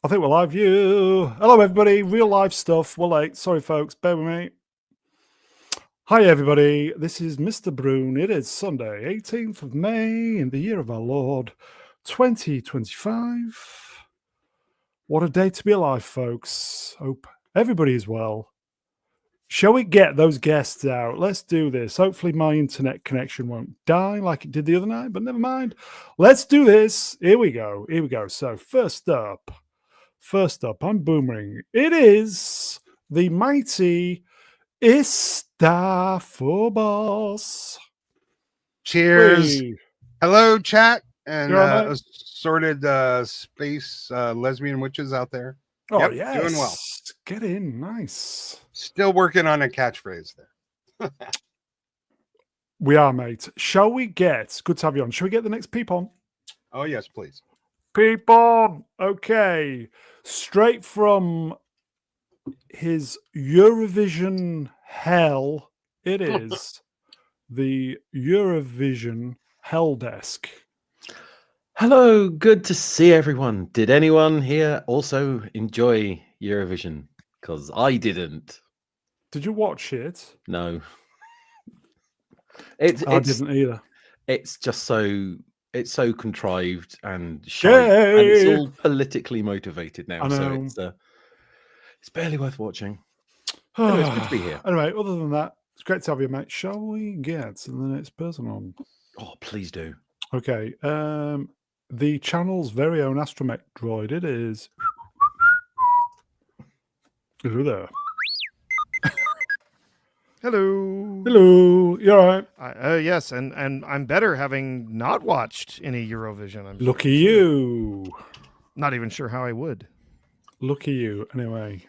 I think we're live. Hello, everybody. Real life stuff. We're late. Sorry, folks. Bear with me. Hi, everybody. This is Mr. Brune. It is Sunday, 18th of May in the year of our Lord, 2025. What a day to be alive, folks. Hope everybody is well. Shall we get those guests out? Let's do this. Hopefully my internet connection won't die like it did the other night, but never mind. Let's do this. Here we go. So first up, I'm Boomerang. It is the mighty Istafobos. Cheers. Hey. Hello, chat and You're all right, mate? assorted space lesbian witches out there. Oh, Yep, yes. doing well. Get in. Nice. Still working on a catchphrase there. We are, mate. Shall we get, good to have you on, shall we get the next peep on? Oh, yes, please. Peep on. Okay. Straight from his Eurovision hell, it is the Eurovision hell desk. Hello, good to see everyone. Did anyone here also enjoy Eurovision? Because I didn't. Did you watch it? No. I didn't either. It's just so contrived and shy, and it's all politically motivated now. So it's barely worth watching. Anyway, it's good to be here. Anyway, other than that, it's great to have you, mate. Shall we get the next person on? Oh, please do. Okay. The channel's very own astromech droid. It is. Hello there. Hello. Hello. You all right? Yes, and I'm better having not watched any Eurovision. I'm Lucky you. not even sure how I would. Lucky you. Anyway,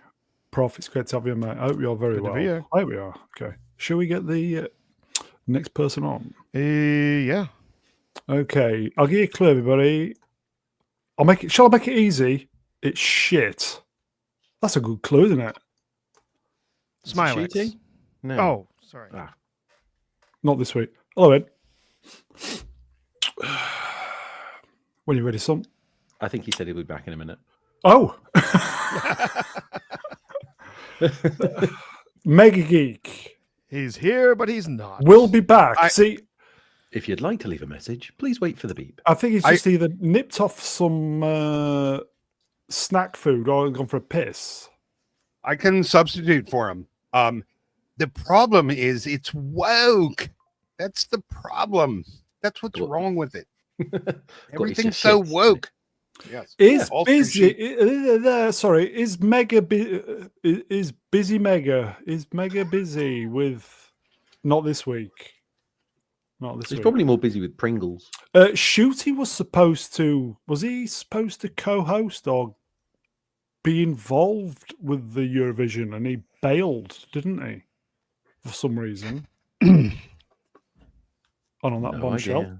Prof, it's great to have you, mate. I hope you're very Good to well. be here. I hope we are. Okay. Shall we get the next person on? Yeah. Okay. I'll give you a clue, everybody. Shall I make it easy? It's shit. That's a good clue, isn't it? Smiley. No. Oh, sorry. Not this week. Hello, Ed. When you're ready, son. I think he said he'll be back in a minute. Oh. Mega Geek. He's here, but he's not. Will be back. See, if you'd like to leave a message, please wait for the beep. I think he's just either nipped off some snack food or gone for a piss. I can substitute for him. The problem is it's woke. That's the problem. That's what's wrong with it. Everything's so woke. Yes. Is busy? Is Mega busy with? Not this week. He's probably more busy with Pringles. Shooty was supposed to. Was he supposed to co-host or be involved with the Eurovision, and he bailed, didn't he? For some reason. On that bombshell. Idea.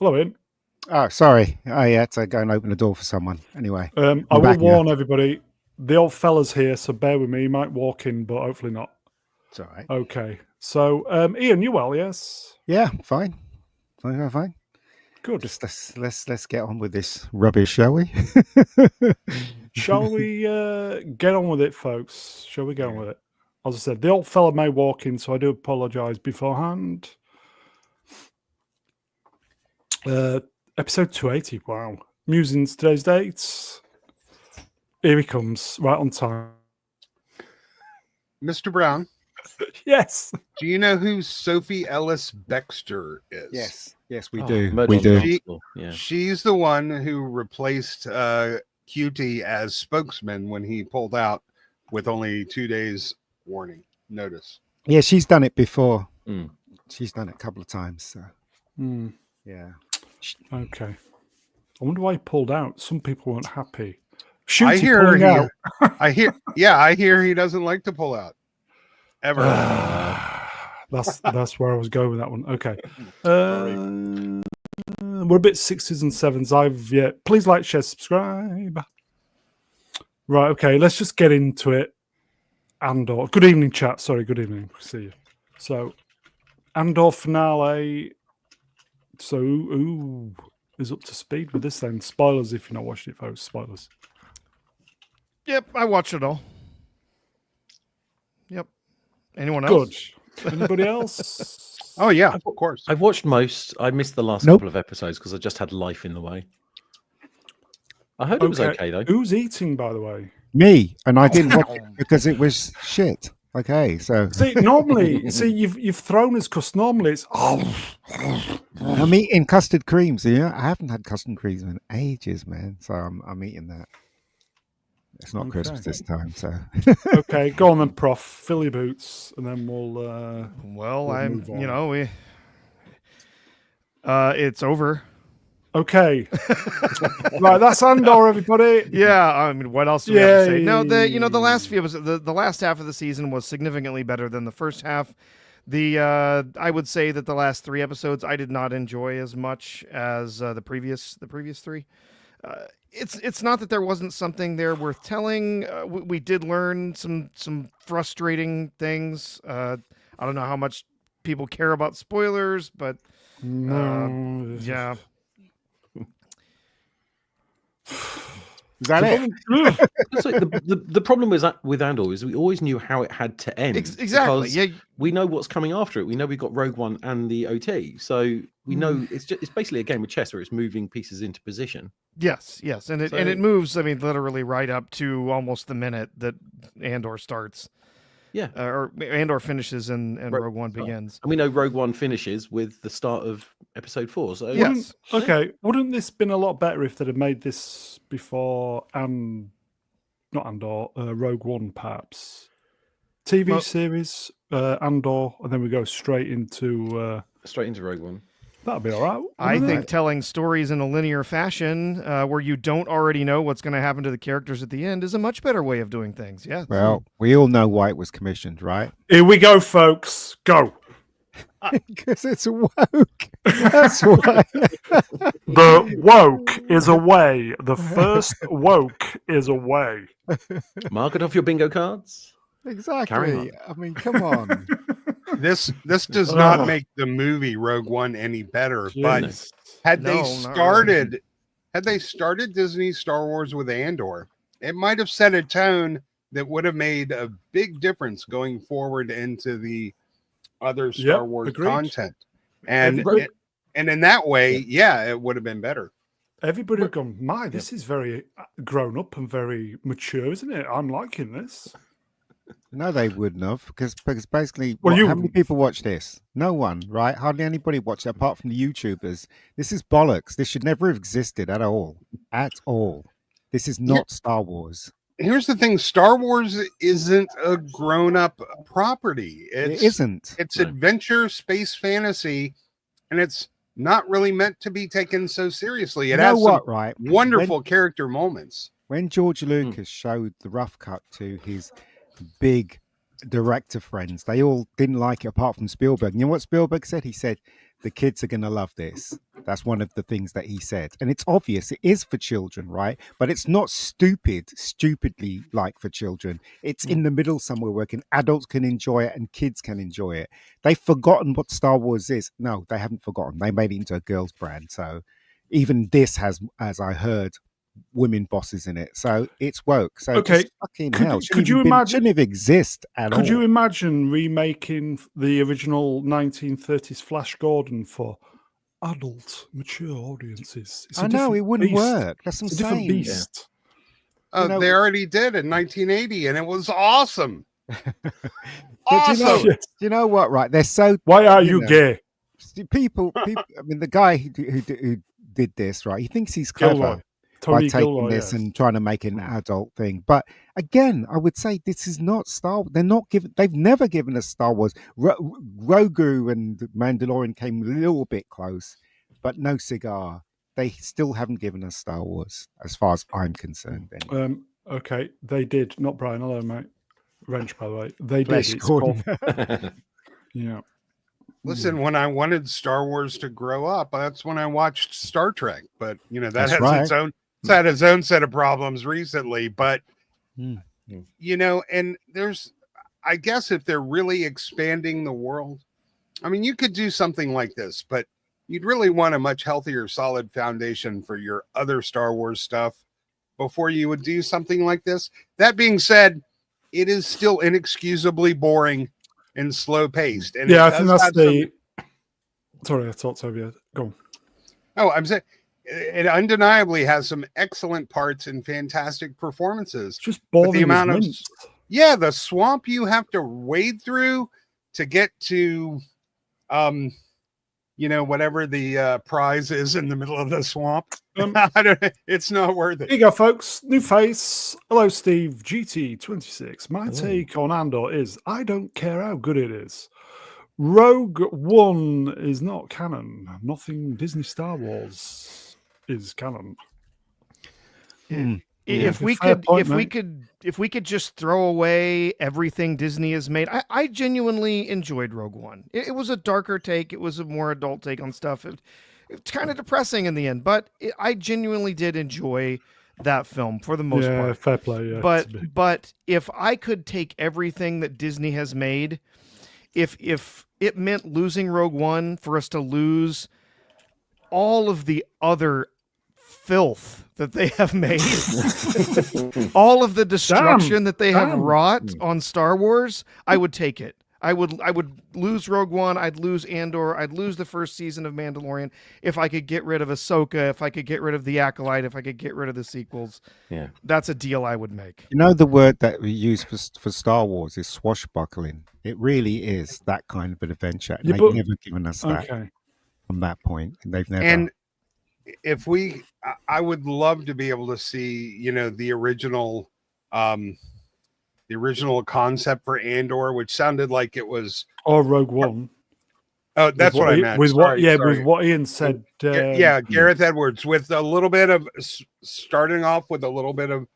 Hello, Ian. Oh, sorry. I had to go and open the door for someone. Anyway, I will warn everybody. The old fella's here, so bear with me. He might walk in, but hopefully not. it's all right. Okay. So, Ian, you well? Yes. Yeah, fine. Fine. Good. Just let's get on with this rubbish, shall we? Shall we get on with it, folks? Shall we get on with it? As I said, the old fella may walk in, so I do apologise beforehand. Episode 280. Wow. Musings, today's dates. Here he comes, right on time. Mr. Brown. Yes. Do you know who Sophie Ellis Bextor is? Yes, we do. We do. She's the one who replaced QT as spokesman when he pulled out with only 2 days notice. Yeah, she's done it before. Mm. She's done it a couple of times. So. Yeah. Okay. I wonder why he pulled out. Some people weren't happy. I hear he doesn't like to pull out. Ever. That's where I was going with that one. Okay. We're a bit 6s and 7s. Please like, share, subscribe. Right, okay, let's just get into it. Andor. Good evening, chat. Sorry, good evening. See you. So, Andor finale. So, is up to speed with this then. Spoilers if you're not watching it, folks. Spoilers. Yep, I watched it all. Yep. Anyone else? Good. Anybody else? Oh yeah, of course. I've watched most. I missed the last Nope. couple of episodes because I just had life in the way. I heard it was okay though. Who's eating, by the way? Me, and I didn't watch it because it was shit. Okay, so See, normally, you've thrown us because normally it's I'm eating custard creams. Yeah, I haven't had custard creams in ages, man. So I'm eating that. It's not Christmas this time, so okay. Go on then, Prof. Fill your boots, and then we'll. I'm. move on. You know, it's over. Okay. Right, that's Andor, everybody. Yeah, I mean, what else do we have to say? No, the last few the last half of the season was significantly better than the first half. I would say that the last 3 episodes I did not enjoy as much as the previous 3. It's not that there wasn't something there worth telling. We did learn some frustrating things. I don't know how much people care about spoilers, but yeah. is that it? The problem with Andor is we always knew how it had to end. Exactly. because Yeah. we know what's coming after it. We know we've got Rogue One and the OT, so we know it's basically a game of chess where it's moving pieces into position. Yes, and it moves. I mean, literally right up to almost the minute that Andor starts. Yeah, or Andor finishes and Rogue One begins. And we know Rogue One finishes with the start of Episode 4. So yes. Wouldn't this been a lot better if they'd have made this before not Andor, Rogue One, perhaps? TV series, Andor, and then we go straight into Rogue One. That'd be all right. I think telling stories in a linear fashion where you don't already know what's going to happen to the characters at the end is a much better way of doing things. Yeah. Well, we all know why it was commissioned, right? Here we go, folks. Go. Because it's woke. That's why. The woke is away. The first woke is away. Mark it off your bingo cards. Exactly. I mean, come on. This does not make the movie Rogue One any better. But had they started Disney Star Wars with Andor, it might have set a tone that would have made a big difference going forward into the other Star Wars content. And in that way, it would have been better. Everybody would have gone, this is very grown up and very mature, isn't it? I'm liking this. No, they wouldn't have, because basically, how many people watch this? No one, right? Hardly anybody watched it, apart from the YouTubers. This is bollocks. This should never have existed at all. At all. This is not Star Wars. Here's the thing. Star Wars isn't a grown-up property. It isn't. It's adventure, space fantasy, and it's not really meant to be taken so seriously. It has wonderful character moments. When George Lucas showed the rough cut to his big director friends, they all didn't like it apart from Spielberg. You know what Spielberg said? He said, the kids are going to love this. That's one of the things that he said. And it's obvious it is for children, right? But it's not stupidly like for children. It's in the middle somewhere where adults can enjoy it and kids can enjoy it. They've forgotten what Star Wars is. No, they haven't forgotten. They made it into a girl's brand. So even this has, as I heard, women bosses in it, so it's woke. So fucking hell, could you imagine? Shouldn't have exist at all. Could you imagine remaking the original 1930s Flash Gordon for adult, mature audiences? I know it wouldn't work. That's what I'm saying. Different beast. They already did in 1980, and it was awesome. Awesome. You know what? Right? They're so. Why are you gay? People. I mean, the guy who did this, right? He thinks he's clever. By taking this and trying to make it an adult thing. But again, I would say this is not Star Wars. They've never given us Star Wars. Grogu and Mandalorian came a little bit close, but no cigar. They still haven't given us Star Wars, as far as I'm concerned. Anyway. Okay, they did. Not Brian. Hello, mate. Wrench, by the way. They Flesh did. Yeah. Listen, when I wanted Star Wars to grow up, that's when I watched Star Trek. But that has its own. It's had its own set of problems recently, but and there's, I guess, if they're really expanding the world, I mean, you could do something like this, but you'd really want a much healthier, solid foundation for your other Star Wars stuff before you would do something like this. That being said, it is still inexcusably boring and slow paced. And I think that's the. Sorry, I talked over you. Go on. Oh, I'm saying it undeniably has some excellent parts and fantastic performances. It's just boring. The amount of the swamp you have to wade through to get to, whatever the prize is in the middle of the swamp. It's not worth it. Here you go, folks. New face. Hello, Steve. GT26. My take on Andor is I don't care how good it is. Rogue One is not canon. Nothing Disney Star Wars is canon. If we could just throw away everything Disney has made, I genuinely enjoyed Rogue One. It was a darker take. It was a more adult take on stuff. It's kind of depressing in the end, but I genuinely did enjoy that film for the most part. Fair play. Yeah, but if I could take everything that Disney has made, if it meant losing Rogue One for us to lose all of the other filth that they have made, all of the destruction that they have wrought on Star Wars, I would take it. I would lose Rogue One. I'd lose Andor. I'd lose the first season of Mandalorian if I could get rid of Ahsoka, if I could get rid of The Acolyte, if I could get rid of the sequels. Yeah, that's a deal I would make. The word that we use for Star Wars is swashbuckling. It really is that kind of an adventure. And they've never given us that from that point. They've never. And if I would love to be able to see, the original concept for Andor, which sounded like it was Rogue One. Oh, that's what I meant. With what Ian said. Gareth Edwards with a little bit of starting off with a little bit of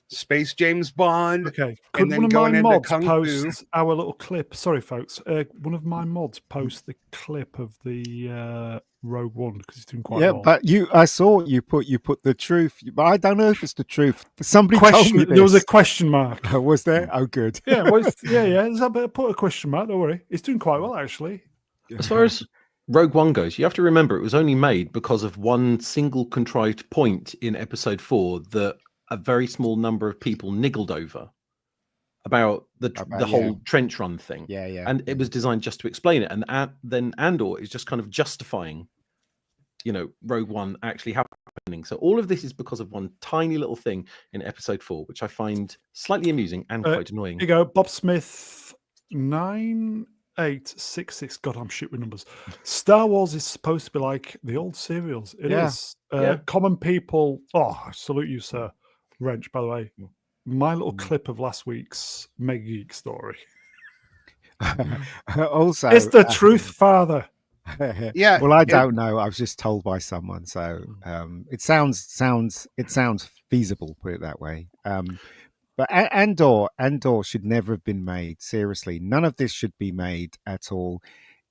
Space James Bond. Okay. Could one of my mods post our little clip? Sorry, folks. One of my mods post the clip of the Rogue One because it's doing quite well. But I saw you put the truth, but I don't know if it's the truth. Somebody told me this. There was a question mark. Was there? Oh, good. Yeah. Put a question mark. Don't worry. It's doing quite well actually. As far as Rogue One goes, you have to remember it was only made because of one single contrived point in Episode 4 that a very small number of people niggled over about the whole trench run thing. Yeah. And it was designed just to explain it. And then Andor is just kind of justifying, Rogue One actually happening. So all of this is because of one tiny little thing in Episode 4, which I find slightly amusing and quite annoying. Here you go. Bob Smith 9866. God, I'm shit with numbers. Star Wars is supposed to be like the old serials. It is. Common people. Oh, I salute you, sir. Wrench, by the way. My little clip of last week's Mega Geek story. Also, it's the truth, Father. Yeah. Well, I don't know. I was just told by someone, so it sounds feasible. Put it that way. But Andor should never have been made. Seriously, none of this should be made at all.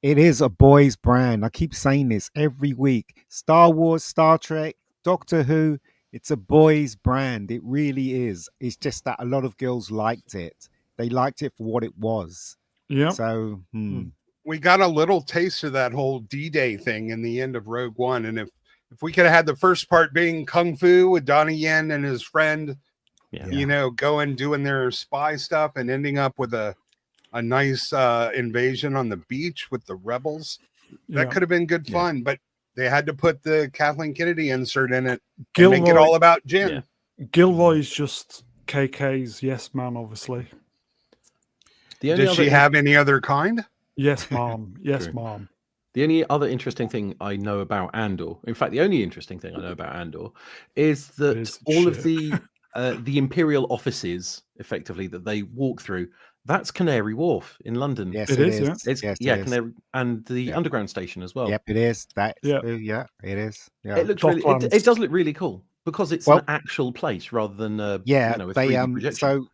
It is a boys' brand. I keep saying this every week. Star Wars, Star Trek, Doctor Who. It's a boys' brand. It really is. It's just that a lot of girls liked it. They liked it for what it was. Yeah. So we got a little taste of that whole D-Day thing in the end of Rogue One. And if we could have had the first part being Kung Fu with Donnie Yen and his friend, going, doing their spy stuff and ending up with a nice invasion on the beach with the rebels, that could have been good fun. But they had to put the Kathleen Kennedy insert in it and make it all about Jin. Yeah. Gilroy's just KK's yes man, obviously. Did she have any other kind? Yes, mom. Yes, mom. The only other interesting thing I know about Andor, in fact, the only interesting thing I know about Andor is that all of the Imperial offices, effectively, that they walk through, that's Canary Wharf in London. Yes, it is. Canary, and the Underground station as well. Yep, it is. It is. Yeah. It looks really. It does look really cool because it's an actual place rather than a 3D projection.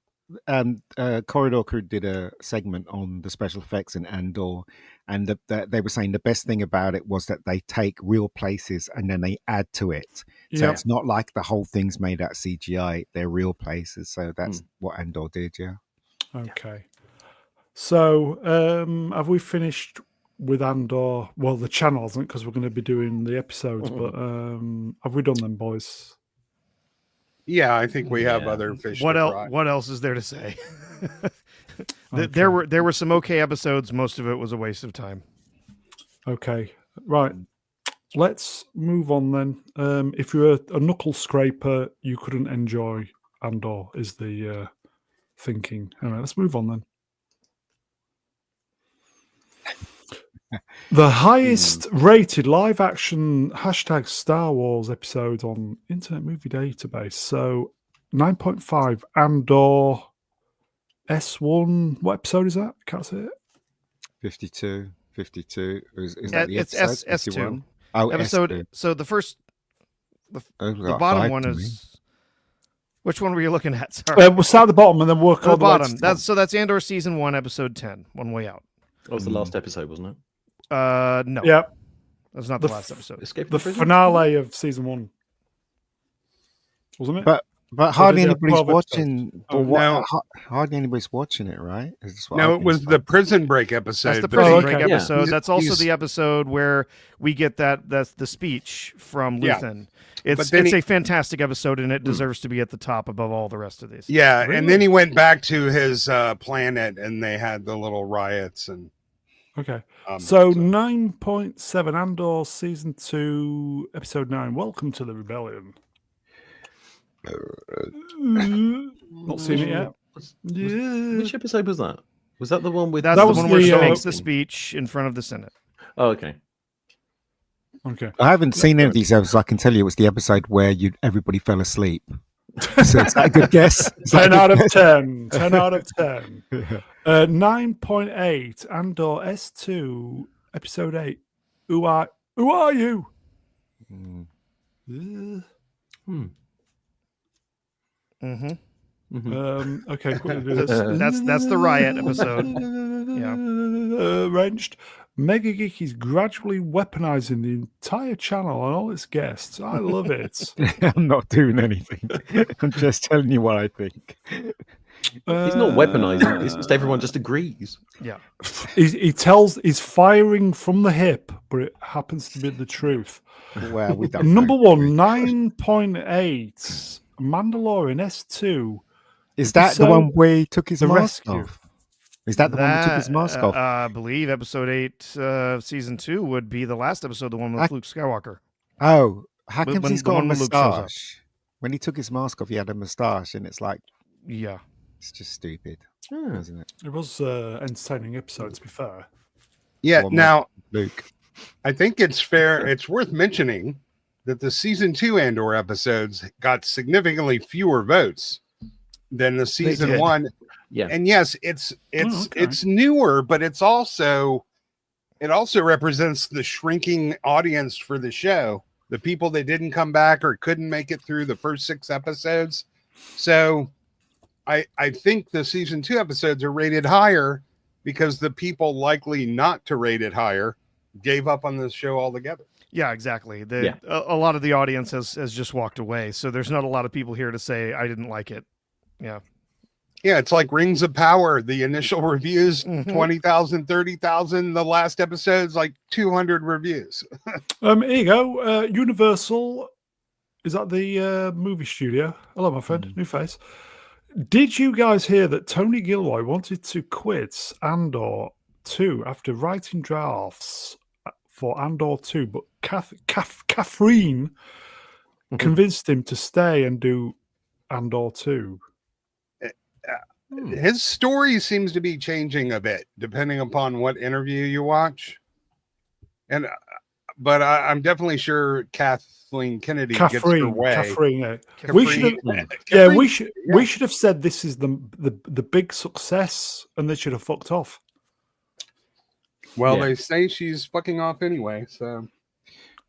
Corridor Crew did a segment on the special effects in Andor, and they were saying the best thing about it was that they take real places and then they add to it. So it's not like the whole thing's made out of CGI; they're real places. So that's what Andor did. Yeah. Okay. So have we finished with Andor? Well, the channel hasn't because we're going to be doing the episodes. But have we done them, boys? Yeah, I think we have other fish What to else? fry. What else is there to say? Okay. There were some okay episodes. Most of it was a waste of time. Okay, right. Let's move on then. If you're a knuckle scraper, you couldn't enjoy Andor, is the thinking. Anyway, let's move on then. The highest rated live action #Star Wars episode on Internet Movie Database. So 9.5 Andor S1. What episode is that? Can't see it. 52. Is that the It's episode? S2 51? Oh, episode. S2. So the Oh, the we've got bottom 5 one to me. is. Which one were you looking at? Sorry. We'll start at the bottom and then work The all the way to bottom. the top. That's Andor season 1, episode 10. One Way Out. That was the last episode, wasn't it? No. Yeah, That's not The the last episode. Escape the from Prison? finale of season 1, wasn't it? But hardly did they have anybody's 12 episodes? watching. Oh, But no. hardly anybody's watching it, right? Is this what No, I've it been was told? the Prison Break episode. That's the but Prison Oh, Break okay. Yeah. episode. He's- That's also he's- the episode where we get that's the speech from Yeah. Luthen. It's then a fantastic episode, and it deserves to be at the top above all the rest of these. Yeah, Really? and then he went back to his planet, and they had the little riots and. Okay. So 9.7 Andor season 2 episode 9. Welcome to the rebellion. Not seen it yet. Yeah. Which episode was that? Was that the one with? That's That the was one where she the, makes the speech in front of the Senate. Oh, okay. Okay. I haven't seen any of these episodes. I can tell you it was the episode where everybody fell asleep. So is that a good guess? Is that 10 a out good of 10. 10 out of 10. guess? 9.8 Andor S2 episode 8. Who are you? Mm. Hmm. Mm-hmm. Okay, quickly do this. That's the riot episode. Arranged. Mega Geek is gradually weaponizing the entire channel and all its guests. I love it. I'm not doing anything. I'm just telling you what I think. He's not weaponizing. It's just everyone just agrees. Yeah. He's firing from the hip, but it happens to be the truth. Well, we don't Number know. 1, 9.8 Mandalorian S2. Is that the So, one where he took his mask Mask you. off? Is that the one where he took his mask off? I believe episode 8 of season 2 would be the last episode, the one with Luke Skywalker. Oh, how when- come he's the got a one when Luke shows up. moustache? When he took his mask off, he had a moustache, and it's like, Yeah. it's just stupid, Hmm. isn't it? It was entertaining episode, to be fair. Yeah, Or now Luke. I think it's fair. It's worth mentioning that the season 2 Andor episodes got significantly fewer votes than the season did. 1. Yeah. And yes, it's okay. it's newer, but it also represents the shrinking audience for the show. The people that didn't come back or couldn't make it through the first 6 episodes. So I think the season 2 episodes are rated higher because the people likely not to rate it higher gave up on the show altogether. Yeah, exactly. Yeah. A lot of the audience has just walked away. So there's not a lot of people here to say, I didn't like it. Yeah. Yeah, it's like Rings of Power. The initial reviews, Mhm. 20,000, 30,000. The last episode's like 200 reviews. Here you go. Universal. Is that the movie studio? Hello, my friend. New face. Did you guys hear that Tony Gilroy wanted to quit Andor 2 after writing drafts for Andor 2, but Catherine convinced him to stay and do Andor 2? His story seems to be changing a bit depending upon what interview you watch. And but I'm definitely sure Kathleen Kennedy gets her way. Catherine, yeah. Catherine- We should have, Catherine- we should have said this is the big success, and they should have fucked off. Well, Yeah. they say she's fucking off anyway, so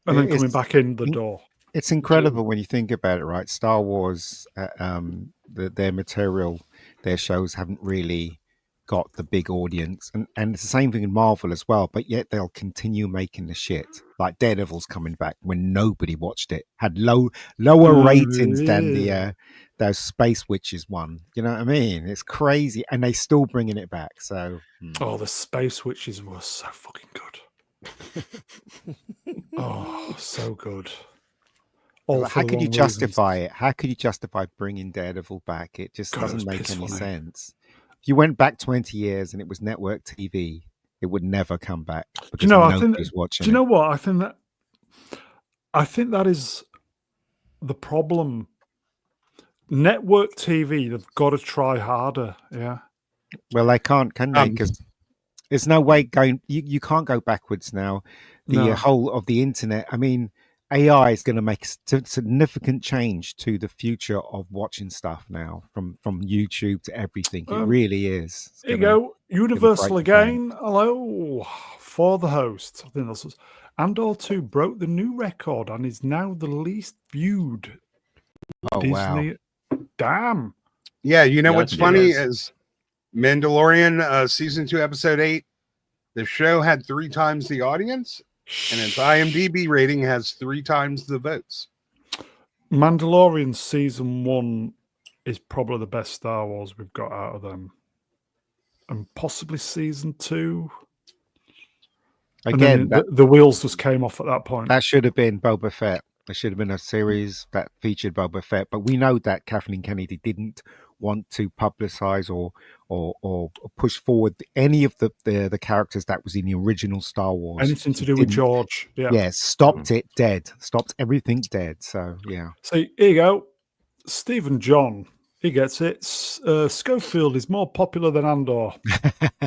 And then It's- coming back in the door. It's incredible when you think about it, right? Star Wars, their material, their shows haven't really got the big audience, and it's the same thing in Marvel as well. But yet they'll continue making the shit. Like Daredevil's coming back when nobody watched it, had lower ratings than the those Space Witches one. You know what I mean? It's crazy, and they still bringing it back. So Oh, the Space Witches were so fucking good. Oh, so good. All How for the could you wrong justify reasons. it? How could you justify bringing Daredevil back? It just God, it was doesn't make piss any funny. sense. If you went back 20 years and it was network TV, it would never come back Do you because know? I think. nobody's Do watching you it. know what? I think that is the problem. Network TV, they've got to try harder. Yeah. Well, they can't, can they? Um, Because there's no way going. You can't go backwards now. The No. whole of the internet. I mean, AI is going to make significant change to the future of watching stuff now, from YouTube to everything. It really is. It's Here you gonna- go. Universal break the bank. again. Hello. For the host. I think this was Andor 2 broke the new record and is now the least viewed Oh wow! Disney. Damn. Yeah, you know Yeah, what's it funny is. is Mandalorian season 2 episode 8. The show had 3 times the audience, and its IMDb rating has 3 times the votes. Mandalorian season 1 is probably the best Star Wars we've got out of them. And possibly season 2. And then Again, the wheels just came off at that point. that should have been Boba Fett. There should have been a series that featured Boba Fett. But we know that Kathleen Kennedy didn't want to publicize or push forward any of the characters that was in the original Star Wars. Anything to She do with didn't- George. Yeah. Yeah, stopped it dead. Stopped everything dead. So yeah. So here you go. Stephen John. He gets it. Schofield is more popular than Andor.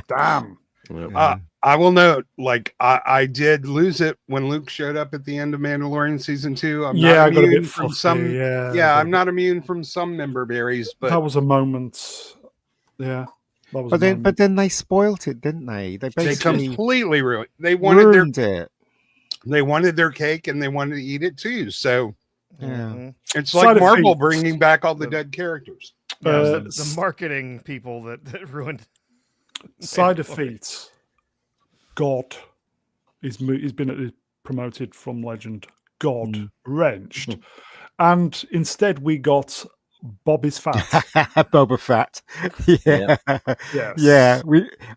Damn. Yeah. I will note, like, I did lose it when Luke showed up at the end of Mandalorian season 2. I'm Yeah, I not got a immune bit from fussy. some. Yeah, Yeah, I'm not immune from some member berries, but that was a moment. Yeah, that was. But a then, moment. but then they spoiled it, didn't they? They they basically completely ruined. They wanted ruined it. their cake, and they wanted to eat it too. So Yeah. Mhm. it's Side like Marvel effects. bringing back all the dead characters. Yeah, it was Uh, the marketing people that ruined. Side effects. God, he's been promoted from legend. God wrenched, and instead we got Bob is fat. Boba Fett. Yeah. Yes. Yeah.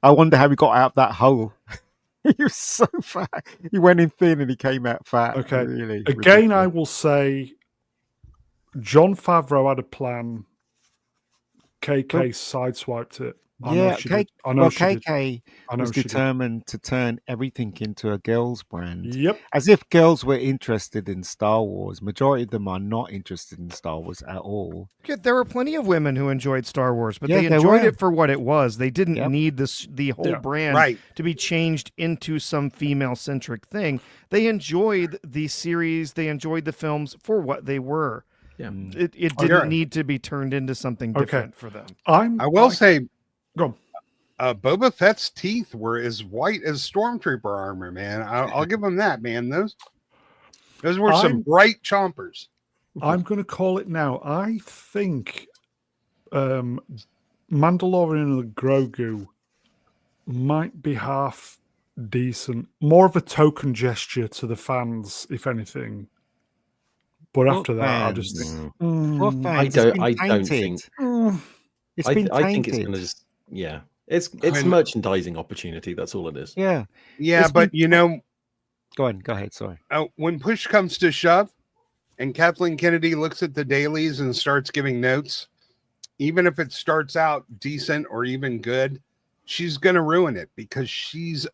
I wonder how he got out of that hole. He was so fat. He went in thin and he came out fat. Okay. Really Again, I ridiculous. will say, John Favreau had a plan. KK sideswiped it. I know Yeah, she did. I know she did. KK I know was she did. determined to turn everything into a girls' brand. Yep. As if girls were interested in Star Wars. Majority of them are not interested in Star Wars at all. Yeah, there were plenty of women who enjoyed Star Wars, but Yeah, they there enjoyed were. it for what it was. They didn't Yep. need the whole Yeah. brand Right. to be changed into some female-centric thing. They enjoyed the series, they enjoyed the films for what they were. Yeah. It didn't Sure. need to be turned into something Okay. different for them. I will say, Go on. Boba Fett's teeth were as white as stormtrooper armor. Man, I'll give him that. Man, those were some I'm- bright chompers. I'm going to call it now. I think Mandalorian and Grogu might be half decent. More of a token gesture to the fans, if anything. But What after that, I fans? just think. What mm, fans? I It's been don't tainted. think. mm. It's I been think it's tainted. going to just. Yeah. It's When- merchandising opportunity. That's all it is. Yeah. Yeah, It's but been- you know, Go ahead. Sorry. when push comes to shove, and Kathleen Kennedy looks at the dailies and starts giving notes, even if it starts out decent or even good, she's going to ruin it because she's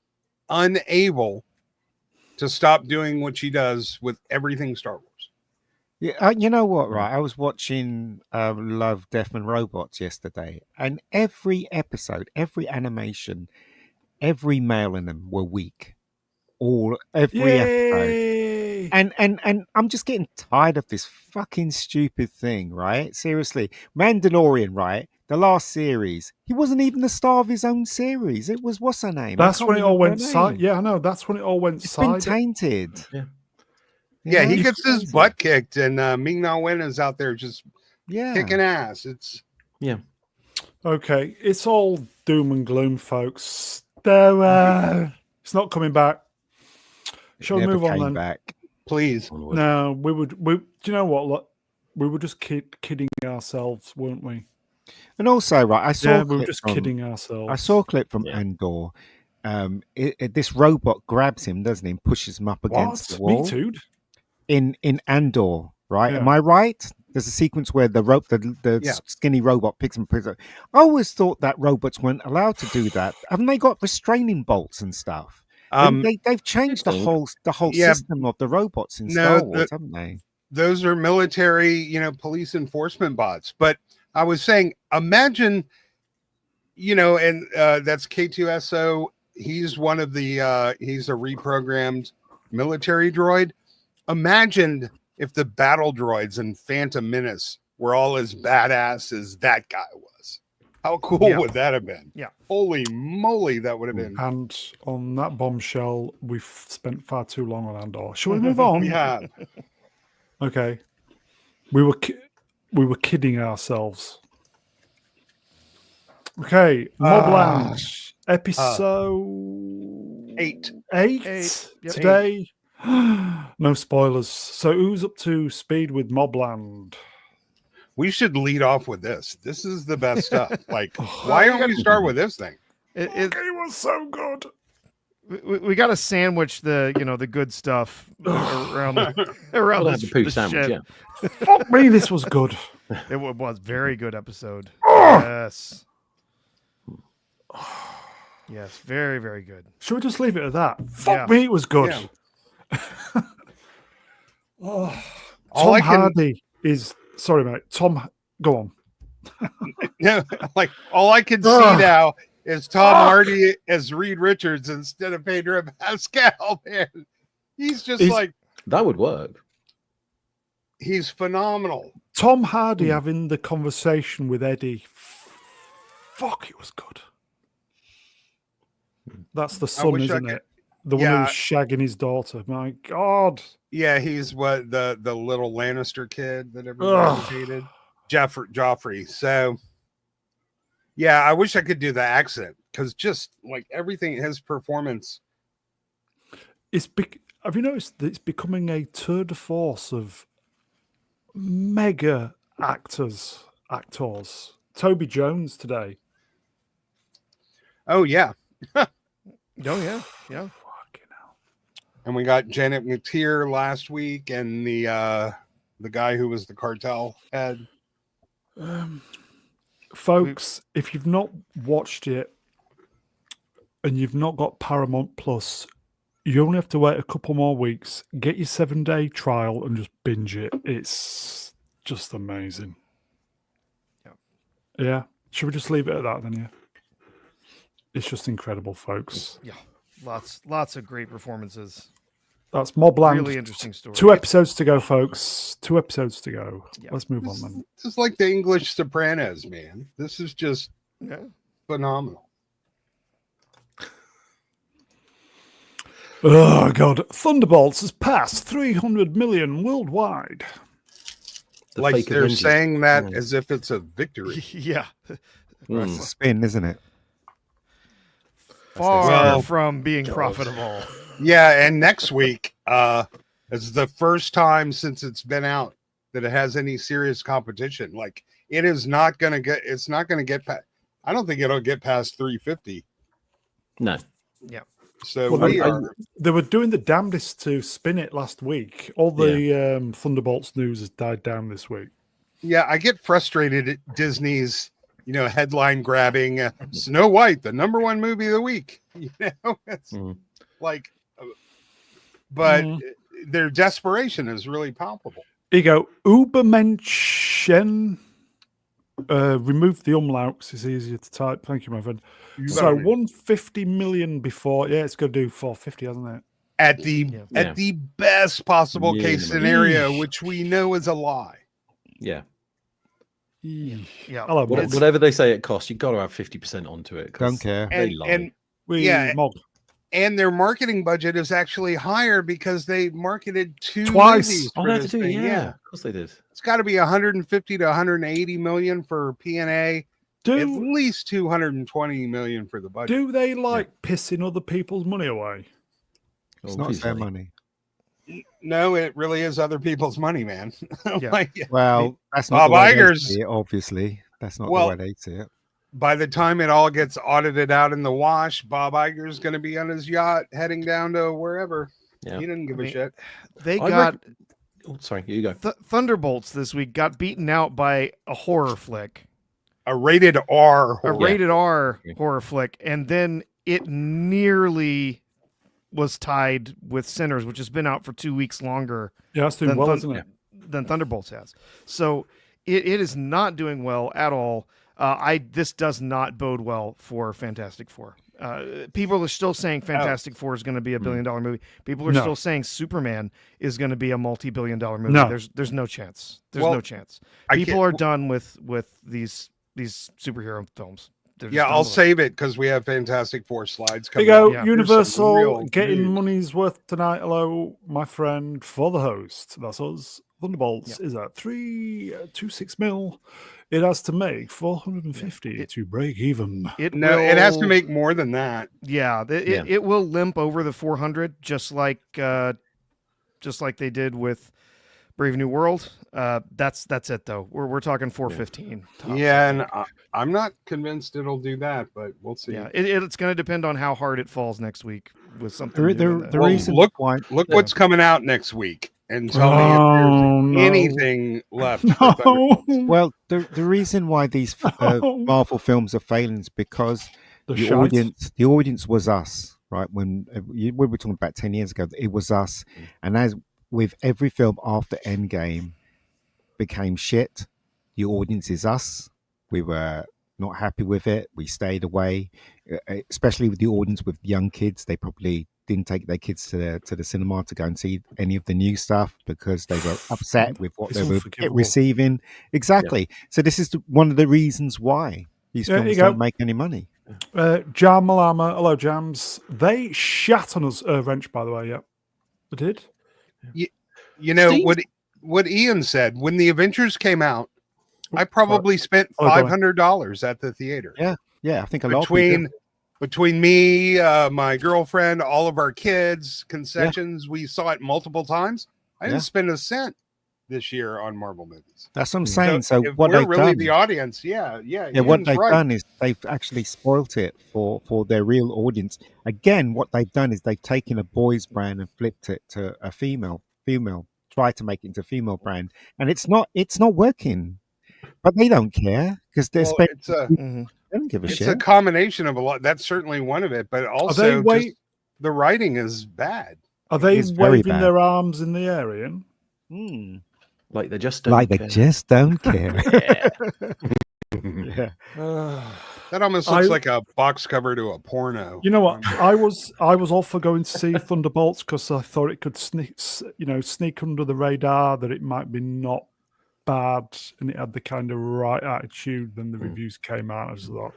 unable to stop doing what she does with everything Star Wars. Yeah, you know what, right? I was watching Love, Death and Robots yesterday, and every episode, every animation, every male in them were weak. Every episode. Yay! And I'm just getting tired of this fucking stupid thing, right? Seriously. Mandalorian, right? The last series, he wasn't even the star of his own series. It was, what's her name? I That's can't when it all remember her went side. name. Yeah, I know. That's when it all went It's been side. tainted. Yeah. Yeah, he know? gets his butt kicked, and Ming-Na Wen is out there just Yeah. kicking ass. It's Okay, it's all doom and gloom, folks. It's not coming back. Shall we Never move on came then? back. please. Onward. No, do you know what? Look, we were just kidding ourselves, weren't we? And also, right, I saw Yeah, a we were clip just from- kidding ourselves. I saw a clip from Yeah. Andor. This robot grabs him, doesn't he, and pushes him up against What? the wall. Me too. In Andor, right? Yeah. Am I right? There's a sequence where the Yeah. skinny robot picks him up. I always thought that robots weren't allowed to do that. Haven't they got restraining bolts and stuff? They've changed the whole Yeah. system of the robots in No, Star Wars, haven't they? Those are military, police enforcement bots. But I was saying, imagine, and that's K2SO. He's one of the, he's a reprogrammed military droid. Imagine if the battle droids in Phantom Menace were all as badass as that guy was. How cool would that have been? Yeah. Holy moly, that would have been. And on that bombshell, we've spent far too long on Andor. Shall we move on? Yeah. Okay. We were kidding ourselves. Okay, MobLand episode 8. 8 Yep. today. No spoilers. So who's up to speed with MobLand? We should lead off with this. This is the best stuff. Like, why don't we start with this thing? It was so good. We got to sandwich the good stuff around We'll have this, the poo this sandwich, shit. yeah. Fuck me, this was good. It was very good episode. Yes. Yes, very, very good. Should we just leave it at that? Fuck Yeah. me, it was good. Yeah. Oh, All Tom I can- Hardy is sorry, mate. Tom, go on. Yeah, like all I can see now is Tom Hardy as Reed Richards instead of Pedro Pascal. Man, he's like That would work. he's phenomenal. Tom Hardy having the conversation with Eddie. Fuck, it was good. That's the son, wish I isn't could- it? The one Yeah. who's shagging his daughter. My God. Yeah, he's what the little Lannister kid that everybody Ugh. hated, Joffrey. So, yeah, I wish I could do the accent because just like everything, his performance. Have you noticed that it's becoming a tour de force of mega actors? Toby Jones today. Oh yeah, Oh yeah, yeah. Fucking hell. and we got Janet McTeer last week, and the guy who was the cartel head. Folks, if you've not watched it and you've not got Paramount Plus, you only have to wait a couple more weeks. Get your 7-day trial and just binge it. It's just amazing. Yeah. Should we just leave it at that then? Yeah. It's just incredible, folks. Yeah. Lots of great performances. That's MobLand. Really interesting story. 2 episodes to go, folks. 2 episodes to go. Yeah. Let's move on then. This is like the English Sopranos, man. This is just Yeah. phenomenal. Oh, God. Thunderbolts has passed 300 million worldwide. The Like fake they're Avengers. saying that Mm. as if it's a victory. Yeah. Mm. It's a spin, isn't it? Far Well, from being God. profitable. Yeah, and next week is the first time since it's been out that it has any serious competition. Like it is not going to get. It's not going to get past. I don't think it'll get past 350. No. So Well, we I- are. They were doing the damnedest to spin it last week. All the Thunderbolts news has died down this week. Yeah, I get frustrated at Disney's, headline grabbing Snow White, the #1 movie of the week. It's Mm. like, but their desperation is really palpable. Here you go. Ubermenschen. Remove the umlauts. It's easier to type. Thank you, my friend. So 150 million before. Yeah, it's going to do 450, hasn't it? At the Yeah. best possible Yeah, case man. scenario, Eesh. which we know is a lie. Yeah. Yeah. Hello, What- Mog. whatever they say it costs, you've got to have 50% onto it. 'cause Don't care. They And lie. and Yeah, Mog. and their marketing budget is actually higher because they marketed 2 Twice. movies Oh, for they had to this do it. thing. Yeah. Of course they did. It's got to be 150 to 180 million for P&A, at Do least 220 million for the budget. they like pissing other people's money away? It's not their Obviously. money. No, it really is other people's money, man. Yeah. Well, that's not Bob the way they Iger's- see it, obviously. That's not Well, the way they see it. By the time it all gets audited out in the wash, Bob Iger's going to be on his yacht heading down to wherever. Yeah. He didn't give I a mean, shit. They I got Oh, sorry, here you go. Thunderbolts this week got beaten out by a horror flick, A rated R horror. a rated R horror flick, and then it nearly was tied with Sinners, which has been out for 2 weeks longer. Yeah, that's doing well, isn't it? Than Thunderbolts has. So it is not doing well at all. This does not bode well for Fantastic Four. People are still saying Fantastic Four is going to be $1 billion movie. People are still saying Superman is going to be a multi-billion-dollar movie. No. There's no chance. There's no chance. People are done with these superhero films. I'll save it because we have Fantastic Four slides coming. Here you go. up. Universal getting money's worth tonight. Hello, my friend, for the host. That's us. Thunderbolts is at 326 mil. It has to make 450 to break even. It has to make more than that. Yeah, it will limp over the 400, just like they did with Brave New World. That's it though. We're talking 415. Yeah, and I'm not convinced it'll do that, but we'll see. Yeah, it's going to depend on how hard it falls next week with something. Look what's coming out next week. And tell me if there's anything left. Well, the reason why these Marvel films are failing is because the audience was us, right? When we were talking about 10 years ago, it was us. And as with every film after Endgame became shit, the audience is us. We were not happy with it. We stayed away, especially with the audience with young kids. They probably didn't take their kids to the cinema to go and see any of the new stuff because they were upset with what they were receiving. Exactly. Yeah. So this is one of the reasons why these films don't make any money. Jam Malama, hello Jams. They shat on us, Wrench, by the way. Yeah, they did. You know what Ian said when the Avengers came out. I probably spent $500 at the theater. Yeah. I think a lot between me, my girlfriend, all of our kids, concessions, we saw it multiple times. I didn't spend a cent this year on Marvel movies. That's what I'm saying. So if what we're they've really done, the audience, what they've done is they've actually spoilt it for their real audience. Again, what they've done is they've taken a boys brand and flipped it to a female, try to make it into a female brand, and it's not working. But they don't care because they're spending. They don't give a shit. It's a combination of a lot. That's certainly one of it, but also the writing is bad. Are they waving their arms in the air, Ian? Like they just don't care. They just don't care. That almost looks like a box cover to a porno. You know what? I was all for going to see Thunderbolts because I thought it could sneak under the radar, that it might be not bad, and it had the kind of right attitude. Then the reviews came out. I just thought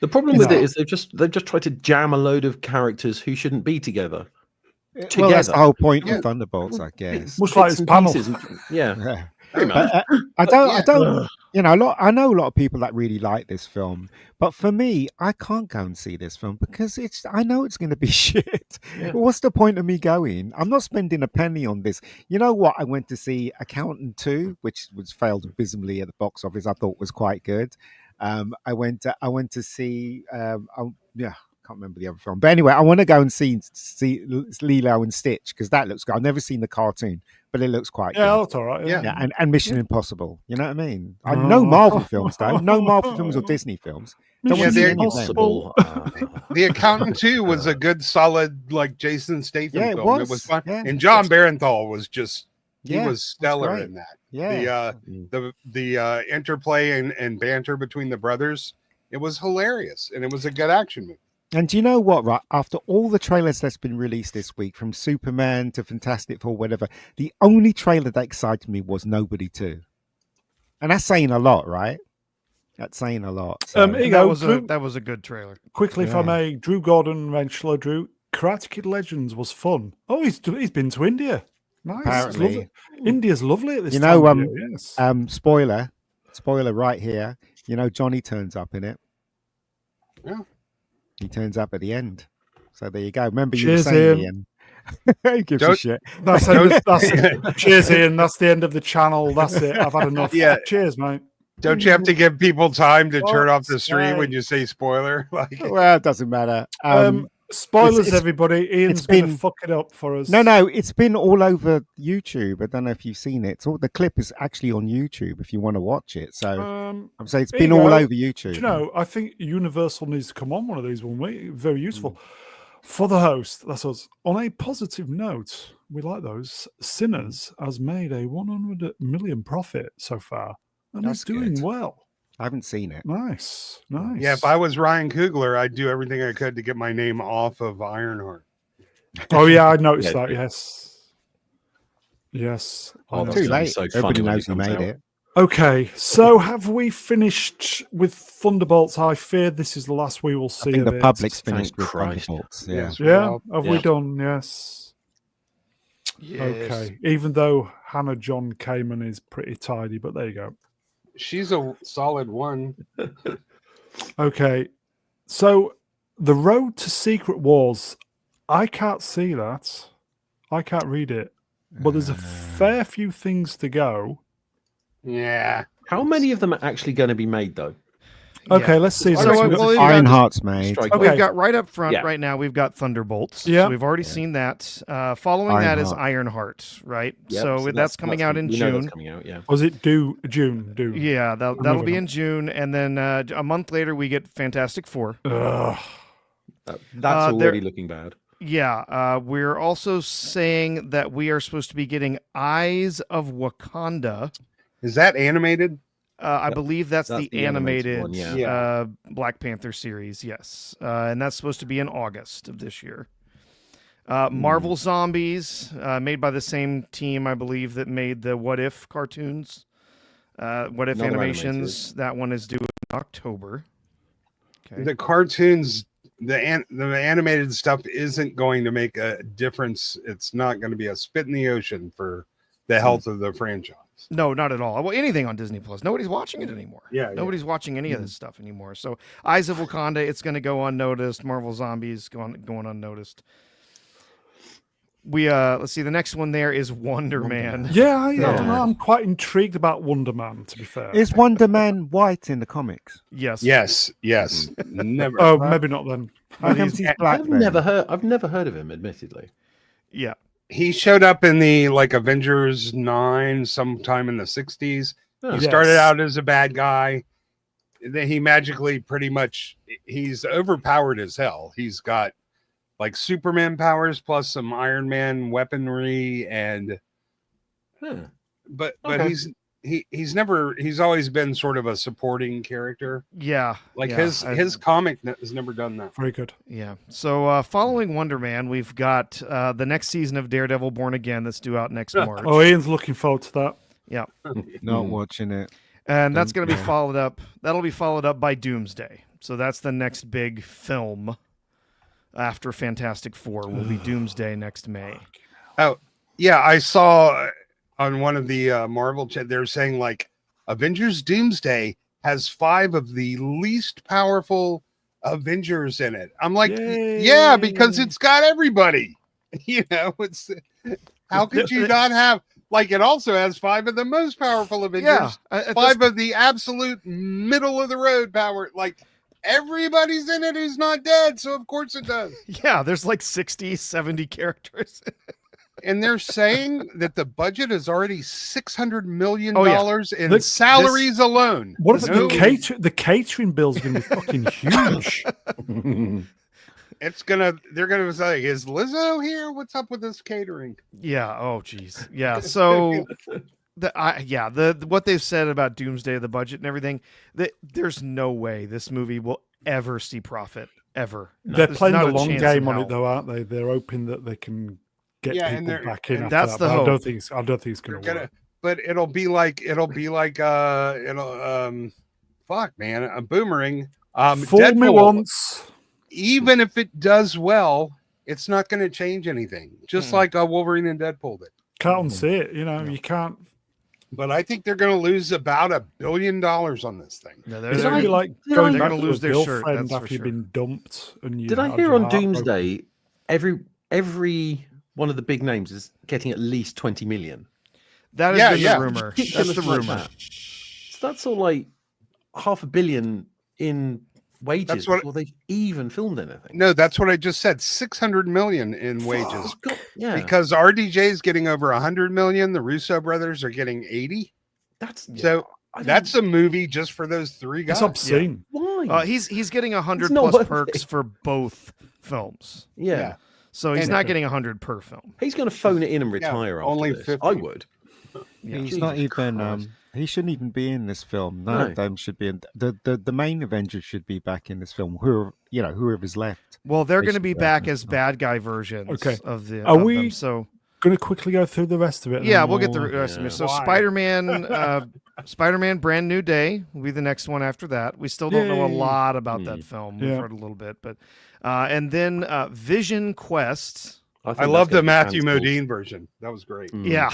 the problem with it is they've just tried to jam a load of characters who shouldn't be together. Well, that's the whole point of Thunderbolts, I guess. Much like this panel. Yeah. But I don't. You know, I know a lot of people that really like this film, but for me, I can't go and see this film because I know it's going to be shit. Yeah. What's the point of me going? I'm not spending a penny on this. You know what? I went to see Accountant 2, which was failed abysmally at the box office. I thought was quite good. I went to see. I can't remember the other film, but anyway, I want to go and see Lilo and Stitch because that looks good. I've never seen the cartoon, but it looks quite good. Yeah, that's all right. Yeah. And Mission Impossible. You know what I mean? No Marvel films, though. No Marvel films or Disney films. The Accountant 2 was a good, solid, like Jason Statham film. It was fun, and John Barenthal was just he was stellar in that. Yeah, the interplay and banter between the brothers, it was hilarious, and it was a good action movie. And do you know what, right? After all the trailers that's been released this week, from Superman to Fantastic Four, whatever, the only trailer that excited me was Nobody 2. And that's saying a lot, right? That's saying a lot. So. That was a good trailer. Quickly, if I may, Drew Gordon, Renchler, Drew, Karate Kid Legends was fun. Oh, he's been to India. Nice. Apparently. India's lovely at this time. Yes. Spoiler right here. You know, Johnny turns up in it. Yeah. He turns up at the end. So there you go. Remember you were saying, Ian. Who gives a shit? Cheers, Ian. That's the end of the channel. That's it. I've had enough. Yeah. Cheers, mate. Don't you have to give people time to turn off the stream when you say spoiler? Well, it doesn't matter. Spoilers, It's- everybody. Ian's going to fuck it up for us. No, it's been all over YouTube. I don't know if you've seen it. The clip is actually on YouTube if you want to watch it. So I'm saying it's here been you all go. over YouTube. Do you know, I think Universal needs to come on one of these one week. Very useful. For the host, that's us. On a positive note, we like those. Sinners has made a 100 million profit so far, and That's it's doing good. well. I haven't seen it. Nice, nice. Yeah, if I was Ryan Coogler, I'd do everything I could to get my name off of Ironheart. Oh yeah, I noticed Yeah. that. Yes. Oh, I that's Too gonna be late. so funny Everybody when knows it who comes made out. it. Okay, so have we finished with Thunderbolts? I fear this is the last we will see I think of the it. public's Thank finished with Christ. Thunderbolts. Yeah. Yes, Yeah, well, have we Yeah. done? Yes. Yes. Okay, even though Hannah John Kamen is pretty tidy, but there you go. she's a solid one. Okay, so the Road to Secret Wars, I can't see that. I can't read it, but there's a fair few things to go. Yeah. How many of them are actually going to be made, though? Okay, Yeah. let's see. So, this. well, We've got- we've got- Ironheart's made. Strike. Okay. We've got right up front Yeah. right now. We've got Thunderbolts. Yeah. So we've already seen that. Following that is Ironheart, right? Yep, so that's coming out in we know that's June. coming out, yeah. Was it June? Yeah, that'll moving be on. in June, and then a month later we get Fantastic Four. Ugh. That's there- already looking bad. Yeah, we're also saying that we are supposed to be getting Eyes of Wakanda. Is that animated? I believe that's That's the the animated animated one, yeah. Black Panther series, yes. And that's supposed to be in August of this year. Marvel Zombies, made by the same team, I believe, that made the What If cartoons. What If Another animations, that one is due in October. Okay. The cartoons, the animated stuff isn't going to make a difference. It's not going to be a spit in the ocean for the health of the franchise. No, not at all. Well, anything on Disney Plus. Nobody's watching it anymore. Yeah, Nobody's watching any of this stuff anymore. So Eyes of Wakanda, it's going to go unnoticed. Marvel Zombies going unnoticed. We let's see. The next one there is Wonder Man. Yeah, I don't know. I'm quite intrigued about Wonder Man, to be fair. Is Wonder Man white in the comics? Yes. Yes. Never. Oh, maybe not then. How comes he's black I've then? never heard of him, admittedly. Yeah. He showed up in the Avengers 9 sometime in the 60s. Oh. He started out as a bad guy. Then he magically he's overpowered as hell. He's got Superman powers plus some Iron Man weaponry but Okay. he's always been sort of a supporting character. Yeah. His comic has never done that. Very good. Yeah. So following Wonder Man, we've got the next season of Daredevil Born Again that's due out next March. Oh, Ian's looking forward to that. Yeah. Not watching it. And that's going to be followed up. That'll be followed up by Doomsday. So that's the next big film after Fantastic Four will be Doomsday next May. Oh, yeah, I saw on one of the Marvel chat they're saying Avengers Doomsday has 5 of the least powerful Avengers in it. I'm like, Yay. yeah, because it's got everybody. It's how could you not have it also has 5 of the most powerful Avengers. Yeah. 5 of the absolute middle of the road power. Everybody's in it who's not dead, so of course it does. Yeah, there's 60, 70 characters. And they're saying that the budget is already $600 million in Look, salaries alone. What if the catering bill's going to be fucking huge? They're gonna say, is Lizzo here? What's up with this catering? Yeah. Oh, geez. Yeah. So, what they've said about Doomsday, the budget and everything, there's no way this movie will ever see profit ever. They're There's playing not the a long chance game in on hell. it, though, aren't they? They're hoping that they can get and people back in. and After that's that, the but hope. I don't think it's going to work. But it'll be fuck, man, a boomerang. Fool me Deadpool, once. even if it does well, it's not going to change anything. Just like Wolverine and Deadpool did. Can't unsee it. You can't. But I think they're going to lose about $1 billion on this thing. Yeah, It's they're going to be like they're going gonna back to lose a their shirt, girlfriend that's for after you've sure. been dumped. And you Did I had hear your on heart broken. Doomsday every one of the big names is getting at least 20 million? that Yeah, has been yeah. the rumor. That's Ridiculous the like rumor. that. So that's all $500 million in wages what- before they've even filmed anything. No, that's what I just said. 600 million in wages. God, yeah, Because RDJ is getting over 100 million. The Russo brothers are getting 80. that's So I don't- that's a movie just for those three guys. It's obscene. why. He's getting 100 It's not plus worth perks it. for both films. yeah. So he's And- not getting 100 per film. He's going to phone it in and retire. After only this. 50. I would. Yeah. He's Jesus not even. Christ. He shouldn't even be in this film. None No. of them should be in. The main Avengers should be back in this film. Whoever's left. Well, they're They going to should be be back back as in bad guy versions Okay. of the. Are of we- them. So Going to quickly go through the rest of it. and yeah, then we'll get the rest of yeah. it. So Why? Spider-Man, Brand New Day will be the next one after that. We still don't know a Yay. lot about that film. We've Yeah. heard a little bit, but and then Vision Quest. I think love that's gonna the be Matthew cancelled. Modine version. That was great. Mm. Yeah,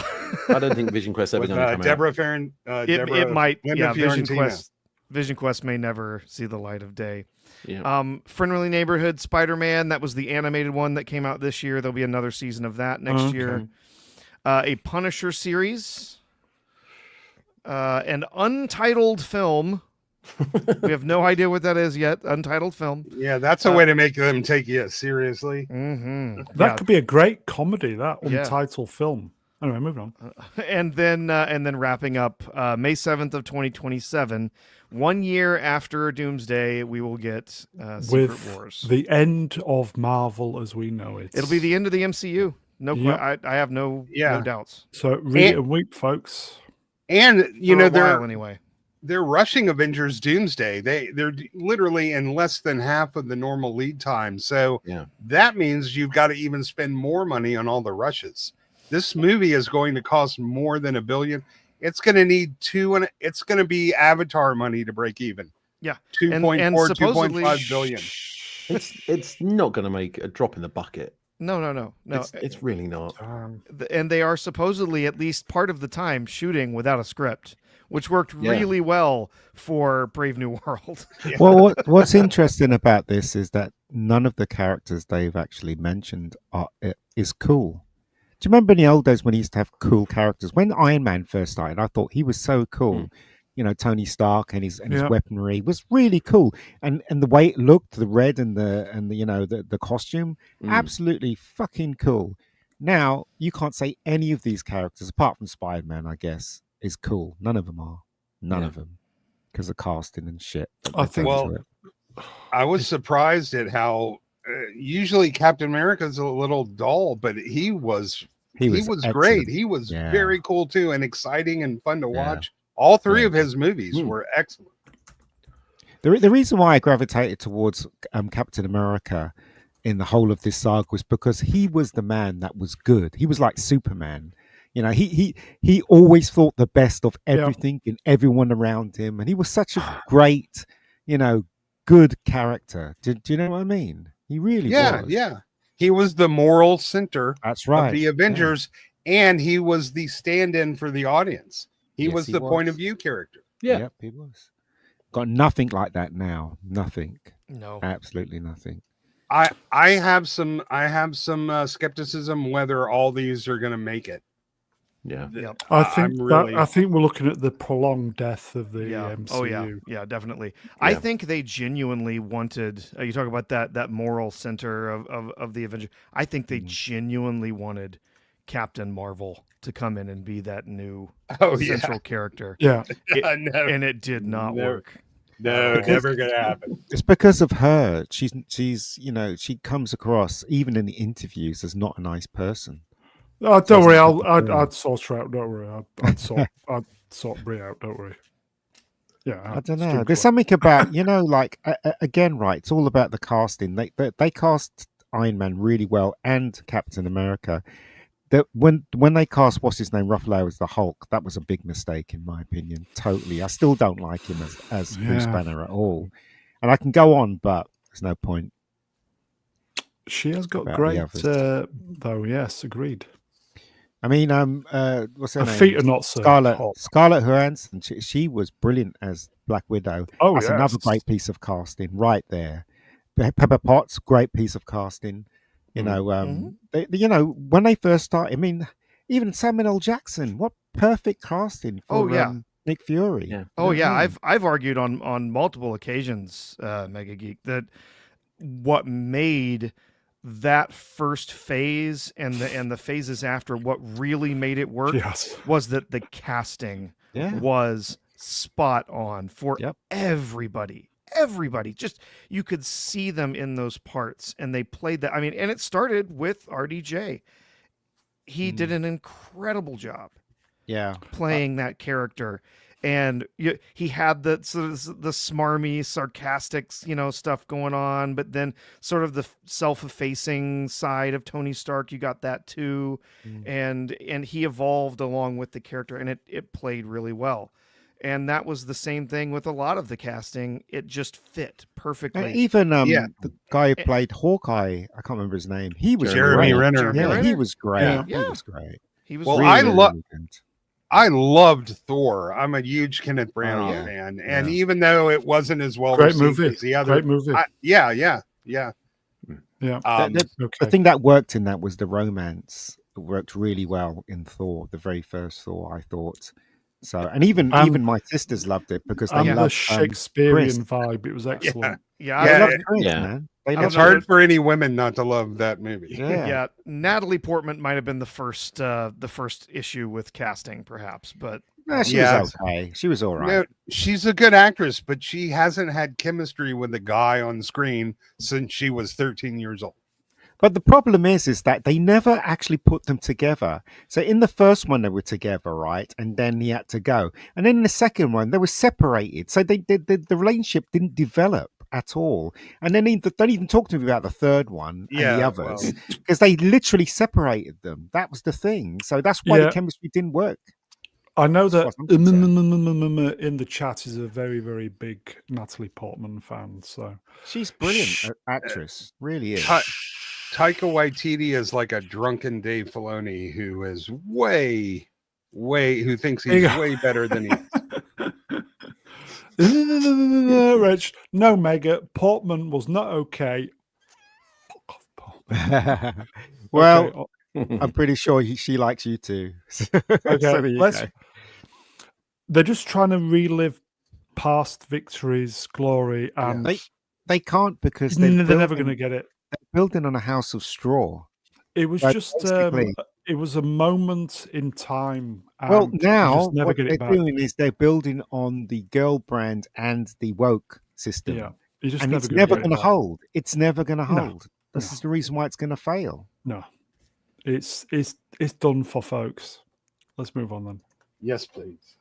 I don't think Vision Quest ever With going to come out. Deborah Farron. it might. Linda Yeah, Vision Fiorentina. Quest may never see the light of day. Yeah. Friendly Neighborhood Spider-Man. That was the animated one that came out this year. There'll be another season of that next Okay. year. A Punisher series. An untitled film. We have no idea what that is yet. Untitled film. Yeah, that's a way to make them take you seriously. Mm-hmm. That could be a great comedy, that Yeah. untitled film. Anyway, moving on. And then wrapping up May 7th of 2027, 1 year after Doomsday, we will get Secret With Wars. the end of Marvel as we know it. It'll be the end of the MCU. No, Yep. I have no doubts. So read it And- and weep, folks. And you For know a while, they're anyway. they're rushing Avengers Doomsday. They're literally in less than half of the normal lead time. So Yeah. that means you've got to even spend more money on all the rushes. This movie is going to cost more than $1 billion. It's going to need it's going to be Avatar money to break even. Yeah. 2.4, And supposedly- 2.5 billion. It's not going to make a drop in the bucket. No. It's really not. And they are supposedly at least part of the time shooting without a script, which worked Yeah. really well for Brave New World. Well, what's interesting about this is that none of the characters they've actually mentioned is cool. Do you remember in the old days when he used to have cool characters? When Iron Man first started, I thought he was so cool. Mm. You know, Tony Stark and his Yeah. weaponry was really cool, and the way it looked, the red and the costume, Mm. absolutely fucking cool. Now you can't say any of these characters apart from Spider-Man, I guess, is cool. None of them are. None Yeah. of them, because of casting and shit. that I they've think- done to Well, it. I was surprised at how usually Captain America's a little dull, but he was great. excellent. He was Yeah. very cool too, and exciting and fun to Yeah. watch. All three Yeah. of his movies Mm. were excellent. The reason why I gravitated towards Captain America in the whole of this saga was because he was the man that was good. He was like Superman. You know, he always thought the best of everything and everyone around him, and he was such a great, good character. Do you know what I mean? He really was. Yeah. He was the moral center That's right. of the Avengers, and he was the stand-in for the audience. He Yes, was he the point of was. view character. Yeah. Yep, he was. Got nothing like that now. Nothing. No. Absolutely nothing. I have some skepticism whether all these are going to make it. Yeah. Yep. I think I'm really- I think we're looking at the prolonged death of the Yeah. MCU. Oh yeah. Yeah, definitely. I Yeah. think they genuinely wanted. You talk about that moral center of the Avenger. I think they genuinely wanted Captain Marvel to come in and be that new Oh yeah, central character, Yeah. no, and it did not Never. work. no, never going to happen. It's because of her. She's she comes across even in the interviews as not a nice person. Oh, don't Sounds worry. like I'd sort her out. Don't worry. I'd sort Brie out. Don't worry. Yeah. I don't it's know. true. There's something about like again, right? It's all about the casting. They cast Iron Man really well and Captain America. That when they cast what's his name, Ruffalo as the Hulk, that was a big mistake in my opinion. Totally, I still don't like him as Bruce Yeah. Banner at all. And I can go on, but there's no point. She has got about the great, others. though. Yes, agreed. I mean, what's her Her name? feet are not so hot. Scarlett Johansson. She was brilliant as Black Widow. Oh, That's another yes. great piece of casting right there. Pepper Potts, great piece of casting. You know, when they first started, I mean, even Samuel L. Jackson, what perfect casting for Oh, yeah. Nick Fury. Yeah. Oh yeah, I've argued on multiple occasions, Mega Geek, that what made that first phase and the phases after, what really made it work Yes. was that the casting Yeah. was spot on for Yep. everybody. Just, you could see them in those parts, and they played that. I mean, and it started with RDJ. He did an incredible job Yeah. playing that character, and he had the sort of the smarmy, sarcastic, stuff going on, but then sort of the self-effacing side of Tony Stark, you got that too, and he evolved along with the character, and it played really well. And that was the same thing with a lot of the casting. It just fit perfectly. Even the guy who played Hawkeye, I can't remember his name. He was Jeremy great. Renner. Yeah, he was great. Yeah. He was great. He was Well, Really good. I loved Thor. I'm a huge Kenneth Branagh yeah. fan, and Yeah. even though it wasn't as well Great received movie. as the other, Great movie. yeah. Yeah. The Okay. thing that worked in that was the romance. It worked really well in Thor, the very first Thor, I thought. So, and even my sisters loved it because they And the loved Shakespearean Chris. vibe. It was excellent. yeah, They Yeah, loved Chris, yeah. man. They I loved It's don't know. hard for any women not to love that movie. Yeah. Natalie Portman might have been the first issue with casting, perhaps, but No, she Yeah. was okay. She was all right. No, she's a good actress, but she hasn't had chemistry with a guy on screen since she was 13 years old. But the problem is that they never actually put them together. So in the first one, they were together, right? And then he had to go. And then in the second one, they were separated. So the relationship didn't develop at all. And then don't even talk to me about the third one and the others, because they literally separated them. That was the thing. So that's why the chemistry didn't work. I know that That's what I'm concerned. in the chat is a very, very big Natalie Portman fan. So She's brilliant actress, really is. Taika Waititi is like a drunken Dave Filoni who is who thinks he's way better than he is. Rich, no, Mega Portman was not okay. Fuck off, Portman. Well, Okay, I'm pretty sure she likes you too. okay, So there you let's. go. They're just trying to relive past victories, glory, and They can't because they're never building- going to get it. they're building on a house of straw. It was But just basically- it was a moment in time. Well, and you now just never what get they're it back. doing is they're building on the girl brand and the woke system, Yeah, you just and never it's gonna never get it going to back. hold. It's never going to No. hold. This is the reason why it's going to fail. No, it's done for, folks. Let's move on then. Yes, please.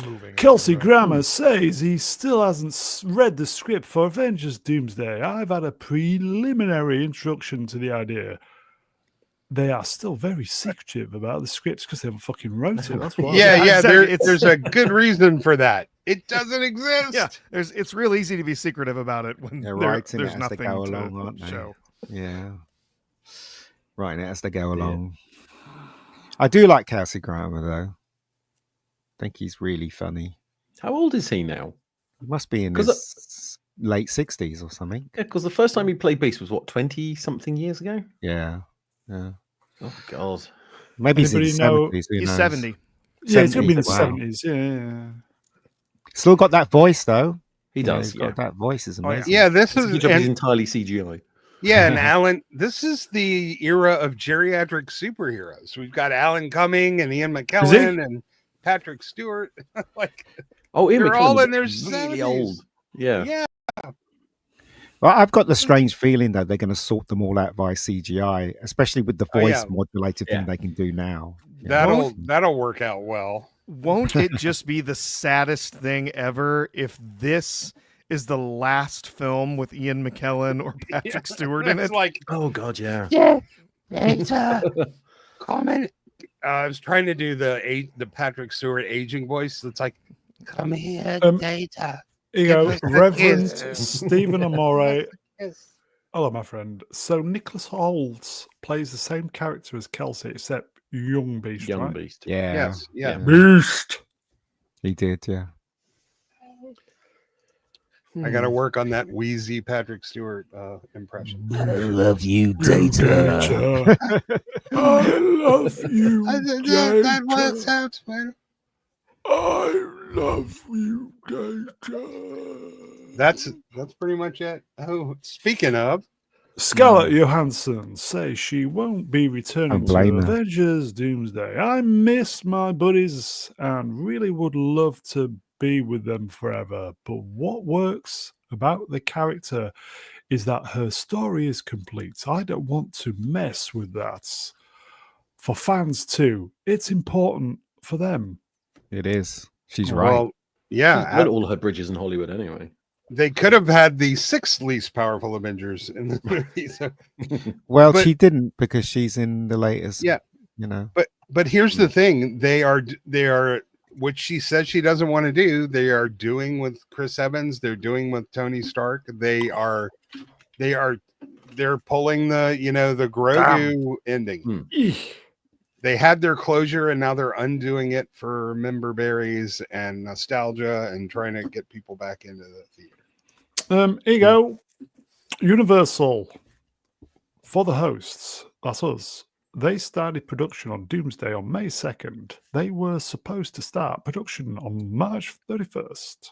moving. Kelsey Grammer says he still hasn't read the script for Avengers Doomsday. I've had a preliminary introduction to the idea. They are still very secretive about the scripts because they haven't fucking wrote it. That's why. Yeah, exactly. there's a good reason for that. It doesn't exist. Yeah, it's real easy to be secretive about it when They're writing there's it as they nothing go to along, aren't they? show. Yeah, writing it as they go along. I do like Kelsey Grammer though. I think he's really funny. How old is he now? He must be in 'Cause his late 60s or something. Yeah, because the first time he played Beast was what, 20-something years ago? Yeah. Oh God. Maybe he's in Anybody his know- 70s. Who He's knows? 70. Yeah, it's going to be in the 70s, wow. 70s. Yeah. Still got that voice though. He does. He's got that voice is Oh, yeah. amazing. Yeah, this It's a is good job and- he's entirely CGI. Yeah, and Alan, this is the era of geriatric superheroes. We've got Alan Cumming and Ian McKellen and Patrick Stewart. Like, Oh, Ian they're McKellen all was in their really 70s. old. Yeah. yeah. Well, I've got the strange feeling that they're going to sort them all out via CGI, especially with the Oh, voice yeah. modulator thing Yeah. they can do now. Yeah. That'll work out well. Won't it just be the saddest thing ever if this is the last film with Ian McKellen or Patrick Stewart in It's it? like, Oh God, yeah. comment. I was trying to do the Patrick Stewart aging voice. It's like, come here, Data. Here you go. Give us a Reverend kiss. Stephen Amore. Yes. Hello, my friend. So Nicholas Hoult plays the same character as Kelsey, except young Beast, Young right? Beast. Yeah. Yes. Yeah. Beast. He did, yeah. I got to work on that wheezy Patrick Stewart impression. I love you, Data. I love you, That works Data. out, man. I love you, Data. That's pretty much it. Oh, speaking of, Scarlett Johansson says she won't be returning Don't to blame her. Avengers Doomsday. I miss my buddies and really would love to be with them forever. But what works about the character is that her story is complete. I don't want to mess with that. For fans too, it's important for them. It is. She's right. well, yeah, She's burnt all her bridges in Hollywood anyway. they could have had the 6th least powerful Avengers in the movie. So. Well, but- she didn't because she's in the latest. Yeah. You know. But here's the thing: they are what she says she doesn't want to do. They are doing with Chris Evans. They're doing with Tony Stark. They're pulling the Grogu ending. Eesh. They had their closure and now they're undoing it for member berries and nostalgia and trying to get people back into the theater. Here you go. Universal for the hosts. That's us. They started production on Doomsday on May 2nd. They were supposed to start production on March 31st.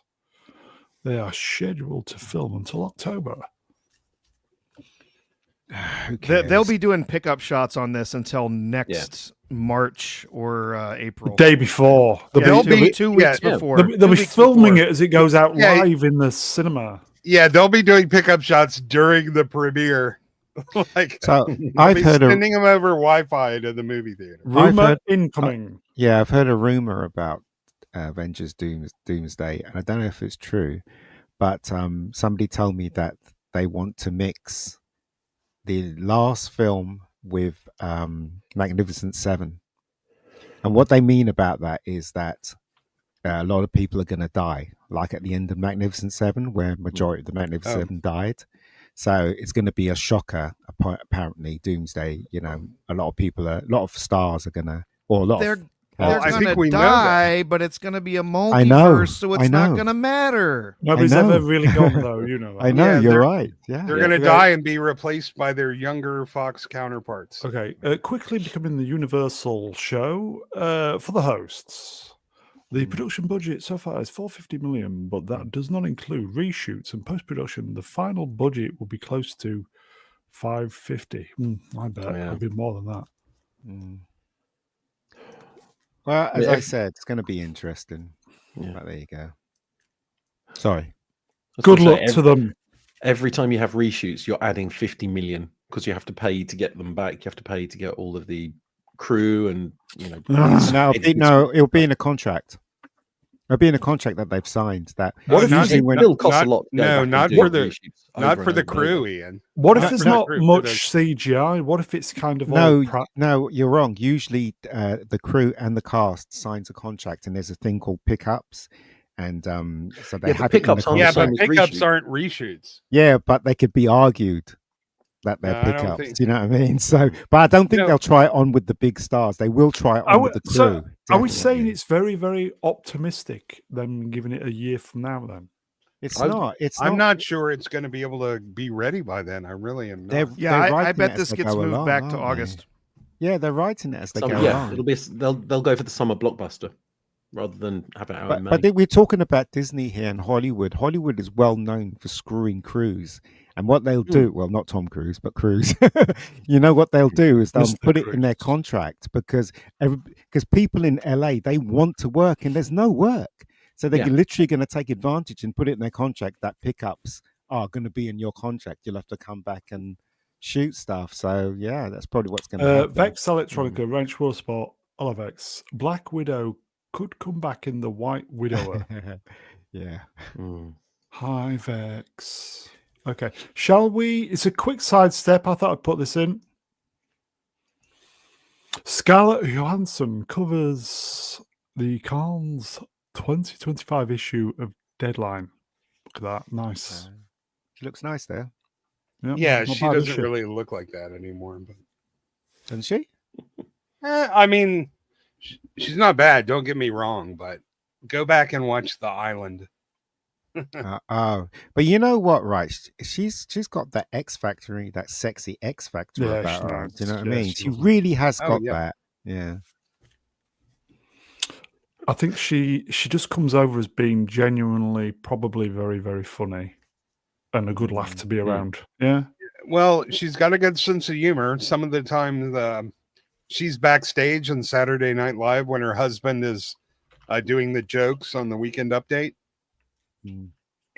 They are scheduled to film until October. Who cares? They'll be doing pickup shots on this until next March or April. Day before. They'll Two- be- 2 weeks yeah, before. They'll be 2 weeks filming before. it as it goes out Yeah. live in the cinema. Yeah, they'll be doing pickup shots during the premiere. Like So they'll I've be heard sending them over Wi-Fi to the movie theater. Rumor heard- incoming. Yeah, I've heard a rumor about Avengers Doomsday, and I don't know if it's true, but somebody told me that they want to mix the last film with Magnificent Seven, and what they mean about that is that a lot of people are going to die, like at the end of Magnificent Seven, where majority of the Magnificent Oh. Seven died. So it's going to be a shocker. Apparently, Doomsday. You know, a lot of stars are going to, or a lot They're of. Well, I they're think gonna we know die, but it's gonna be a multiverse, I know, so it's I not know. gonna matter. Nobody's know. ever really gone, though. You know that. I know Yeah, you're they're- right. Yeah, They're going to die and be replaced by their younger Fox counterparts. Okay, quickly becoming the Universal show for the hosts. The production budget so far is $450 million, but that does not include reshoots and post-production. The final budget will be close to $550. I bet Yeah. it'll be more than that. Mm. Well, as Yeah, I if- said, it's going to be interesting. Yeah. But there you go. Sorry. I was Good gonna luck say, to them. Every time you have reshoots, you're adding 50 million because you have to pay to get them back. You have to pay to get all of the crew and No, editors. it'll be in a contract. It'll be in a contract that they've signed. That What if usually it when still costs not- a lot? to go no, back and not do for the- reshoots Not over for and the over and over. crew, Ian. What if No, there's no, not for much those- CGI? What if it's kind of no, all no, you're wrong. Usually, the crew and the cast signs a contract, and there's a thing called pickups, and so they Yeah, but have it in the pickups aren't the Yeah, contract. but same as pickups reshoots. aren't reshoots. Yeah, but they could be argued that they're No, I don't pickups. think- Do you know what I mean? So, but I don't think No. they'll try it on with the big stars. They will try it on with the crew. So, are we saying definitely. it's very, very optimistic, them giving it a year from now then? It's I- not. It's I'm not. not sure it's going to be able to be ready by then. I really am They're, not. Yeah, they're I writing bet it as this they gets go moved along, back to aren't they? August. Yeah, they're writing it as they go Yeah, along. it'll be they'll go for the summer blockbuster rather than have it out in May. But we're talking about Disney here and Hollywood. Hollywood is well known for screwing crews. And what they'll do, well, not Tom Cruise, but Cruise. You know what they'll do is they'll Mr. put it in their Cruise. contract because people in LA, they want to work and there's no work. So they're Yeah. literally going to take advantage and put it in their contract that pickups are going to be in your contract. You'll have to come back and shoot stuff. So yeah, that's probably what's going to happen. Vex Electronica, Ranch War Sport, Olivex, Black Widow could come back in the White Widower. Yeah. Mm. Hi, Vex. Okay, shall we? It's a quick sidestep. I thought I'd put this in. Scarlett Johansson covers the Cannes 2025 issue of Deadline. Look at that. Nice. She looks nice there, Yeah, not she bad, is doesn't she? really look like that anymore. But doesn't she? I mean, she's not bad. Don't get me wrong, but go back and watch The Island. Oh, but you know what, right? She's got that X factor, that sexy X factor Yeah, about she's her. nice. Do you know what Yeah, I mean? she She does. really has Oh, got yeah. that. Yeah. I think she just comes over as being genuinely, probably very, very funny, and a good laugh to be around. Yeah. Well, she's got a good sense of humor. Some of the time, she's backstage on Saturday Night Live when her husband is doing the jokes on the Weekend Update.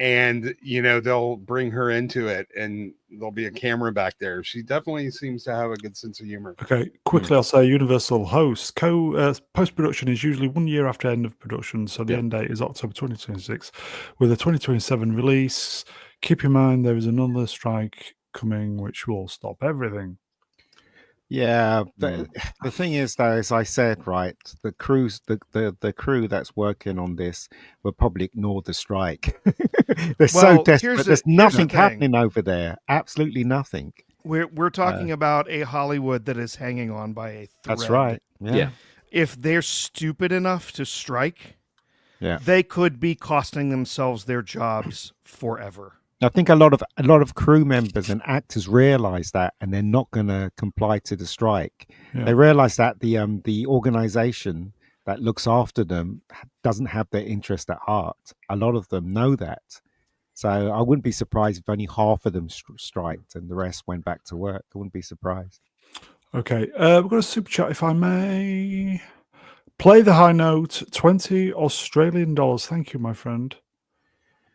And, they'll bring her into it and there'll be a camera back there. She definitely seems to have a good sense of humor. Okay, quickly, I'll say Universal hosts. Post-production is usually 1 year after end of production, so the end date is October 2026. With a 2027 release, keep in mind there is another strike coming which will stop everything. Yeah, the thing is, though, as I said, right, the crew that's working on this will probably ignore the strike. They're so desperate. There's nothing happening over there. Absolutely nothing. We're talking about a Hollywood that is hanging on by a thread. That's right. Yeah. If they're stupid enough to strike, they could be costing themselves their jobs forever. I think a lot of crew members and actors realize that, and they're not going to comply to the strike. Yeah. They realize that the organization that looks after them doesn't have their interest at heart. A lot of them know that, so I wouldn't be surprised if only half of them striked and the rest went back to work. I wouldn't be surprised. Okay, we've got a super chat, if I may. Play the high note, 20 Australian dollars. Thank you, my friend.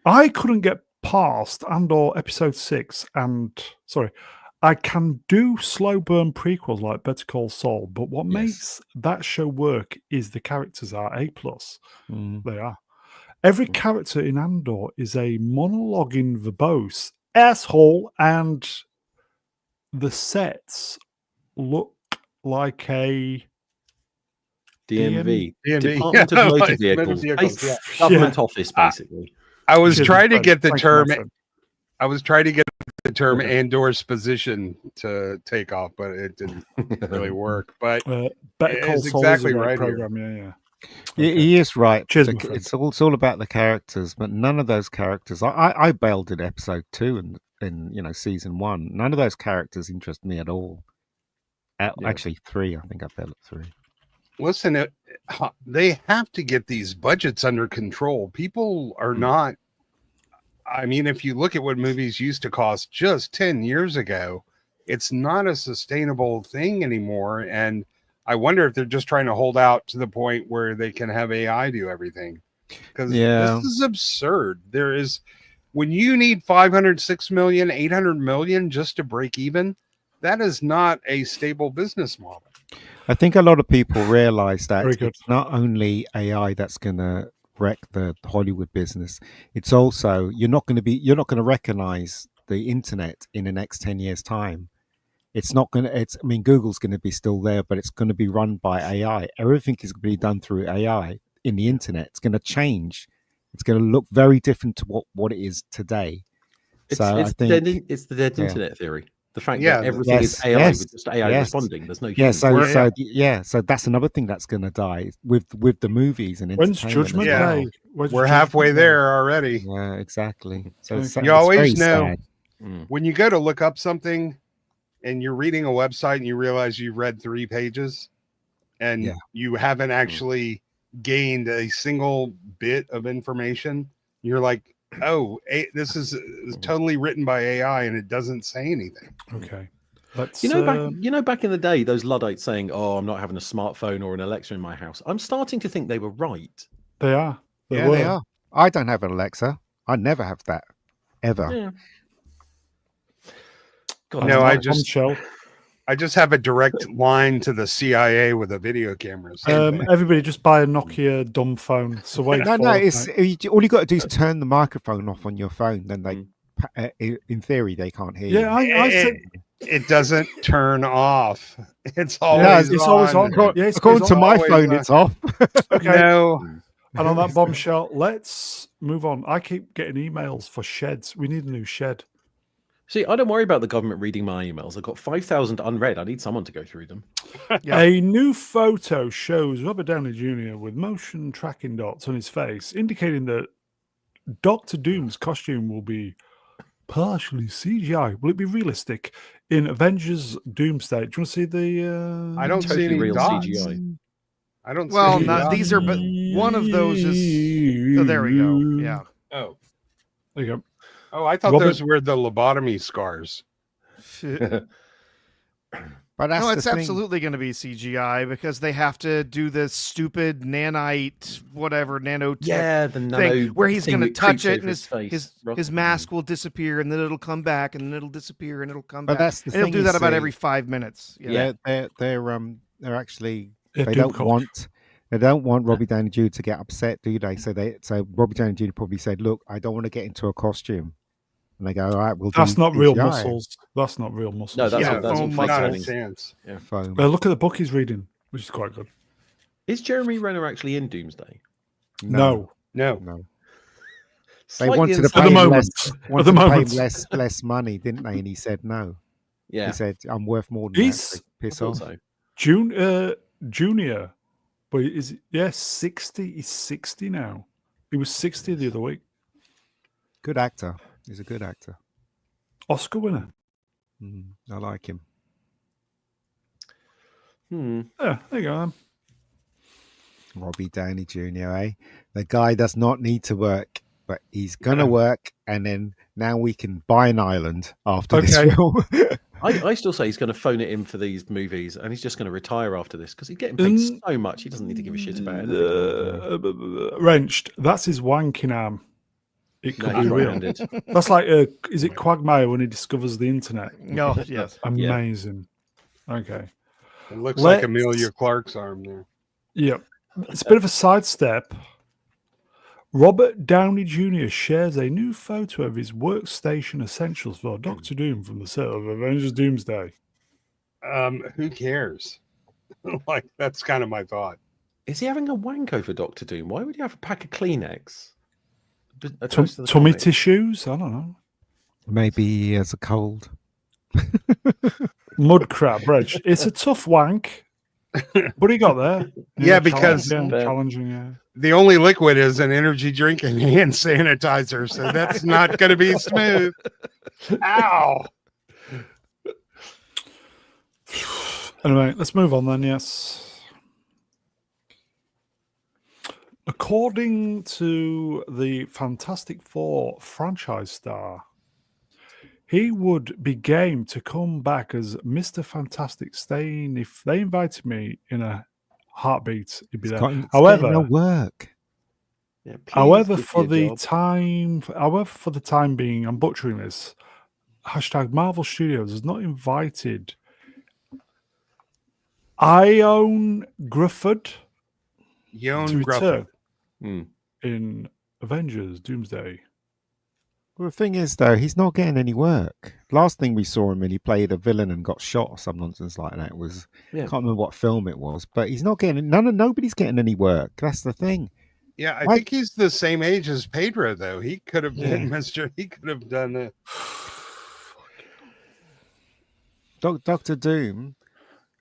I couldn't get past Andor episode 6, and I can do slow burn prequels like Better Call Saul, but what makes that show work is the characters are A+. They are. Every character in Andor is a monologuing verbose asshole, and the sets look like a DMV. Department of Motor Vehicles. Government office, basically. I was trying to get the term. I was trying to get the term Andor's position to take off, but it didn't really work. But it's exactly right. Program. Yeah. He is right. Cheers, it's all about the characters, but none of those characters. I bailed at episode 2 in season 1. None of those characters interest me at all. Actually, 3. I think I bailed at 3. Listen, they have to get these budgets under control. People are not. I mean, if you look at what movies used to cost just 10 years ago, it's not a sustainable thing anymore. And I wonder if they're just trying to hold out to the point where they can have AI do everything. Because this is absurd. When you need 506 million, 800 million just to break even, that is not a stable business model. I think a lot of people realize that it's not only AI that's going to wreck the Hollywood business. It's also you're not going to recognize the internet in the next 10 years time. It's not going to. Google's going to be still there, but it's going to be run by AI. Everything is going to be done through AI in the internet. It's going to change. It's going to look very different to what it is today. It's the dead internet theory. The fact that everything is AI with just AI responding. There's no human. So that's another thing that's going to die with the movies and when's Judgment Day? We're halfway there already. Yeah, exactly. So you always know when you go to look up something and you're reading a website and you realize you read 3 pages and you haven't actually gained a single bit of information. You're like, oh, this is totally written by AI and it doesn't say anything. Okay. Back in the day, those Luddites saying, "Oh, I'm not having a smartphone or an Alexa in my house." I'm starting to think they were right. They are. They are. I don't have an Alexa. I never have that ever. Yeah. God, no, I just have a direct line to the CIA with a video camera. Everybody just buy a Nokia dumb phone. So wait. No. All you got to do is turn the microphone off on your phone. Then they, in theory, they can't hear you. Yeah, it doesn't turn off. It's always on. According to my phone, it's off. Okay. No. And on that bombshell, let's move on. I keep getting emails for sheds. We need a new shed. See, I don't worry about the government reading my emails. I've got 5,000 unread. I need someone to go through them. A new photo shows Robert Downey Jr. with motion tracking dots on his face, indicating that Dr. Doom's costume will be partially CGI. Will it be realistic in Avengers Doomsday? Do you want to see the? I don't see any real dots. CGI. I don't. Well, see these are One of those is. Oh, there we go. Yeah. Oh, There you go. oh, I thought Robert- those were the lobotomy scars. But that's No, the it's thing. absolutely going to be CGI because they have to do this stupid nanite, whatever, nanotech Yeah, the nano thing where he's thing going to that touch creeps it over and his face. his mask will disappear and then it'll come back and then it'll disappear and it'll come But back. that's the And he'll thing. do you that about see. every 5 minutes. Yeah. They're actually Yeah, they Doom don't Cock. want Robbie Downey Jr. to get upset, do they? So Robbie Downey Jr. probably said, "Look, I don't want to get into a costume," and they go, "All right, we'll do That's not real CGI." muscles. That's not real muscles. No, that's Yeah, all, that's all foam fake Not a turning. chance. Foam. Look at the book he's reading, which is quite good. Is Jeremy Renner actually in Doomsday? No. No. No. They Slightly wanted to inside- pay At the him moment. less, At wanted the to pay him moment. less money, didn't they? And he said no. Yeah, He said, "I'm worth more than He's- that." So I piss thought off. so. Junior. But is 60? He's 60 now. He was 60 the other week. Good actor. He's a good actor. Oscar winner. I like him. Yeah, there you go. Then. Robbie Downey Jr., eh? The guy does not need to work, but he's going to work. And then now we can buy an island after this Okay. film. I still say he's going to phone it in for these movies, and he's just going to retire after this because he's getting paid so much. He doesn't need to give a shit about it. Wrenched. That's his wanking arm. It could No, be he's real. right-handed. That's like, is it Quagmire when he discovers the internet? No, yes. Amazing. Okay. It looks like Let's- Amelia Clark's arm there. Yep. It's a bit of a sidestep. Robert Downey Jr. shares a new photo of his workstation essentials for Doctor Doom from the set of Avengers Doomsday. Who cares? Like, that's kind of my thought. Is he having a wank over Doctor Doom? Why would he have a pack of Kleenex? attached to the Tummy comic? tissues? I don't know. Maybe he has a cold. Mud crab, Reg. It's a tough wank. But he got there. Yeah, because- challenging, yeah. The only liquid is an energy drink and hand sanitizer, so that's not going to be smooth. Ow! Anyway, let's move on then. Yes. According to the Fantastic Four franchise star, he would be game to come back as Mr. Fantastic, staying if they invited me in a heartbeat. He'd be there. However, no work. Yeah, please However, give for me a the job. time being, I'm butchering this. # Marvel Studios has not invited Ione Grufford to Yon return Hmm. in Avengers Doomsday. Well, the thing is, though, he's not getting any work. Last thing we saw him in, he played a villain and got shot or some nonsense like that. It was Yeah. can't remember what film it was, but he's not getting nobody's getting any work. That's the thing. Yeah, I What? think he's the same age as Pedro, though. He could have been Yeah. Mr. He could have done it. Doctor Doom.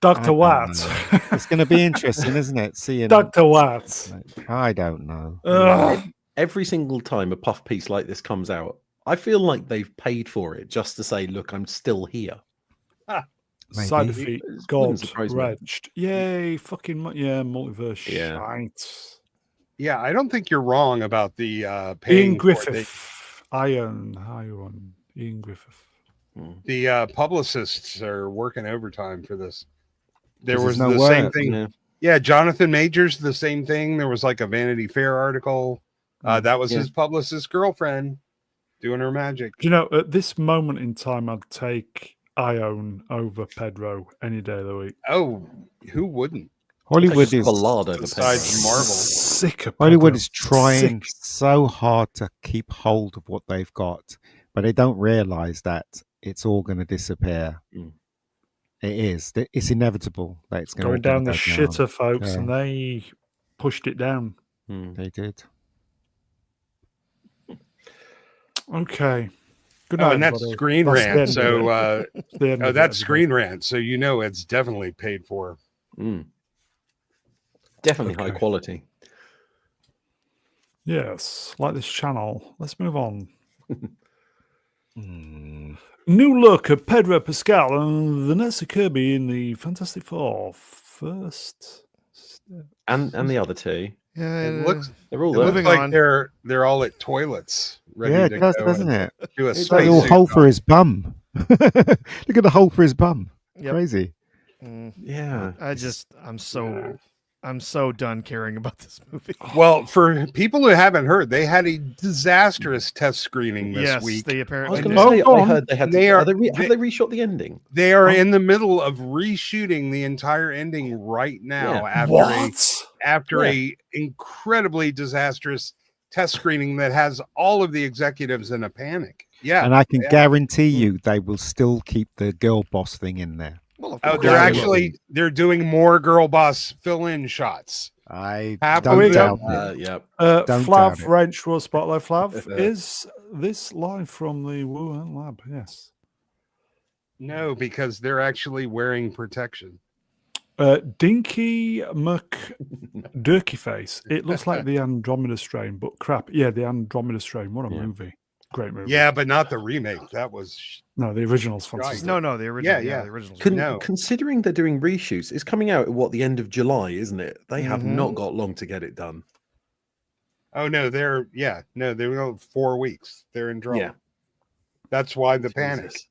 Dr. don't Watt. know. It's going to be interesting, isn't it? Seeing Dr. Watt. I don't know. Ugh. Every single time a puff piece like this comes out, I feel like they've paid for it just to say, "Look, I'm still here." Maybe. Side defeat. It wouldn't God. surprise me. Wrenched. Yay. Fucking. Multiverse. Yeah. Shite. Yeah, I don't think you're wrong about the Ian paying for it. Griffith. Iron. Ian Griffith. The publicists are working overtime for this. There 'Cause was there's the no same work. thing. Yeah. Yeah, Jonathan Majors, the same thing. There was like a Vanity Fair article. That was Yeah. his publicist's girlfriend doing her magic. Do you know, at this moment in time, I'd take Ione over Pedro any day of the week. Oh, who wouldn't? Hollywood Take a is ballad over besides Pedro. Marvel. Sick of Hollywood Pedro. is trying Sick. so hard to keep hold of what they've got, but they don't realize that it's all going to disappear. Mm. It is. It's inevitable that it's going Going down the go shitter, folks, Yeah. and they pushed it down. Hmm. They did. Okay. Good Oh, night, and that's everybody. Screen That's the Rant. end of So, it. That's the end oh, of that's it, Screen Rant. So you know it's definitely paid for. Mm. Definitely high Okay. quality. Yes, like this channel. Let's move on. Hmm. New look at Pedro Pascal and Vanessa Kirby in the Fantastic Four. First step. And the other two. It looks They're all it there. looks Moving like on. they're all at toilets ready Yeah, to it does, go doesn't and it? do a It's like a space little suit hole for job. his bum. Look at the hole for his bum. Yep. Crazy. Yeah. I'm so done caring about this movie. Well, for people who haven't heard, they had a disastrous test screening this Yes, week. they I was apparently going did. to say, go I on. heard they had They to. are- Have they- they reshot the ending? They are in the middle of reshooting the entire ending right now after a incredibly disastrous test screening that has all of the executives in a panic. Yeah. And I can guarantee you they will still keep the girl boss thing in there. Well, of Oh, course. they're doing more girl boss fill-in shots. I Happily don't done. doubt it. Yeah. Don't doubt Flav, it. Wrench, World Spotlight. Flav, is this live from the Wuhan lab? Yes. No, because they're actually wearing protection. Dinky McDurkey Face. It looks like the Andromeda strain, but crap. Yeah, the Andromeda strain. What a movie. Great movie. Yeah, but not the remake. That was No, the original's fantastic. No, the original. Yeah. The original. No. Considering they're doing reshoots, it's coming out at the end of July, isn't it? They have Mhm. not got long to get it done. Oh no, they're 4 weeks. They're in trouble. Yeah. That's why the panic. Jesus.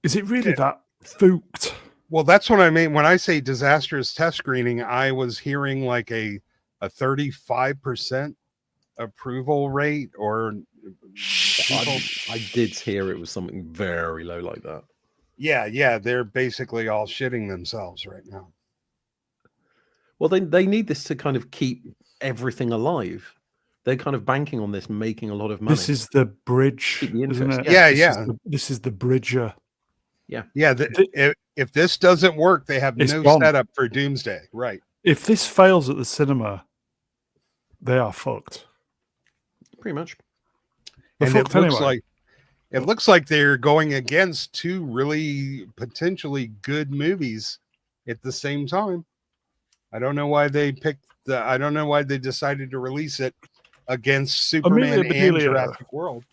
Is it really that fooked? Well, that's what I mean when I say disastrous test screening. I was hearing like a 35% approval rate, or I did hear it was something very low like that. yeah, they're basically all shitting themselves right now. Well, they need this to kind of keep everything alive. They're kind of banking on this, making a lot of money. This is the bridge, Keep the isn't interest. it? Yeah. This is the bridger. Yeah, if this doesn't work, they have It's no gone. setup for Doomsday. Right. If this fails at the cinema, they are fucked. Pretty much. They're And fucked anyway. it looks like they're going against two really potentially good movies at the same time. I don't know why they decided to release it against Superman and Bedelia. Jurassic World.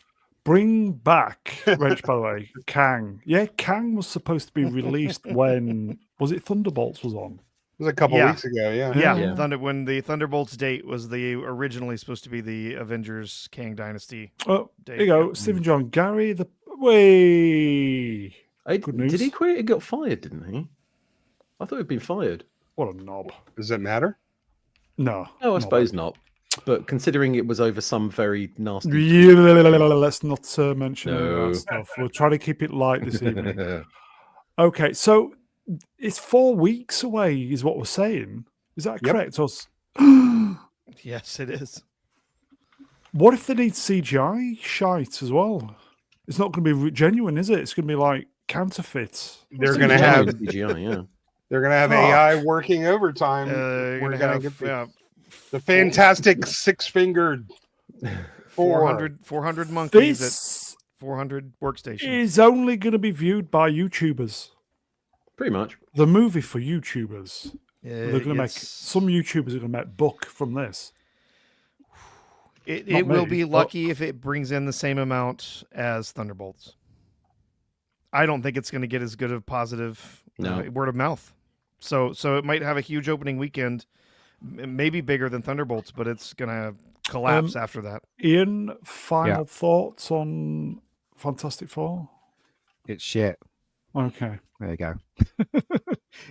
Bring back, Wrench, by the way, Kang. Yeah, Kang was supposed to be released when, was it Thunderbolts was on? It was a couple Yeah. weeks ago, yeah. Yeah, when the Thunderbolts date was originally supposed to be the Avengers Kang Dynasty. Oh, date. there you go. Stephen John Gary, way. Good news. Did he quit? He got fired, didn't he? I thought he'd been fired. What a knob. Does it matter? No. No, I suppose not. But considering it was over some very nasty. Yeah, let's not mention any of No. that stuff. We'll try to keep it light this evening. Okay, so it's 4 weeks away, is what we're saying. Is that Yep. correct? Us. Yes, it is. What if they need CGI shite as well? It's not going to be genuine, is it? It's going to be like counterfeit. They're going to have CGI, yeah. they're going to have Fuck. AI working overtime. You're We're gonna going have to get the fantastic six-fingered 400 monkeys This at 400 workstations. is only going to be viewed by YouTubers. Pretty much. The movie for YouTubers. They're going to make It's- some YouTubers are going to make buck from this. It Not will me, be but- lucky if it brings in the same amount as Thunderbolts. I don't think it's going to get as good of positive word of mouth. So it might have a huge opening weekend, maybe bigger than Thunderbolts, but it's going to collapse after that. Ian, final thoughts on Fantastic Four? It's shit. Okay. There you go.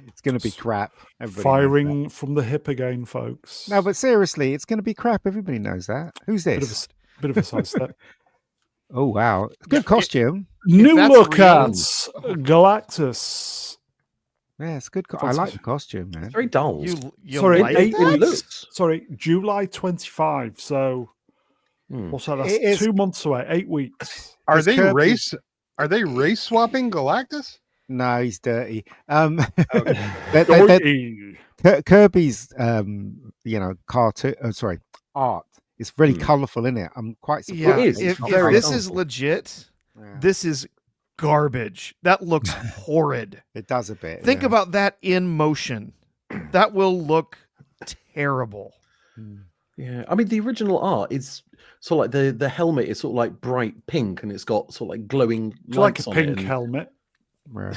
It's going to be crap. Everybody knows Firing from the hip again, folks. that. No, but seriously, it's going to be crap. Everybody knows that. Who's this? Bit of a sidestep. Oh, wow. Good costume. New that's look real- at Galactus. Yeah, it's good. I like the costume, man. It's very dull. You Sorry, like eight that? weeks. Sorry, July 25. So what's that? That's It is- 2 months away. 8 weeks. Are Is they Kirby- race swapping Galactus? No, he's dirty. Okay. Dirty. Kirby's, cartoon. Sorry, art. It's really colourful, isn't it? I'm quite surprised. Yeah, It is. if It's very this is colourful. legit, Yeah, this is garbage. That looks horrid. it does a bit. Think yeah. about that in motion. That will look terrible. Yeah, I mean the original art is sort of like the helmet is sort of like bright pink and it's got sort of like glowing It's like lights a on it pink and- helmet. Yeah.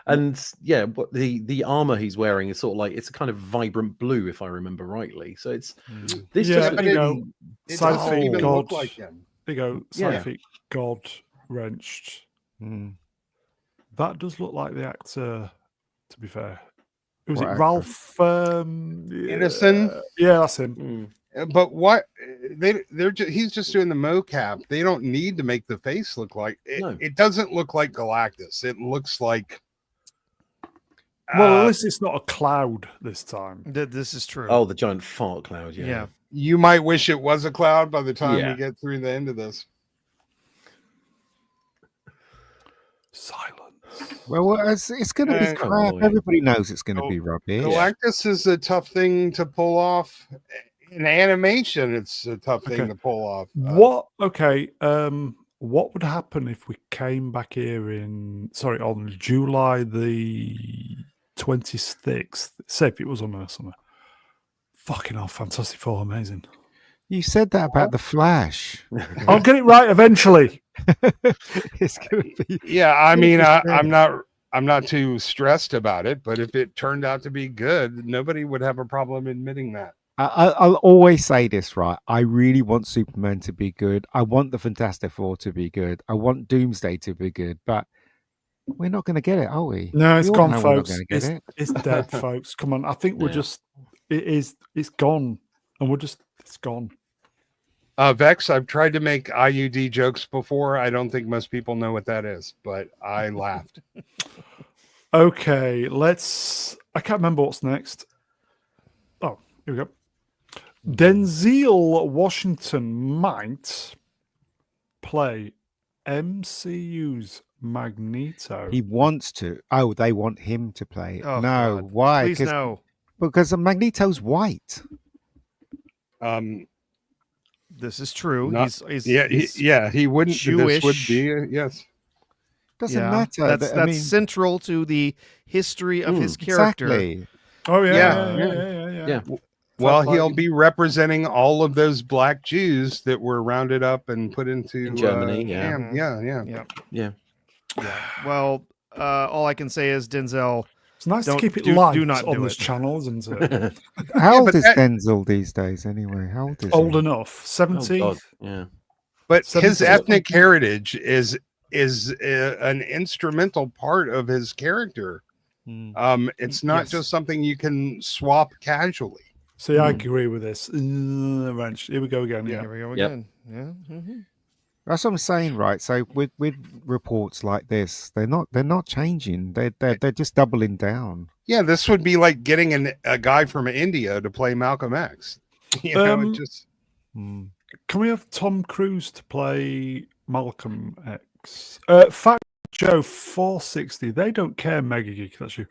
And yeah, what the armor he's wearing is sort of like, it's a kind of vibrant blue, if I remember rightly. So it's this Yeah, just there you go. It Scientific doesn't even God. look like him. There you go. Yeah. Scientific God wrenched. That does look like the actor, to be fair. Was What it actor? Ralph Innocent? Yeah, that's him. But what he's just doing the mocap. They don't need to make the face look like it. No. It doesn't look like Galactus. It looks like Well, at least it's not a cloud this time. This is true. Oh, the giant fart cloud. Yeah. you might wish it was a cloud by the time Yeah. we get through the end of this. Silence. Well, it's going to be Uh, crap. Everybody knows it's going to be rubbish. Galactus is a tough thing to pull off. In animation, it's a tough thing to pull off. What? Okay. What would happen if we came back here on July the 26th? Say if it was on Earth somewhere. Fucking hell, Fantastic Four, amazing. You said that about the Flash. I'll get it right eventually. It's going to be. Yeah, I mean, I'm not too stressed about it, but if it turned out to be good, nobody would have a problem admitting that. I'll always say this, right? I really want Superman to be good. I want the Fantastic Four to be good. I want Doomsday to be good, but we're not going to get it, are we? No, it's We all gone, know we're not folks. gonna get it. It's dead, folks. Come on. I think we're just, it's gone. And it's gone. Vex, I've tried to make IUD jokes before. I don't think most people know what that is, but I laughed. Okay, I can't remember what's next. Oh, here we go. Denzel Washington might play MCU's Magneto. He wants to. Oh, they want him to play. Oh, no, God. why? Please no. Because Magneto's white. This is true. Not- he's he wouldn't. Jewish. This would be yes. Doesn't matter. That's central to the history of his character. Exactly. Oh Yeah. Well, he'll be representing all of those black Jews that were rounded up and put into Germany. Yeah. Well, all I can say is Denzel. It's nice to Don't- keep it do- light do not on do this it. channel, isn't it? How old but is that- Denzel these days, anyway? How old is Old he? enough. 70. Oh, God. Yeah. But his 70. ethnic heritage is an instrumental part of his character. It's not Yes. just something you can swap casually. See, I agree with this. Wrench. Here we go again. Yeah. Here we go Yep. again. Yeah. Mhm. That's what I'm saying, right? So with reports like this, they're not changing. They're just doubling down. Yeah, this would be like getting a guy from India to play Malcolm X. You know, it just Can we have Tom Cruise to play Malcolm X? Fact Joe 460. They don't care, Mega Geek. That's you.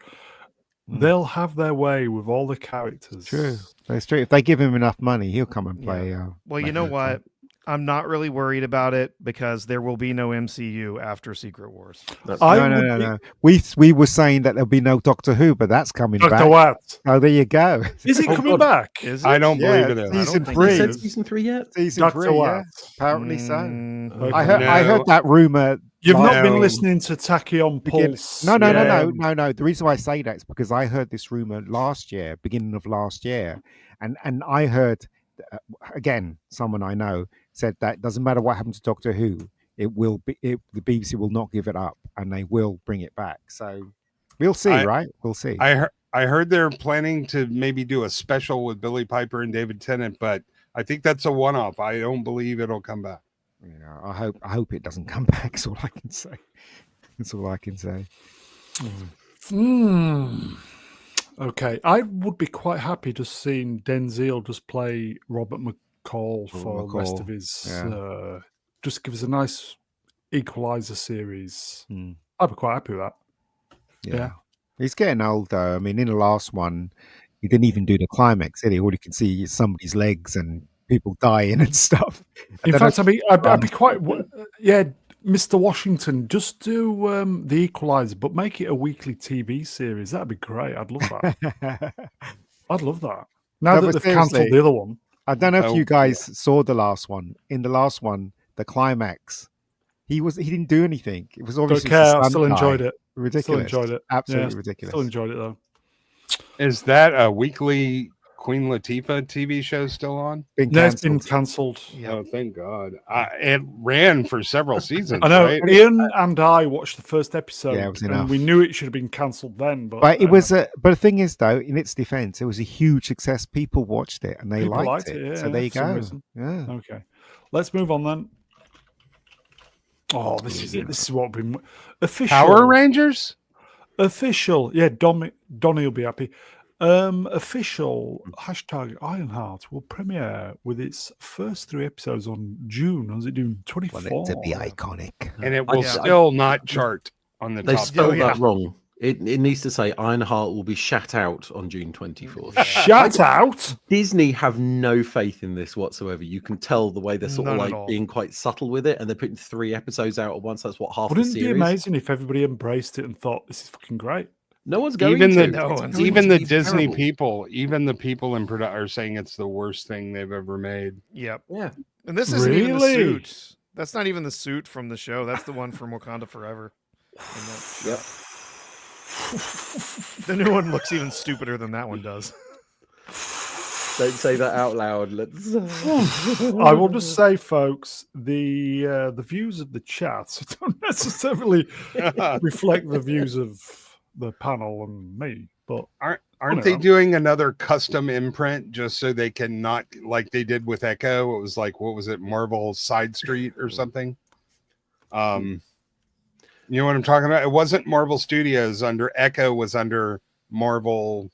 They'll have their way with all the characters. True. That's true. If they give him enough money, he'll come and play. Well, you know what? I'm not really worried about it because there will be no MCU after Secret Wars. No. We were saying that there'll be no Doctor Who, but that's coming back. Dr. Watt. Oh, there you go. Is it coming back? Is it? I don't believe it is. Season He 3. said season 3 yet? Season Dr. 3, yeah. Watt. Apparently so. Okay. I heard that rumor. You've not No. been listening to Tachyon Pulse. No. The reason why I say that is because I heard this rumor beginning of last year, and I heard again, someone I know said that doesn't matter what happens to Doctor Who, the BBC will not give it up, and they will bring it back. So we'll see, right? We'll see. I heard they're planning to maybe do a special with Billy Piper and David Tennant, but I think that's a one-off. I don't believe it'll come back. Yeah, I hope it doesn't come back. That's all I can say. That's all I can say. Okay, I would be quite happy just seeing Denzel just play Robert McCall for the rest of his. Just give us a nice Equalizer series. I'd be quite happy with that. Yeah. He's getting old though. I mean, in the last one, he didn't even do the climax, did he? All you can see is somebody's legs and people dying and stuff. In fact, I'd be quite. Yeah, Mr. Washington, just do the Equalizer, but make it a weekly TV series. That'd be great. I'd love that. I'd love that. Now that they've cancelled the other one. I don't know if you guys saw the last one. In the last one, the climax, He didn't do anything. It was Don't obviously care. a I still stunt enjoyed guy. it. Ridiculous. Still enjoyed it. Absolutely Yeah, ridiculous. Still enjoyed it though. Is that a weekly Queen Latifah TV show still on? Been No, it's been cancelled. cancelled. Yeah. Oh, thank God. It ran for several seasons, I know. right? Ian and I watched the first episode, Yeah, it was and enough. we knew it should have been cancelled then. But it was but the thing is, though, in its defense, it was a huge success. People watched it and they People liked it. So yeah, there you for some go. reason. Yeah. Okay, let's move on then. Oh, this is it. This is what we've been official. Power Rangers? Official. Yeah, Donnie will be happy. Official hashtag Ironheart will premiere with its first 3 episodes on June. Is it doing 24? Want it to be iconic. And it will Yeah. still not chart on the They top. spelled yeah. that wrong. It needs to say Ironheart will be shat out on June 24th. Shut out. Disney have no faith in this whatsoever. You can tell the way they're sort None of at like all. being quite subtle with it, and they're putting 3 episodes out at once. That's what half Wouldn't the it be series. amazing if everybody embraced it and thought this is fucking great? No one's going Even to. the It's going even to the be Disney terrible. people, even the people in production are saying it's the worst thing they've ever made. Yep. Yeah. And this isn't even the Really? suit. That's not even the suit from the show. That's the one from Wakanda Forever. And that- Yep. The new one looks even stupider than that one does. Don't say that out loud. Let's. I will just say, folks, the views of the chat don't necessarily reflect the views of the panel and me, but Aren't they doing another custom imprint just so they can not, like they did with Echo? It was like, what was it, Marvel Side Street or something? You know what I'm talking about? It wasn't Marvel Studios. Under Echo was under Marvel.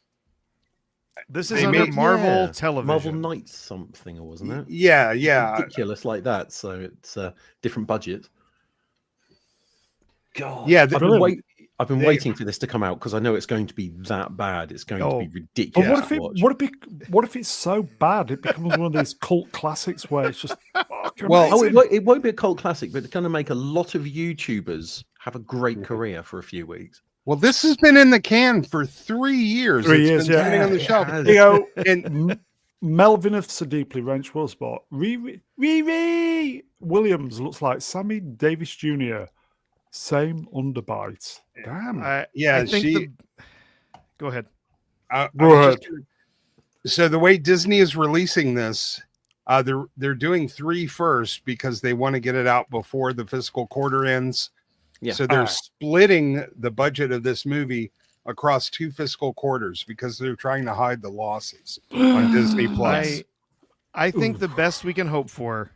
This is They under made- Marvel Yeah. Television. Marvel Knights something, or wasn't it? Yeah, yeah. Ridiculous like that. So it's a different budget. God. Yeah, I've been they- waiting for this to come out because I know it's going to be that bad. It's going to Oh. be But ridiculous. what if to it? watch. What if it's so bad it becomes one of these cult classics where it's just fucking Well, Oh, amazing? it won't be a cult classic, but it's going to make a lot of YouTubers have a great career for a few weeks. Well, this has been in the can for 3 years. 3 It's years, been yeah. sitting on the shelf. has. You know, And Melvin of So Deeply Wrench Will Spot. Riri Williams looks like Sammy Davis Jr. Same underbite. Damn. yeah, I think she. Go ahead. I Go was ahead. So the way Disney is releasing this, they're doing 3 first because they want to get it out before the fiscal quarter ends. Yeah. So they're splitting the budget of this movie across 2 fiscal quarters because they're trying to hide the losses on Disney Plus. I think the best we can hope for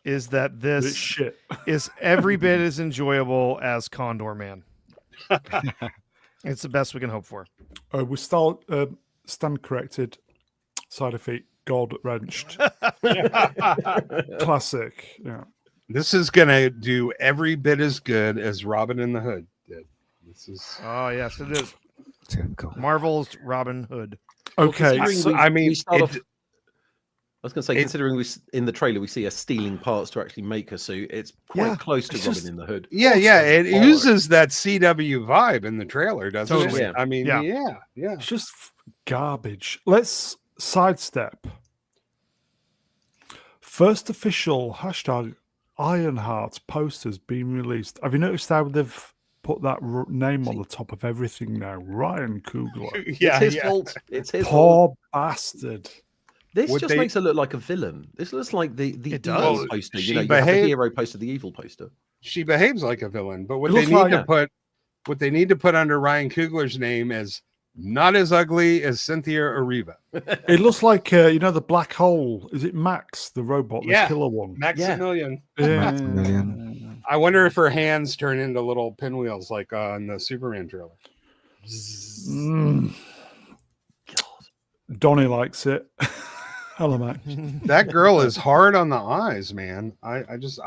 is that This this shit. is every bit as enjoyable as Condor Man. It's the best we can hope for. We start stand corrected. Side effect. God wrenched. Classic. Yeah. This is gonna do every bit as good as Robin in the Hood did. This is. Oh yes, it is. Typical. Marvel's Robin Hood. Okay. Considering so- I mean, we start it- off, I was going to say, considering in the trailer we see her stealing parts to actually make a suit, it's quite Yeah, close to it's Robin just- in the Hood. Yeah, yeah, it baller. uses that CW vibe in the trailer, doesn't Totally. it? I mean, Yeah. yeah. It's just garbage. Let's sidestep. First official hashtag Ironheart posters being released. Have you noticed how they've put that name on the top of everything now? Ryan Coogler. Yeah, it's his yeah. fault. It's his fault. Poor bastard. This Would just they- makes her look like a villain. This looks like the It evil does. poster. She You know, you have the behaved- hero poster, the evil poster. She behaves like a villain, but what It they looks need like- to put under Ryan Coogler's name is not as ugly as Cynthia Eriva. It looks like the black hole. Is it Max, the robot, the Yeah. killer one? Maximilian. Maximilian. I wonder if her hands turn into little pinwheels like on the Superman trailer. Mm. Donnie likes it. Hello, Max. That girl is hard on the eyes, man. I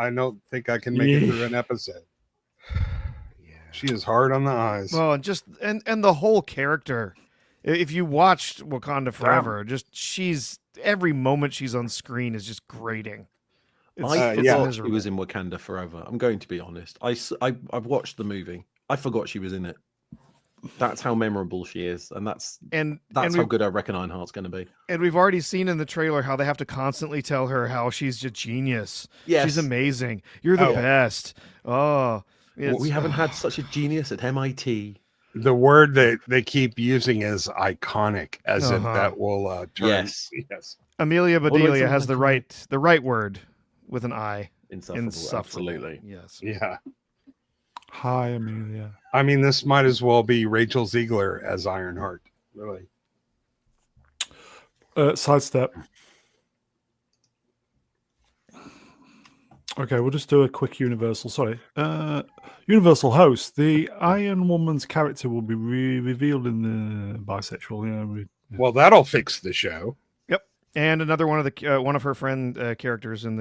don't think I can make it through an episode. She is hard on the eyes. Well, and the whole character. If you watched Wakanda Forever, just every moment she's on screen is just grating. I yeah. forgot she was in Wakanda Forever. I'm going to be honest. I've watched the movie. I forgot she was in it. That's how memorable she is, and that's and how good I reckon Ironheart's going to be. And we've already seen in the trailer how they have to constantly tell her how she's a genius. Yes. She's amazing. You're the best. Oh, we haven't had such a genius at MIT. The word that they keep using is iconic, as if that will turn. Yes. Amelia Bedelia has the right word with an I. Insufferable. Absolutely. Yes. Yeah. Hi, Amelia. I mean, this might as well be Rachel Ziegler as Ironheart. Really. Sidestep. Okay, we'll just do a quick Universal. Sorry. Universal host. The Iron Woman's character will be revealed in the bisexual. Yeah. Well, that'll fix the show. Yep. And another one of her friend characters in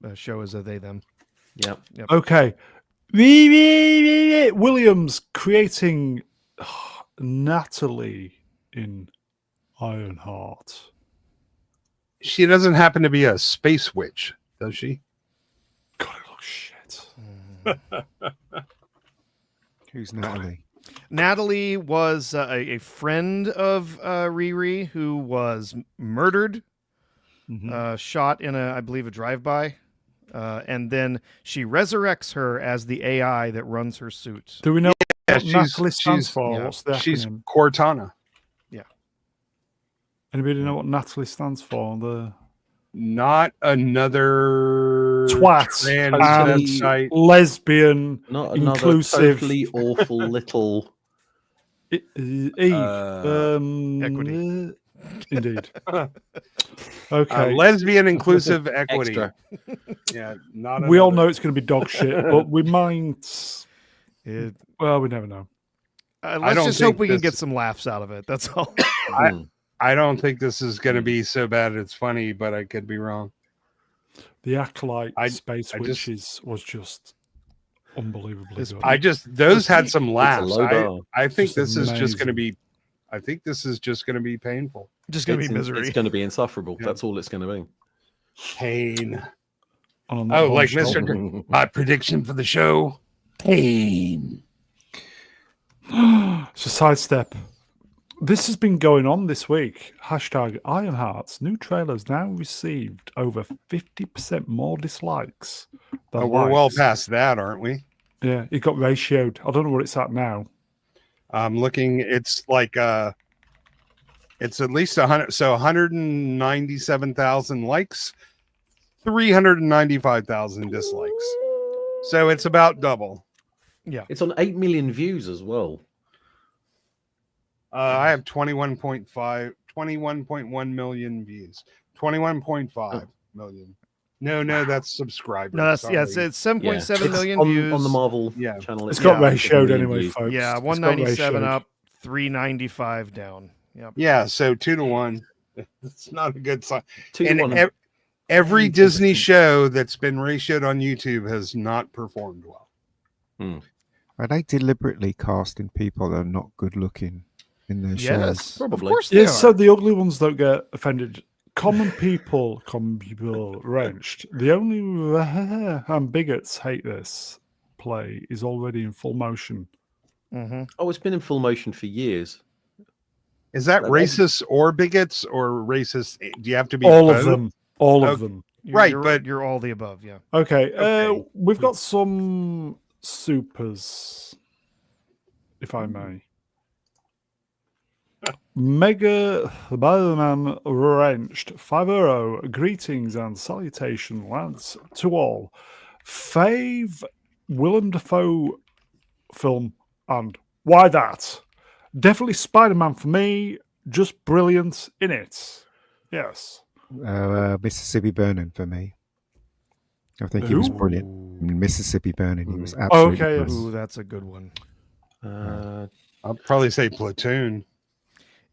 the show is a they them. Yep. Okay. Williams creating Natalie in Ironheart. She doesn't happen to be a space witch, does she? God, it looks shit. Who's Natalie? Natalie was a friend of Riri who was murdered, shot in I believe a drive-by, and then she resurrects her as the AI that runs her suit. Do we know what Natalie stands for? yeah. What's the acronym? She's Cortana. Yeah. Anybody know what Natalie stands for? Not another Twat, trans website. Lesbian, Not inclusive, totally awful little equity. Indeed. Okay. Lesbian inclusive equity. Extra. Yeah, not. We all know it's going to be dog shit, but we might. Well, we never know. Let's just hope we can get some laughs out of it. That's all. I don't think this is going to be so bad it's funny, but I could be wrong. The Acolyte Space Witches was just unbelievably good. Those had some laughs. I think Just this is just amazing. going to be. I think this is just going to be painful. Just going to be misery. It's going to be insufferable. That's all it's going to be. Pain. On Oh, like bombshell. Mr. My prediction for the show. Pain. So sidestep. This has been going on this week. Hashtag Ironheart's new trailers now received over 50% more dislikes than Oh, we're well likes. past that, aren't we? Yeah, it got ratioed. I don't know what it's at now. I'm looking. It's like it's at least 100. So 197,000 likes, 395,000 dislikes. So it's about double. Yeah, It's on 8 million views as well. I have 21.1 million views. 21.5 million. No, that's subscribers. no, that's Sorry. it's 7.7 It's million on, views on the Marvel Yeah. channel. It's got yeah, ratioed 8 million anyway, views. folks. Yeah, It's got 197 ratioed. up, 395 down. Yep. Yeah, so 2-1. It's not a good sign. 2 to And 1. every Disney show that's been ratioed on YouTube has not performed well. Are they deliberately casting people that are not good looking in their shows? Yes, Probably. Of course they Yeah, are. so the ugly ones don't get offended. Common people wrenched. The only and bigots hate this play is already in full motion. Oh, it's been in full motion for years. Is that Like, racist or bigots or racist? Do you have to be All both? of them. All of Okay. them. Right, you're, but- you're all the above. Yeah. Okay, Okay. we've got some supers, if I may. Mega Bowman Wrenched, €5. Greetings and salutation, lads, to all. Fave Willem Dafoe film, and why that? Definitely Spider-Man for me, just brilliant in it. Yes. Mississippi Burning for me. I think he was brilliant. In Mississippi Burning, he was Oh, absolutely okay, brilliant. Ooh, that's a good one. I'll probably say Platoon.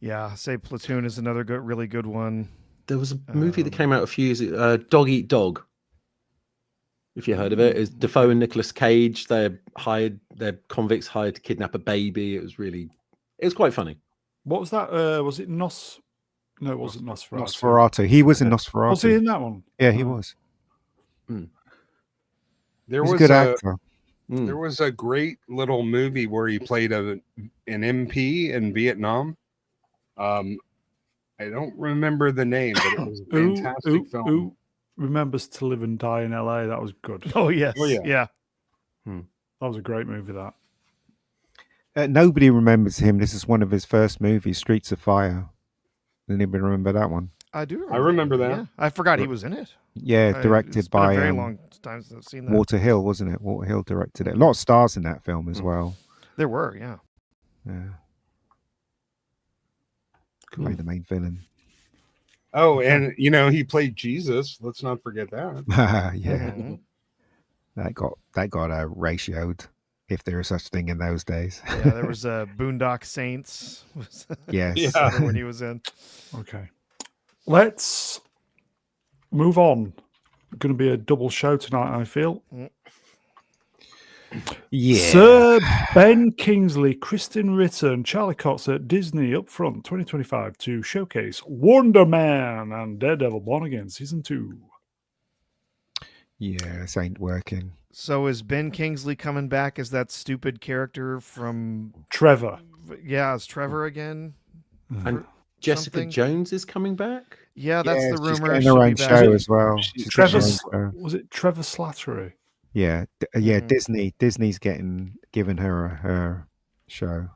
Yeah, say Platoon is another good, really good one. There was a movie that came out a few years ago, Dog Eat Dog. If you heard of it, it's Defoe and Nicolas Cage. They're convicts hired to kidnap a baby. It was quite funny. What was that? Was it Nos? No, it wasn't Nosferatu. Nosferatu. He was in Nosferatu. Was he in that one? Yeah, he was. There He's was a good actor. There was a great little movie where he played an MP in Vietnam. I don't remember the name, but it was a fantastic film. Who remembers To Live and Die in LA? That was good. Oh, yes. Oh, yeah. Yeah. That was a great movie, that. Nobody remembers him. This is one of his first movies, Streets of Fire. Does anybody remember that one? I do. I remember that. Yeah. I forgot he was in it. Yeah, directed It's been by a very long time since I've seen that. Walter Hill, wasn't it? Walter Hill directed it. A lot of stars in that film as well. There were, yeah. Yeah. Cool. Played the main villain. Oh, and he played Jesus. Let's not forget that. Yeah. Mhm. That got ratioed, if there is such thing in those days. Yeah, there was Boondock Saints. Yes. Yeah. When he was in. Okay. Let's move on. Going to be a double show tonight, I feel. Yeah. Sir Ben Kingsley, Kristen Ritter, and Charlie Cox at Disney up front 2025 to showcase Wonder Man and Daredevil Born Again Season 2. Yeah, this ain't working. So is Ben Kingsley coming back as that stupid character from... Trevor. Yeah, as Trevor again? And Jessica Something? Jones is coming back? Yeah, that's the she's rumor. getting She'll her be own back. show as well. She's Trevor, getting her own show. was it Trevor Slattery? Yeah, Mhm. Disney's giving her her show,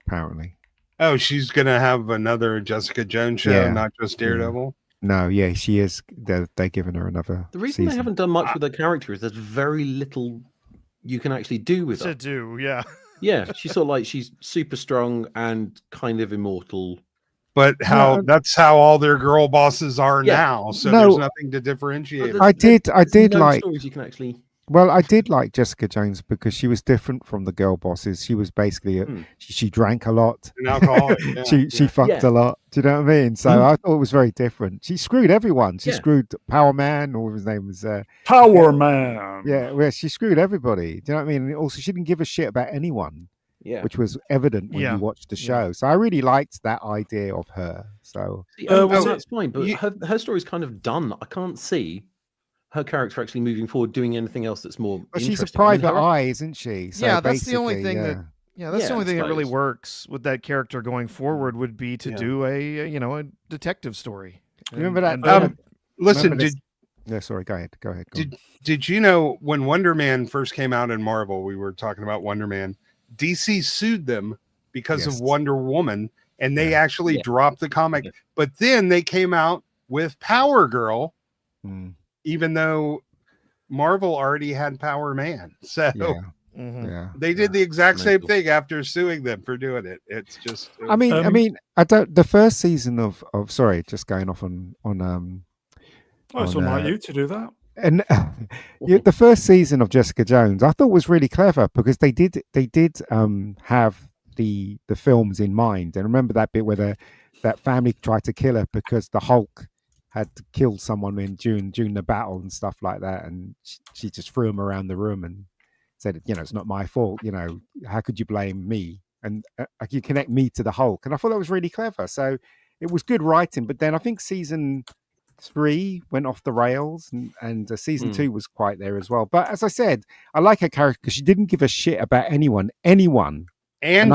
apparently. Oh, she's going to have another Jessica Jones show, Yeah. not just Daredevil? No, yeah, she is. They're giving her another. The reason they season. haven't done much with her character is there's very little you can actually do with To her. do, yeah. Yeah, she's sort of like she's super strong and kind of immortal. But that's how all their girl bosses are Yeah. now. So No. there's nothing to differentiate. But them. I did There's no like. stories you can actually. Well, I did like Jessica Jones because she was different from the girl bosses. She was basically she drank a lot. An alcoholic. Yeah, she fucked Yeah. a lot. Do you know what I mean? So I thought it was very different. She screwed everyone. She Yeah. screwed Power Man, or his name was. Power Man. Yeah, well, she screwed everybody. Do you know what I mean? And also, she didn't give a shit about anyone, Yeah. which was evident when Yeah. you watched the Yeah. show. So I really liked that idea of her. So See, was that's fine, but you- her story's kind of done. I can't see her character actually moving forward, doing anything else that's more. but she's a interesting. I mean, private her- eye, isn't she? So Yeah, that's the only basically, thing yeah. Yeah, that's Yeah, the only I thing that really suppose. works with that character going forward would be to Yeah. do a detective story. Remember that- then- Listen, Remember did this- Yeah, sorry. Go ahead. Go ahead. Go on. did you know when Wonder Man first came out in Marvel, we were talking about Wonder Man, DC sued them because Yes. of Wonder Woman, and they actually Yeah. dropped the comic. But then they came out with Power Girl, Mm, even though Marvel already had Power Man. So yeah, Mhm. yeah. they did the exact same Mental. thing after suing them for doing it. It's just I mean, I don't. The first season of sorry, just going off on Oh, it's on, unlike you to do that. and the first season of Jessica Jones, I thought was really clever because they did have the films in mind. And remember that bit where that family tried to kill her because the Hulk had killed someone during the battle and stuff like that, and she just threw him around the room and said, it's not my fault. How could you blame me? And you connect me to the Hulk, and I thought that was really clever. So it was good writing. But then I think season 3 went off the rails, and season 2 was quite there as well. But as I said, I like her character because she didn't give a shit about anyone. and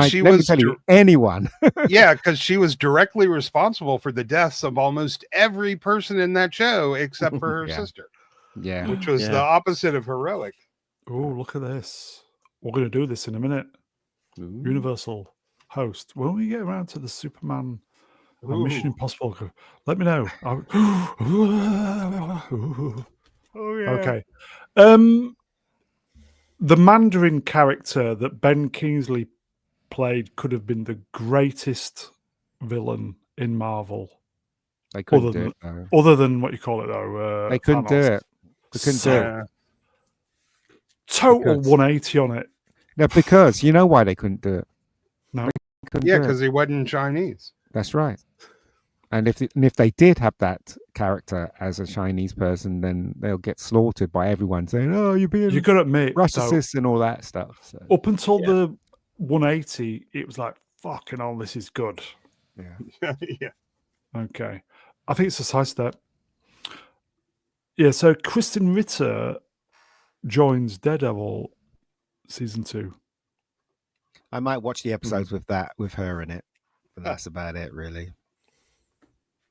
she let me was tell you, anyone. yeah, because she was directly responsible for the deaths of almost every person in that show except for her Yeah. sister, Yeah, which was Yeah. the opposite of heroic. Oh, look at this. We're going to do this in a minute. Ooh. Universal host. When we get around to the Superman and Mission Ooh. Impossible, let me know. Oh yeah. Okay. The Mandarin character that Ben Kingsley played could have been the greatest villain in Marvel. they couldn't Other do than- it. Though. Other than what you call it, though. They couldn't do Thanos. it. They couldn't do it. Yeah. Total Because- 180 on it. No, because you know why they couldn't do it. No. They couldn't Yeah, do it. because he wasn't Chinese. That's right. And if they did have that character as a Chinese person, then they'll get slaughtered by everyone saying, "Oh, you're being You got to admit, though, racist and all that stuff." So, up until the 180, it was like, fucking hell, this is good. yeah. Yeah. Okay. I think it's a sidestep. Yeah, so Kristen Ritter joins Daredevil season 2. I might watch the episodes with her in it, but that's about it, really.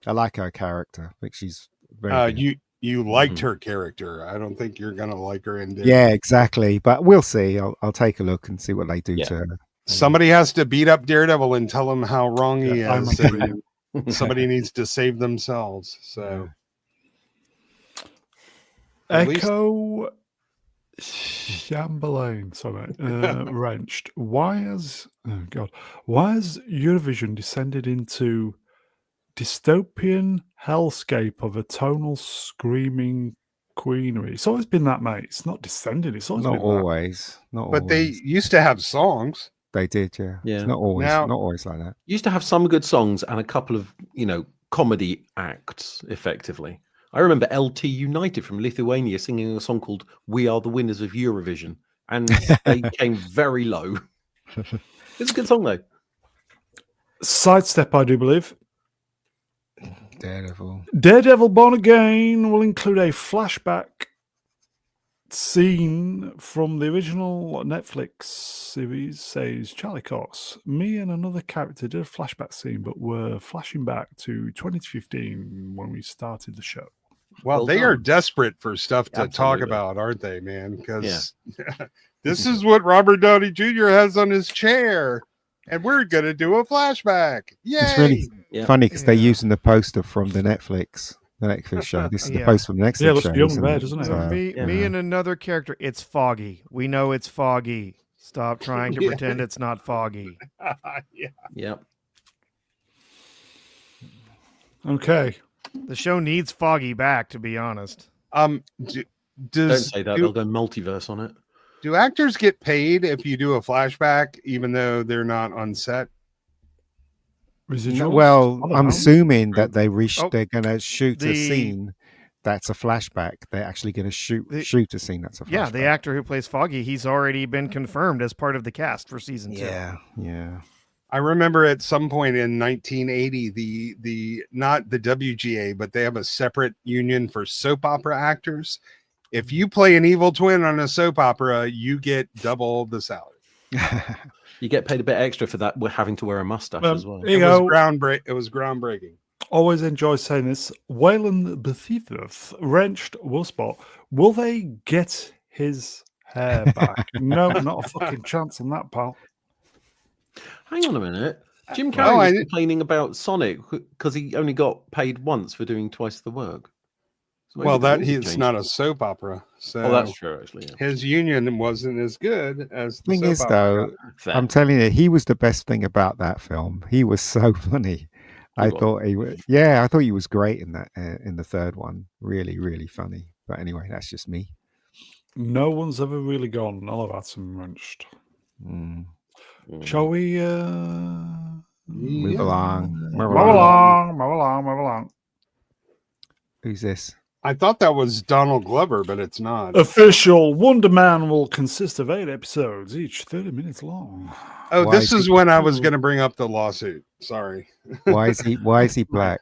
I like her character. I think she's very good. You liked her character. I don't think you're gonna like her in Daredevil. Yeah, exactly. But we'll see. I'll take a look and see what they do to her. Somebody has to beat up Daredevil and tell him how wrong he is. I'm And somebody needs to save themselves. So Echo Chamberlain, wrenched. Why has Eurovision descended into dystopian hellscape of a tonal screaming queenery? It's always been that, mate. It's not descended. It's always Not been always. Not but they always. used to have songs. They did, yeah. Yeah. It's not always. Now- not always like that. Used to have some good songs and a couple of, comedy acts, effectively. I remember LT United from Lithuania singing a song called We Are the Winners of Eurovision, and they came very low. It's a good song, though. Sidestep, I do believe. Daredevil. Born Again will include a flashback scene from the original Netflix series, says Charlie Cox. Me and another character did a flashback scene, but we're flashing back to 2015 when we started the show. Well, they done. are desperate for stuff to talk Absolutely. about, aren't they, man? Because this is what Robert Downey Jr. has on his chair, and we're gonna do a flashback. Yay! It's really Yeah. funny because they're using the poster from the Netflix show. This is the poster from the Netflix Yeah, it looks show. young isn't there, it? doesn't it? So, Me and another character. It's foggy. We know it's foggy. Stop trying to pretend it's not foggy. Yep. Okay. The show needs Foggy back, to be honest. Don't say that. They'll go multiverse on it. Do actors get paid if you do a flashback, even though they're not on set? Residuals? well, I don't I'm know. assuming that they're going to shoot a the- scene that's a flashback. They're actually going to shoot a scene that's a flashback. Yeah, the actor who plays Foggy, he's already been confirmed as part of the cast for season 2. Yeah. I remember at some point in 1980, the not the WGA, but they have a separate union for soap opera actors. If you play an evil twin on a soap opera, you get double the salary. You get paid a bit extra for that. We're having to wear a mustache as well. Here you go. It was groundbreaking. Always enjoy saying this. Wayland Bethetheth, wrenched Wolfspot. Will they get his hair back? No, not a fucking chance on that, pal. Hang on a minute. Jim Carrey I was did- complaining about Sonic because he only got paid once for doing twice the work. So maybe Well, the rules have it's changed. not a soap opera, so Oh, that's true, actually. Yeah. his union wasn't as good as the Thing soap is, opera though, guy. Fair. I'm telling you, he was the best thing about that film. He was so funny. I was. thought he was. Yeah, I thought he was great in that. In the third one, really, really funny. But anyway, that's just me. No one's ever really gone. All of that's wrenched. Mm. Shall we Move along. move along? Who's this? I thought that was Donald Glover, but it's not. Official Wonder Man will consist of 8 episodes, each 30 minutes long. Oh, Why this is is he- when I was going to bring up the lawsuit. Sorry. Why is he? Why is he black?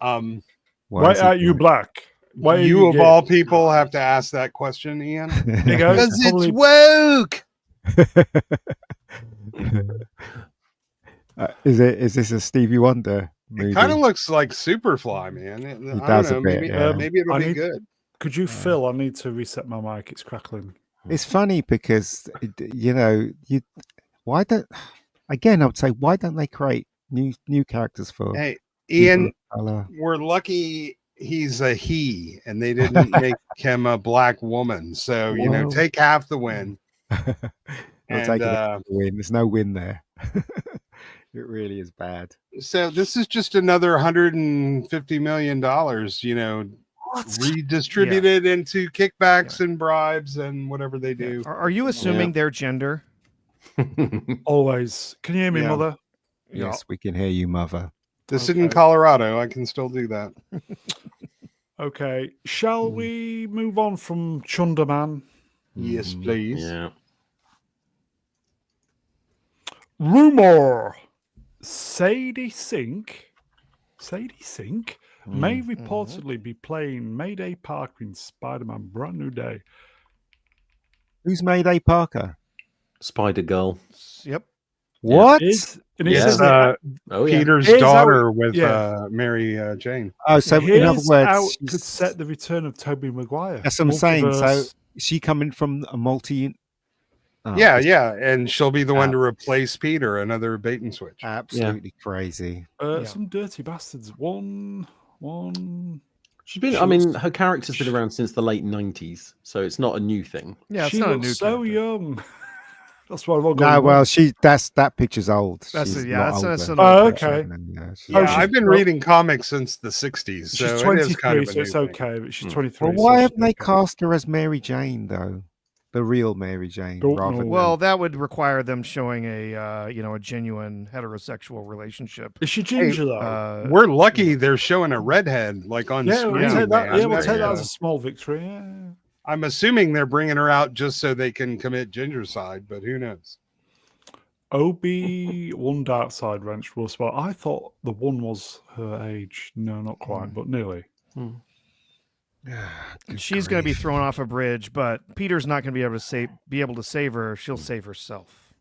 Why is he are you black? Why are you of gay? all people have to ask that question, Ian? Here you go. Because it's Probably- woke. Is this a Stevie Wonder movie? It kind of looks like Superfly, man. I does don't a know. bit, Maybe, yeah. maybe it'll I be need- good. Could you, Phil? I need to reset my mic. It's crackling. It's funny because why don't I would say why don't they create new characters for Hey, people Ian, of color? we're lucky he's a he, and they didn't make him a black woman. So Whoa. take half the win. I'll And take it as a win. There's no win there. It really is bad. so this is just another $150 million, redistributed into kickbacks and bribes and whatever they do. Are you assuming their gender? Always. Can you hear me, Yeah. Mother? Yes, we can hear you, mother. This is in Colorado. I can still do that. Okay. Shall we move on from Chunder Man? Yes, please. Yeah. Rumor. Sadie Sink may reportedly be playing Mayday Parker in Spider-Man Brand New Day. Who's Mayday Parker? Spider Girl. Yep. What? It's Yes, Oh yeah. Peter's Here's how daughter with yeah. Mary Jane. Oh, so in other Here's words, how it she's- could set the return of Tobey Maguire. that's what I'm saying. So Multiverse. is she coming from a multi? Oh, Yeah, it's yeah, and she'll be the one to replace Peter. Another bait and switch. absolutely crazy. Some dirty bastards. One. She's been. I mean, her character's been around since the late '90s, so it's not a new thing. Yeah, it's she not a looks new so character. young. That's why I'm not No, going. well, that picture's old. That's She's it, yeah, not that's- older. that's an Oh, old okay. Yeah, she's- I've been well- reading comics since the '60s, so She's it 23, is kind of a so new it's thing. okay. But she's 23. Well, so why she's haven't they okay. cast her as Mary Jane though? The real Mary Jane, Don't rather know. than Well, that would require them showing a a genuine heterosexual relationship. Is she ginger though? We're lucky they're showing a redhead like on Yeah, screen. we'll take that. man. Yeah, we'll take that Uh, as a small victory. Yeah. I'm assuming they're bringing her out just so they can commit Gingercide, but who knows? Obi one dark side wrench will spot. I thought the one was her age. No, not quite, but nearly. She's going to be thrown off a bridge, but Peter's not going to be able to save her. She'll save herself.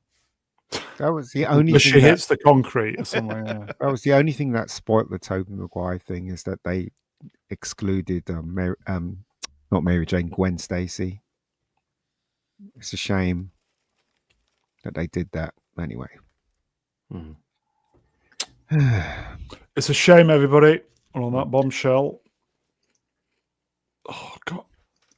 That was the only But thing she that, hits the concrete or something. Yeah. that was the only thing that spoiled the Tobey Maguire thing is that they excluded not Mary Jane, Gwen Stacy. It's a shame that they did that. Anyway, It's a shame, everybody. And on that bombshell. Oh God,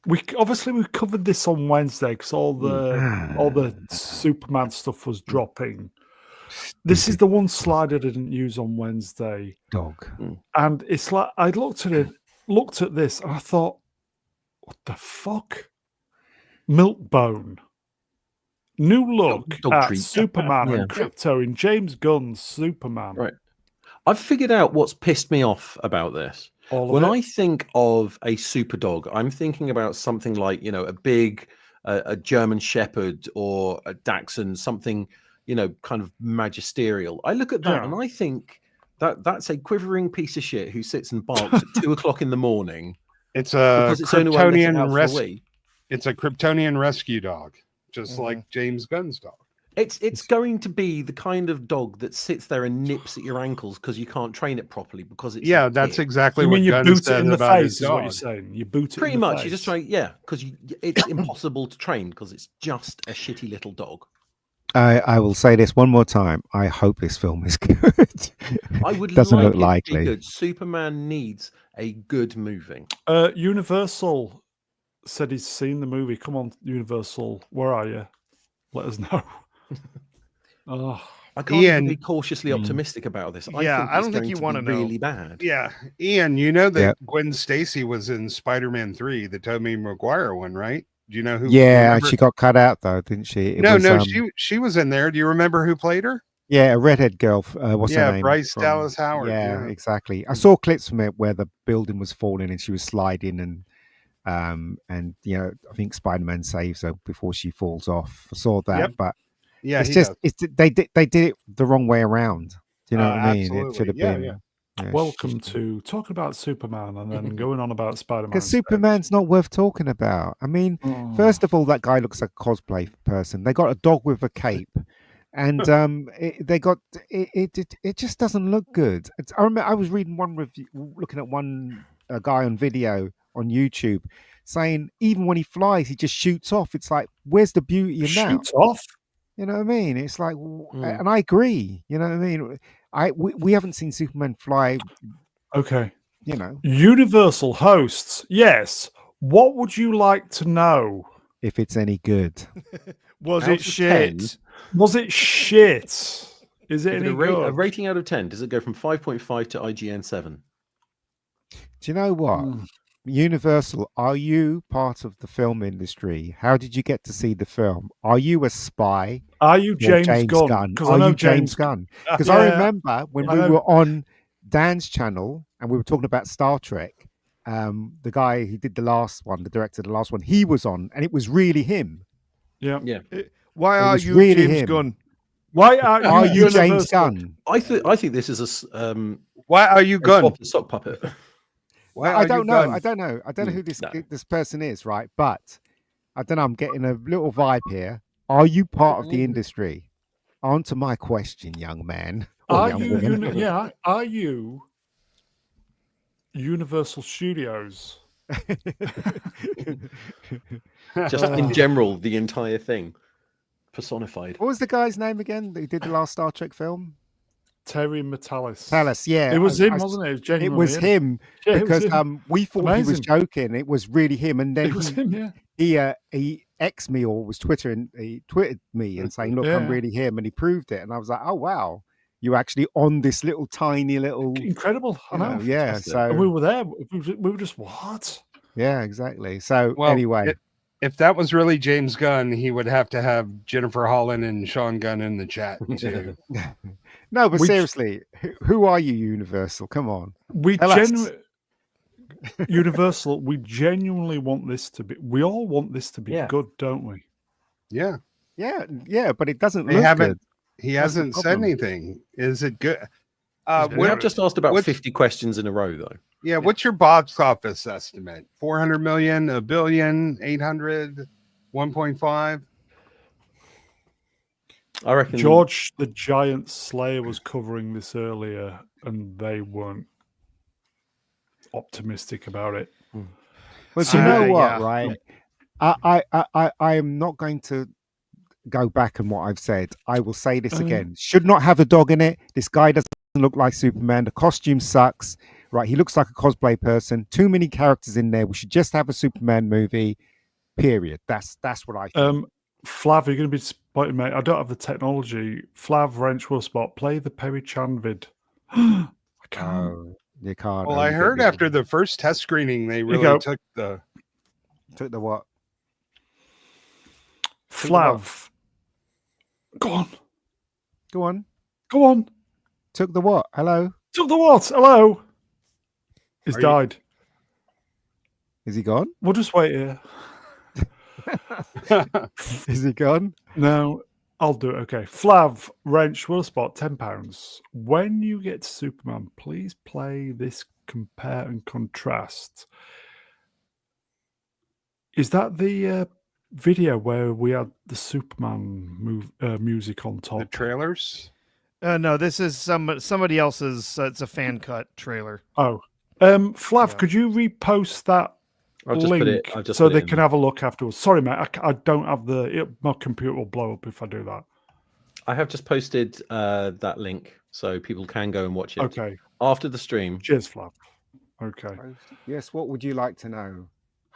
we covered this on Wednesday because all the Superman stuff was dropping. This is the one slide I didn't use on Wednesday, dog. and it's like I looked at this, and I thought, what the fuck? Milkbone. New look Dog at treat. Superman Yeah. and Crypto in James Gunn's Superman. Right. I've figured out what's pissed me off about this. When I think of a super dog, I'm thinking about something like, a big, a German Shepherd or a Dachshund, something, kind of magisterial. I look at that and I think that's a quivering piece of shit who sits and barks at 2:00 in the morning. It's a Because it's only when they let it out Kryptonian for a rescue. wee. It's a Kryptonian rescue dog, just like James Gunn's dog. It's going to be the kind of dog that sits there and nips at your ankles because you can't train it properly because it's Yeah, a that's kid. exactly You what mean you Gunn boot it said in the about face? his Is what you're dog. saying? You boot it Pretty in the much, face. you just try, because it's impossible to train because it's just a shitty little dog. I will say this one more time. I hope this film is good. I would Doesn't like look it likely. to be good. Superman needs a good movie. Universal said he's seen the movie. Come on, Universal, where are you? Let us know. Oh, I can't Ian- even be cautiously optimistic about this. Yeah, I don't it's think going you to wanna be know. really bad. Yeah, Ian, you know that Yeah. Gwen Stacy was in Spider-Man 3, the Tobey Maguire one, right? Do you know who? Yeah, remember- she got cut out though, didn't she? It No, was, she was in there. Do you remember who played her? Yeah, a redhead girl. What's Yeah, her name? Bryce Dallas Howard, Yeah, yeah. exactly. I saw clips from it where the building was falling and she was sliding, and I think Spider-Man saves her before she falls off. I saw that, Yep. but Yeah, it's he just does. they did it the wrong way around. Do you know what I mean? It absolutely. should have Yeah, been. yeah. Yeah, welcome to talking about Superman and then going on about Spider-Man. because Superman's not worth talking about. I mean, first of all, that guy looks like a cosplay person. They got a dog with a cape, and it just doesn't look good. I remember I was reading one review, looking at one guy on video on YouTube saying even when he flies, he just shoots off. It's like, where's the beauty in that? shoots off. You know what I mean? It's like, and I agree. You know what I mean? We haven't seen Superman fly. Okay. You know, Universal hosts. Yes. What would you like to know? if it's any good. Was Out it of shit? 10? Was it shit? Is it Give it any a good? rating out of 10. Does it go from 5.5 to IGN 7? Do you know what? Universal, are you part of the film industry? How did you get to see the film? Are you a spy? Are you or James Gunn? Because I Are know you James Gunn? Because Yeah, I remember when I we know. were on Dan's channel and we were talking about Star Trek. The guy who did the last one, the director of the last one, he was on, and it was really him. Yeah. Yeah. Why It are was you really James him. Gunn? Why aren't Are you James Universal? Gunn? I think this is Why are you Gunn? sock puppet. Why I are don't you know. Gunn? I don't know. I don't know who No. this person is, right? But I don't know. I'm getting a little vibe here. Are you part of the industry? Answer my question, young man. Or Are young you? woman. Are you Universal Studios? Just in general, the entire thing personified. What was the guy's name again that did the last Star Trek film? Terry Metalis. Palace, yeah. It was him, wasn't it? It was It genuinely was him Yeah, it was because him. we thought he was Amazing. joking. It was really him, and then It was him, yeah. he X'd me or was Twittering. He tweeted me and saying, "Look, I'm Yeah. really him," and he proved it. And I was like, "Oh wow, you're actually on this little tiny little Incredible. I know. yeah." fantastic. And we So were there. We were just, what? yeah, exactly. So Well, anyway, if that was really James Gunn, he would have to have Jennifer Holland and Sean Gunn in the chat too. no, but we- seriously, who are you, Universal? Come on. We Tell us. Universal, we genuinely want this to be, we all want this to be Yeah. good, don't we? Yeah, Yeah, but it doesn't they look haven't. good. He That's the hasn't said problem. anything. Is it good? We have just asked about what's- 50 questions in a row, though. Yeah, what's your box office estimate? 400 million, a billion, 800, 1.5? I reckon George the Giant Slayer was covering this earlier, and they weren't optimistic about it. Well, do you know what, yeah. right? I am not going to go back on what I've said. I will say this again. Should not have a dog in it. This guy doesn't look like Superman. The costume sucks. Right? He looks like a cosplay person. Too many characters in there. We should just have a Superman movie. Period. That's what I think. Flav, you're going to be disappointed, mate. I don't have the technology. Flav, Wrench, will spot. Play the Perry Chan vid. I can't. Oh, you can't. Well, I only heard get after the first test screening, they really go. took the. the what? Flav. Go on. Go on. Go on. Took the what? Hello. Took the what? Hello. He's Are you- died. Is he gone? We'll just wait here. Is he gone? No, I'll do it. Okay. Flav, Wrench, will spot £10. When you get to Superman, please play this compare and contrast. Is that the video where we had the Superman music on The top? trailers. No, this is somebody else's. It's a fan cut trailer. Oh. Flav, Yeah. could you repost that I'll just link put it. I'll just so put it they in. can have a look afterwards? Sorry, mate. I don't have my computer will blow up if I do that. I have just posted that link so people can go and watch it Okay. after the stream. Cheers, Flav. Okay. Yes. What would you like to know?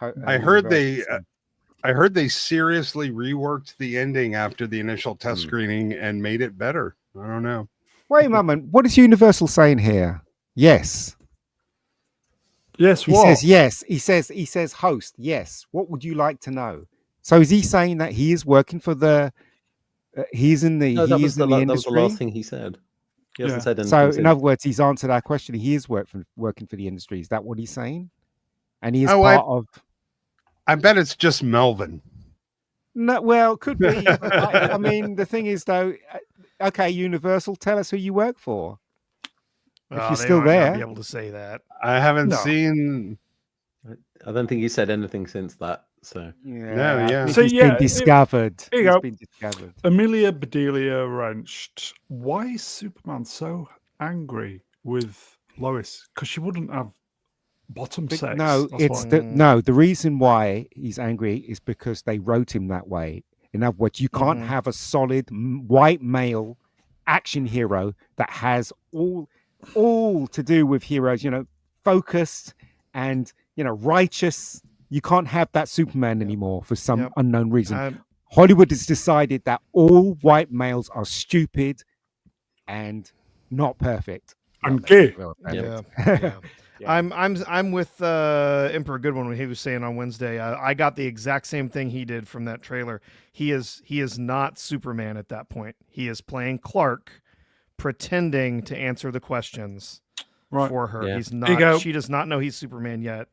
I heard they seriously reworked the ending after the initial test screening and made it better. I don't know. Wait a moment. What is Universal saying here? Yes. Yes, He what? says yes. He says host. Yes. What would you like to know? So is he saying that he is working for the? He's in the. No, that he was is the, in the that was the industry. last thing he said. He hasn't Yeah. said anything. So in since. other words, he's answered our question. He is working for the industry. Is that what he's saying? And he is Oh, part of. I bet it's just Melvin. No, well, could be. But I mean, the thing is, though. Okay, Universal, tell us who you work for. If you're They still might not there. be able to say that. I haven't No. seen. I don't think he said anything since that. So yeah. He's So, been yeah, discovered. here you He's go. been discovered. Amelia Bedelia Wrenched. Why is Superman so angry with Lois? Because she wouldn't have bottom sex. No, That's it's why. the reason why he's angry is because they wrote him that way. In other words, you can't have a solid white male action hero that has all to do with heroes, focused and righteous. You can't have that Superman anymore for some unknown reason. Hollywood has decided that all white males are stupid and not perfect. And gay. Yeah. I'm with Emperor Goodwin when he was saying on Wednesday. I got the exact same thing he did from that trailer. He is not Superman at that point. He is playing Clark, pretending to answer the questions for her. Yeah. He's There you go. not. She does not know he's Superman yet.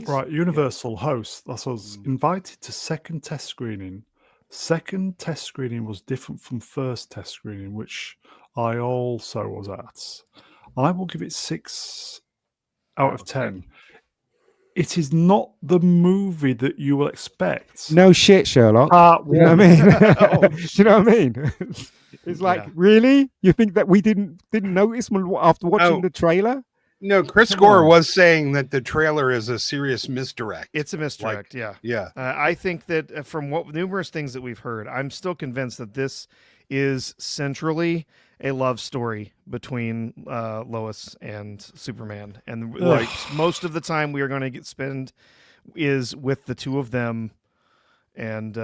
Right, Universal host. That's was invited to second test screening. Second test screening was different from first test screening, which I also was at. I will give it 6 out of 10. it is not the movie that you will expect. No shit, Sherlock. Part You know what I one. mean? Oh, Do you know what I mean? It's like, Yeah. really? You think that we didn't notice after watching Oh. the trailer? No, Chris Come Gore on. was saying that the trailer is a serious misdirect. It's a misdirect. Yeah. Yeah. I think that from what numerous things that we've heard, I'm still convinced that this is centrally a love story between Lois and Superman, and like most of the time we are going to spend is with the two of them, and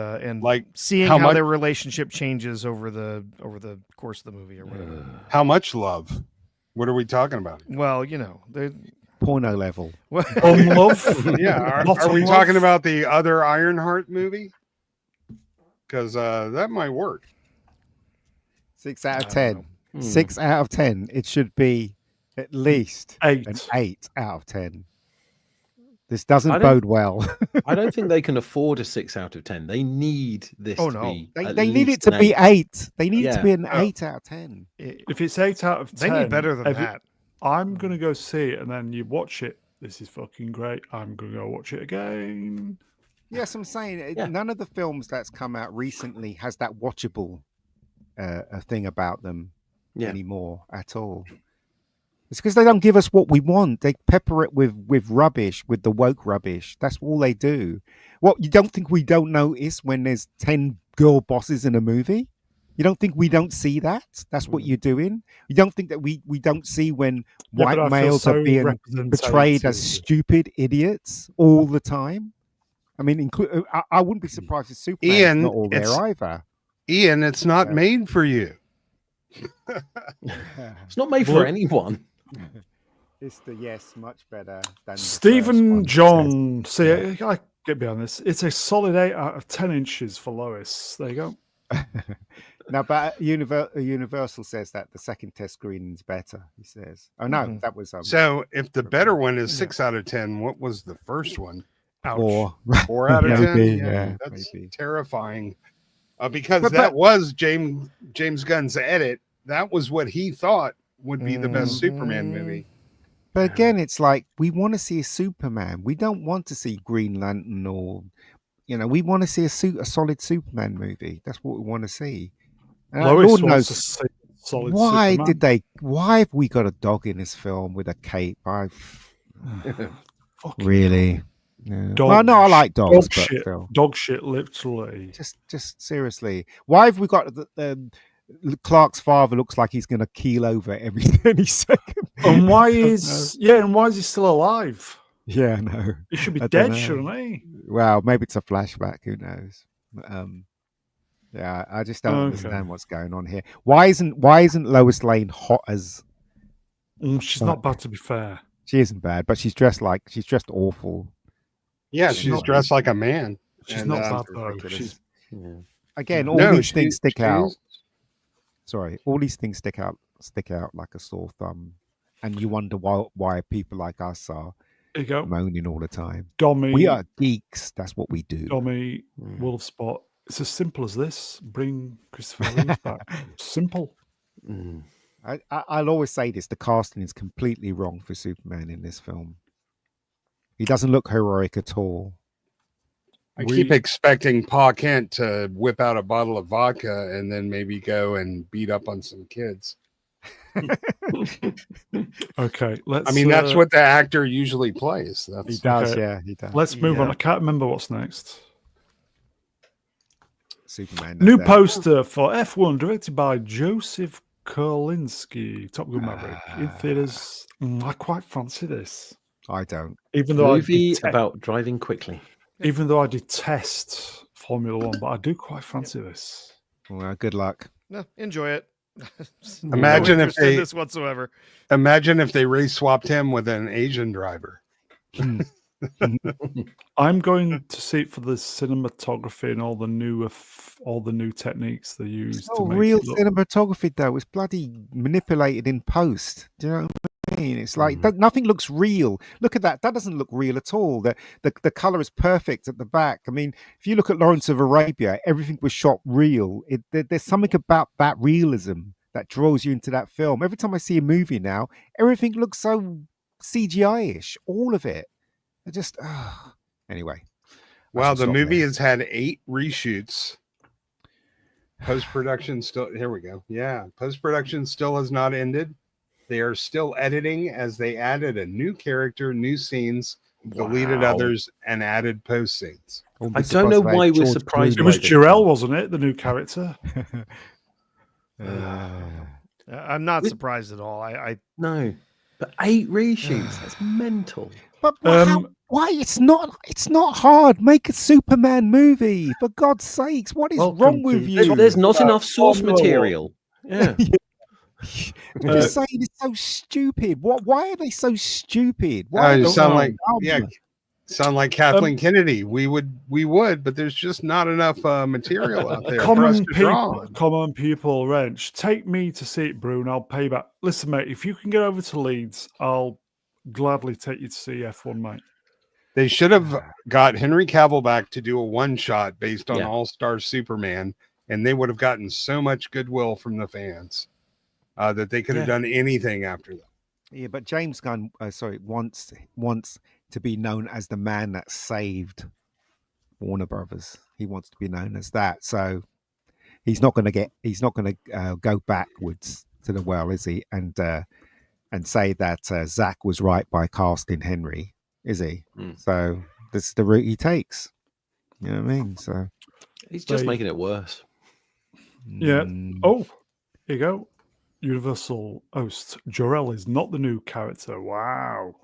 Like, seeing how how much- their relationship changes over the course of the movie or whatever. How much love? What are we talking about? Well, you know, they Porno level. On love. Yeah, are Not we on talking love. about the other Ironheart movie? Because that might work. 6 out of I 10. don't Hmm. 6 out of 10. It should be at least 8. an 8 out of 10. This doesn't I don't- bode well. I don't think they can afford a 6 out of 10. They need this Oh, to no. be. They at need it least to an be 8. 8. They need it to Yeah. be an Oh. 8 out of 10. If it's 8 out of 10, They need better than that. I'm going to go see it, and then you watch it. This is fucking great. I'm going to go watch it again. Yes, I'm saying Yeah. none of the films that's come out recently has that watchable a thing about them Yeah. anymore at all. It's because they don't give us what we want. They pepper it with rubbish, with the woke rubbish. That's all they do. What, you don't think we don't notice when there's 10 girl bosses in a movie? You don't think we don't see that? That's what you're doing? You don't think that we don't see when Yeah, white but I feel males so are being portrayed as representative. stupid idiots all the time? I mean, I wouldn't be surprised if Superman's Ian, not all there it's- either. Ian, it's not Yeah. made for you. It's not made for Look- anyone. It's much better than the first Stephen one, it John. See, Yeah. I get behind this. It's a solid 8 out of 10 inches for Lois. There you go. says. No, but Universal says that the second test screening's better. He says, "Oh no, Mhm. that was So if the better one is 6 out of 10, what was the first one? Ouch. 4." 4 out of 10? Maybe, yeah, That's maybe. terrifying. Because But- that was James Gunn's edit. That was what he thought would be the best Superman movie. But again, it's like we want to see a Superman. We don't want to see Green Lantern or, we want to see a solid Superman movie. That's what we want to see. And Lois Lord wants knows to see solid why Superman. why have we got a dog in this film with a cape? Fucking Really? Yeah. Dog Well, no, I like dog dogs, but shit. still. Dog shit, literally. Just seriously, why have we got Clark's father looks like he's going to keel over every any second? And why is he still alive? Yeah, no. He should be I don't dead, know. shouldn't he? Well, maybe it's a flashback. Who knows? But, yeah, I just don't Okay. understand what's going on here. Why isn't Lois Lane hot as? She's not bad, to be fair. She isn't bad, but she's dressed awful. Yeah, She's she's not- dressed like a man. She's And, not uh, bad though. ridiculous. She's Again, all No, these things stick out. she's- Sorry, all these things stick out like a sore thumb, and you wonder why people like us are there you go. moaning all the time. Dommy, We are geeks. That's what we do. Dommy, Mm. Wolfspot. It's as simple as this. Bring Christopher Reeve back. Simple. Mm. I'll always say this: the casting is completely wrong for Superman in this film. He doesn't look heroic at all. I keep expecting Pa Kent to whip out a bottle of vodka and then maybe go and beat up on some kids. Okay, let's. I mean, that's what the actor usually plays. He That's does, okay. yeah, he does. Let's move on. Yeah. I can't remember what's next. Superman. New no doubt. poster for F1, directed by Joseph Kolinski. Top Gun Maverick in theaters. I quite fancy this, I don't. even though Movie about driving quickly. I detest Formula One, but I do quite fancy this. Well, good luck. No, enjoy it. Imagine no if interest in they this whatsoever. imagine if they race swapped him with an Asian driver. I'm going to see it for the cinematography and all the new techniques they use It's to not make real it look. cinematography, though. It's bloody manipulated in post. Do you know what I mean? It's like nothing looks real. Look at that. That doesn't look real at all. The color is perfect at the back. I mean, if you look at Lawrence of Arabia, everything was shot real. There's something about that realism that draws you into that film. Every time I see a movie now, everything looks so CGI-ish. All of it. I just anyway. Well, the movie has had 8 reshoots. Post-production still, here we go. Yeah, post-production still has not ended. They are still editing as they added a new character, new scenes, deleted others, and added post scenes. I don't know why we're surprised. It was Jarell, wasn't it? The new character. I'm not surprised at all. I no, but 8 reshoots. That's mental. But why? It's not hard. Make a Superman movie, for God's sakes. What is wrong with you? There's not enough source material. Yeah. Just saying it's so stupid. Why are they so stupid? You sound like Kathleen Kennedy. We would, but there's just not enough material out there. Common people, Wrench. Take me to see it, Bruno. I'll pay back. Listen, mate, if you can get over to Leeds, I'll gladly take you to see F1, mate. They should have got Henry Cavill back to do a one-shot based on All-Star Superman, and they would have gotten so much goodwill from the fans that they could have done anything after that. Yeah, but James Gunn, wants to be known as the man that saved Warner Brothers. He wants to be known as that. So he's not going to go backwards to the well, is he? And say that Zach was right by casting Henry, is he? So this is the route he takes. You know what I mean? So he's just making it worse. Yeah. Oh, here you go. Universal host Jor-El is not the new character. Wow.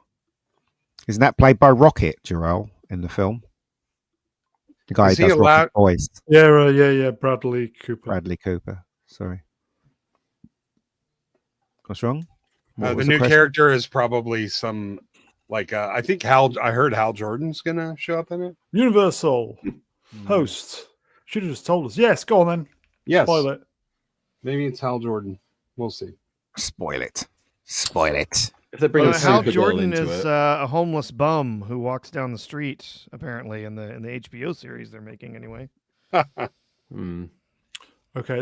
Isn't that played by Rocket, Jor-El, in the film? The guy who does Rocket's voice. Yeah. Bradley Cooper. Sorry. What's wrong? The new character is probably some, I think I heard Hal Jordan's going to show up in it. Universal host. Should have just told us. Yes, go on then. Yes. Spoil it. Maybe it's Hal Jordan. We'll see. Spoil it. If they bring Hal Jordan is a homeless bum who walks down the street, apparently, in the HBO series they're making anyway. Okay,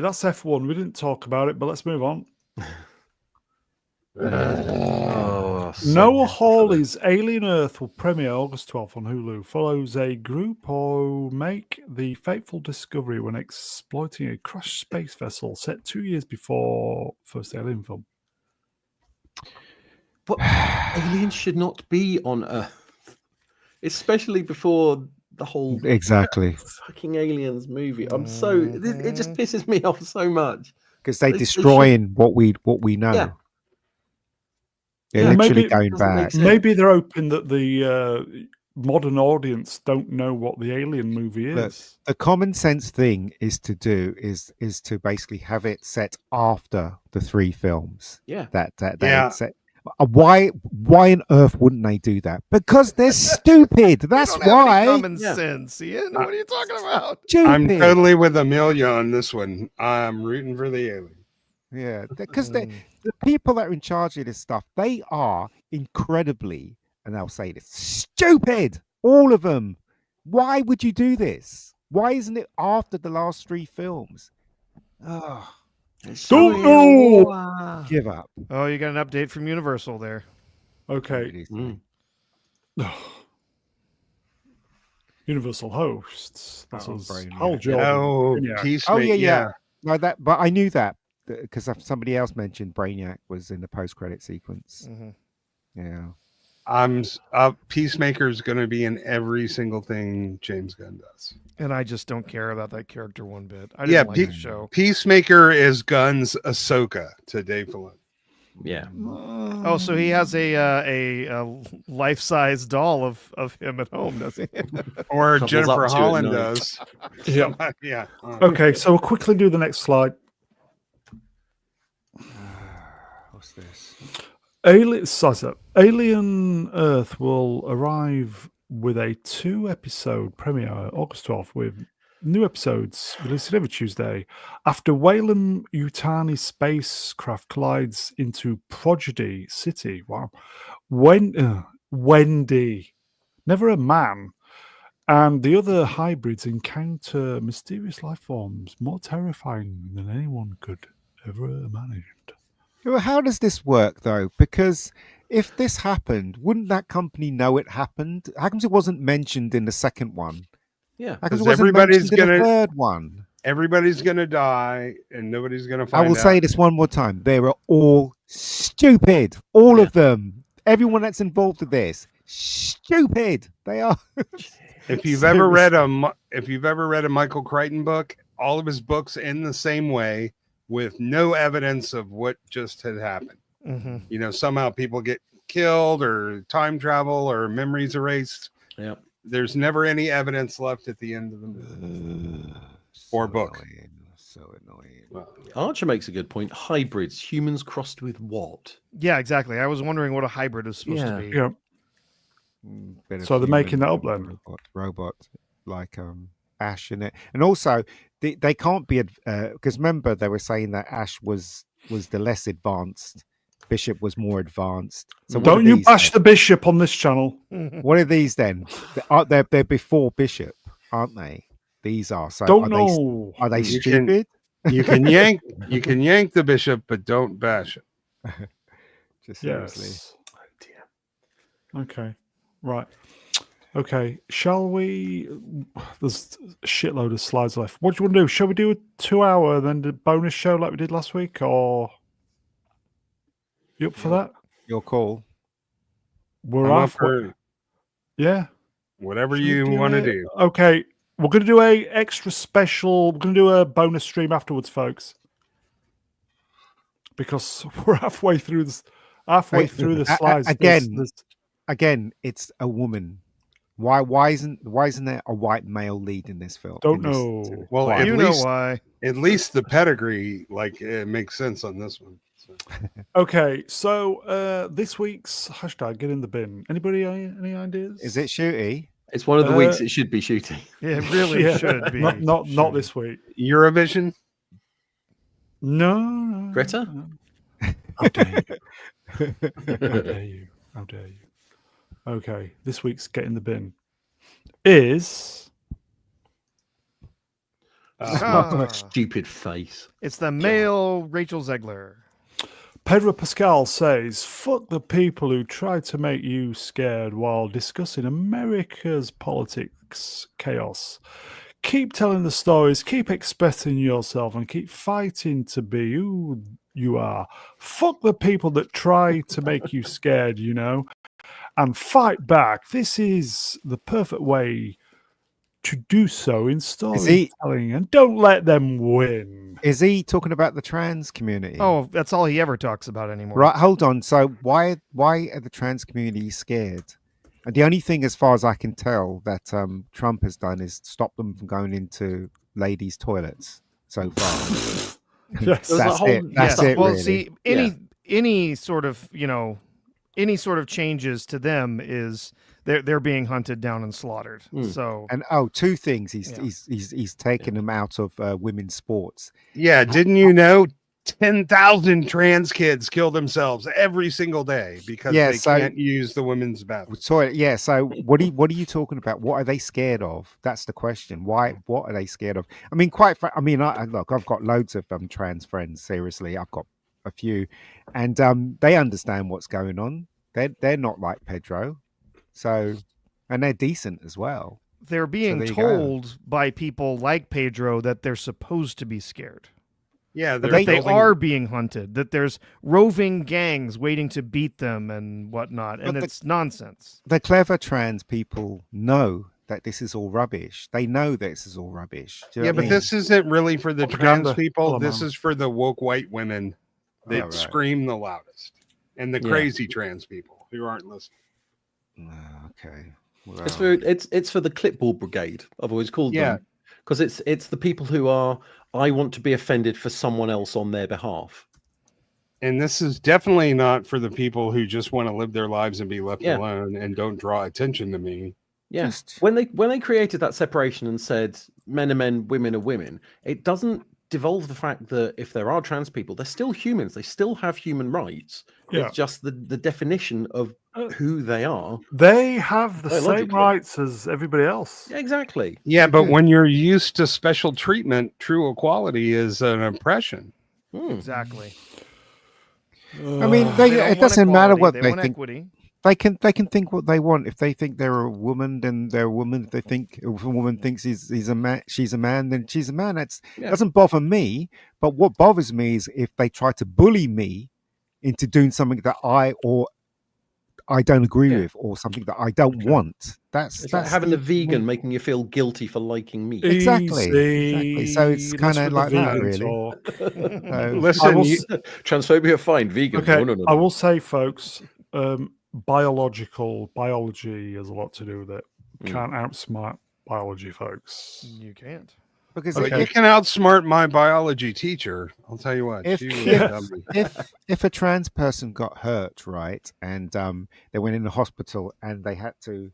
that's F1. We didn't talk about it, but let's move on. Noah Hawley's Alien Earth will premiere August 12th on Hulu. Follows a group who make the fateful discovery when exploiting a crashed space vessel set 2 years before first Alien film. But aliens should not be on Earth, especially before the whole fucking aliens movie. It just pisses me off so much because they're destroying what we know. Yeah. They're literally going back. Maybe they're hoping that the modern audience don't know what the Alien movie is. Look, the common sense thing is to basically have it set after the 3 films. Yeah. That set. Why on earth wouldn't they do that? Because they're stupid. That's why. Common sense, Ian. What are you talking about? Stupid. I'm totally with Amelia on this one. I'm rooting for the alien. Yeah, because the people that are in charge of this stuff, they are incredibly, and I'll say this, stupid. All of them. Why would you do this? Why isn't it after the last 3 films? Oh, don't know. Give up. Oh, you got an update from Universal there. Okay. Universal hosts. This was Hal Jordan. Yeah. No, but I knew that. Because somebody else mentioned Brainiac was in the post-credit sequence. Yeah, Peacemaker's going to be in every single thing James Gunn does, and I just don't care about that character one bit. I didn't like the show. Peacemaker is Gunn's Ahsoka to Dave Filoni. Yeah. Oh, so he has a life-size doll of him at home, does he? Or Jennifer Holland does. Yeah. Okay, so we'll quickly do the next slide. What's this? Alien Earth will arrive with a 2-episode premiere August 12th with new episodes released every Tuesday after Weyland Yutani's spacecraft collides into Prodigy City. Wow. Wendy, never a man, and the other hybrids encounter mysterious life forms more terrifying than anyone could ever imagined. Well, how does this work though? Because if this happened, wouldn't that company know it happened? How come it wasn't mentioned in the second one? Yeah. How come it Because wasn't everybody's mentioned in the gonna third one? everybody's gonna die, and nobody's gonna I find will out. say this one more time. They are all stupid. All of them. Everyone that's involved with this. Stupid. They are. If you've ever Seriously. read a Michael Crichton book, all of his books end the same way with no evidence of what just had happened. Mm-hmm. You know, somehow people get killed or time travel or memories erased. Yeah. There's never any evidence left at the end of the movie. Or book. Annoying. So annoying. Well, Archer makes a good point. Hybrids, humans crossed with what? Yeah, exactly. I was wondering what a hybrid is supposed to be. Yeah. Bit of So they're making human, that up then? Robot like Ash in it, and also they can't be because remember they were saying that Ash was the less advanced, Bishop was more advanced. So what Don't are you these bash then? the bishop on this channel. What are these then? They're before Bishop, aren't they? These are. So Don't are know. They, are they You stupid? you can yank the bishop, but don't bash it. Just seriously. Yes. Okay. Right. Okay. Shall we? There's a shitload of slides left. What do you want to do? Shall we do a 2-hour and then the bonus show like we did last week, or you up for that? Your call. We're I'm up off. for Yeah. whatever Shall we you want to it? do. Okay. We're going to do a extra special. We're going to do a bonus stream afterwards, folks, because we're halfway through this. Halfway through the slides. Again, it's a woman. Why isn't there a white male lead in this film? Don't know. Well, Why? at You know least why. at least the pedigree, like, it makes sense on this one. So. Okay, so this week's hashtag get in the bin. Anybody any ideas? Is it Shooty? It's one of the weeks it should be shooting. Yeah, it really Yeah. should be. Not this week. Eurovision? No. Greta? No. How dare you? How dare you? How dare you? Okay, this week's get in the bin is Ah, Stupid face. it's the male Rachel Zegler. Pedro Pascal says, "Fuck the people who try to make you scared while discussing America's politics chaos. Keep telling the stories, keep expressing yourself, and keep fighting to be who you are. Fuck the people that try to make you scared, and fight back. This is the perfect way to do so in storytelling, and don't let them win." Is he talking about the trans community? Oh, that's all he ever talks about anymore. Right, hold on. So why are the trans community scared? And the only thing, as far as I can tell, that Trump has done is stop them from going into ladies' toilets so far. Yes. That's it. That's it. Well, really. see, any sort of changes to them is they're being hunted down and slaughtered. So And two things. He's taken them out of women's sports. Yeah, didn't you know 10,000 trans kids kill themselves every single day because they can't use the women's bathroom? Toilet. Yeah. So what are you talking about? What are they scared of? That's the question. Why? What are they scared of? I mean, look, I've got loads of trans friends. Seriously, I've got a few, and they understand what's going on. They're not like Pedro, so, and they're decent as well. they're being told by people like Pedro that they're supposed to be scared. Yeah, that they are being hunted, that there's roving gangs waiting to beat them and whatnot, and it's nonsense. The clever trans people know that this is all rubbish. They know this is all rubbish. Yeah, but this isn't really for the trans people. This is for the woke white women that scream the loudest, and the crazy trans people who aren't listening. Okay. Well, it's for the clipboard brigade. I've always called them, because it's the people who are, I want to be offended for someone else on their behalf. And this is definitely not for the people who just want to live their lives and be left alone and don't draw attention to me. Yes. When they created that separation and said men are men, women are women, it doesn't devolve the fact that if there are trans people, they're still humans. They still have human rights. Yeah. It's just the definition of who they are. They have the same rights as everybody else. Yeah, exactly. Yeah, but when you're used to special treatment, true equality is an oppression. Exactly. I mean, They don't it want doesn't matter equality, what they they want think. equity. They can think what they want. If they think they're a woman, then they're a woman. If they think if a woman thinks he's a man, she's a man, then she's a man. That's doesn't bother me. But what bothers me is if they try to bully me into doing something that I don't agree with, or something that I don't want. That's like having a vegan making you feel guilty for liking meat. Exactly. So it's kind of like that, really. Listen, transphobia fine, vegan. Okay, No. I will say, folks, biology has a lot to do with it. Can't outsmart biology, folks. You can't. Because you can outsmart my biology teacher. I'll tell you what. If a trans person got hurt, right, and they went in the hospital and they had to,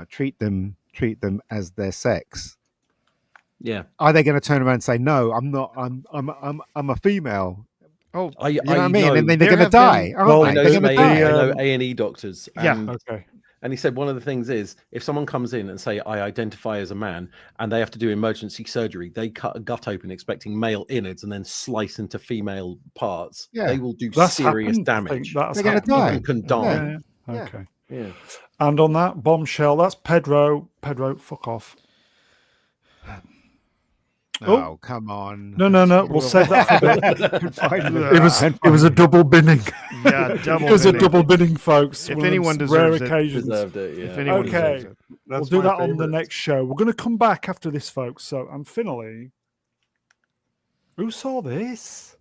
treat them as their sex. Yeah. Are they going to turn around and say, "No, I'm not. I'm a female"? Oh, you know what I mean? And then they're going to die. I know A&E doctors. And he said one of the things is if someone comes in and say, I identify as a man, and they have to do emergency surgery, they cut a gut open expecting male innards and then slice into female parts. Yeah. They will do That's serious happened. damage. They're going to die. You can die. Yeah. Okay. Yeah. And on that bombshell, that's Pedro. Pedro, fuck off. Oh, come on. No. We'll save that for the... It was a double binning. Yeah, double It was binning. a double binning, folks. If anyone deserves occasions. Deserved it, yeah. If anyone deserves it. We'll do that on the next show. We're going to come back after this, folks. So, and finally, who saw this?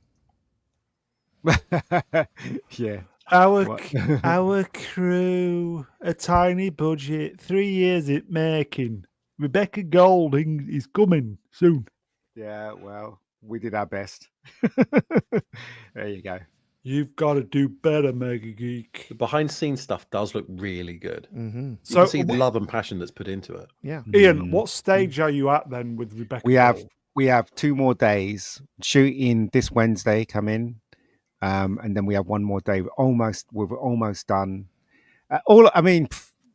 Yeah. Our crew, a tiny budget, 3 years it making. Rebecca Golding is coming soon. Yeah, well, we did our best. There you go. You've got to do better, Mega Geek. The behind scenes stuff does look really good. Mm-hmm. You can see the love and passion that's put into it. Yeah. Ian, what stage are you at then with Rebecca? We have 2 more days. Shooting this Wednesday, come in. And then we have 1 more day. We're almost done.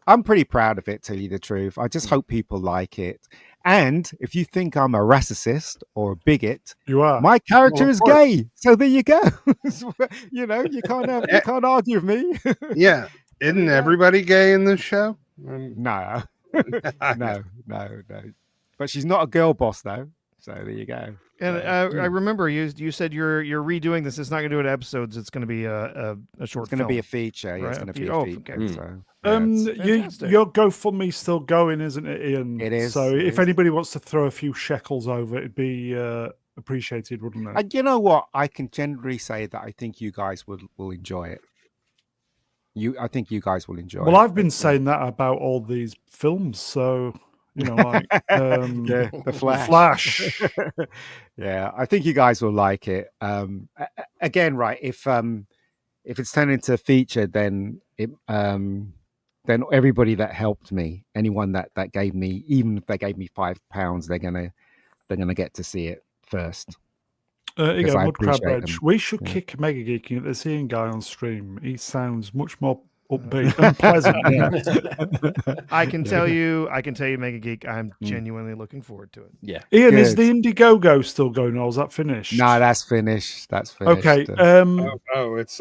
I'm pretty proud of it, to tell you the truth. I just hope people like it. And if you think I'm a racist or a bigot, you are. My character is gay. So there you go. You can't argue with me. Yeah. Isn't everybody gay in this show? No. No. But she's not a girl boss, though. So there you go. And I remember you said you're redoing this. It's not going to do it episodes. It's going to be a short. It's going to be a feature. Yeah, right? It's going to be a feature. Okay. So, your GoFundMe's still going, isn't it, Ian? It is. So if anybody wants to throw a few shekels over, it'd be appreciated, wouldn't it? And you know what? I can generally say that I think you guys will enjoy it. I think you guys will enjoy it. Well, I've been saying that about all these films, so. Like the Flash. Yeah, I think you guys will like it. Again, right? If it's turned into a feature, then everybody that helped me, anyone that gave me, even if they gave me £5, they're gonna get to see it first. Mudcrab Edge. We should kick Mega Geeking at this Ian guy on stream. He sounds much more upbeat and pleasant. I can tell you, Mega Geek, I'm genuinely looking forward to it. Yeah. Ian, good. Is the Indiegogo still going, or is that finished? No, that's finished. Okay. It's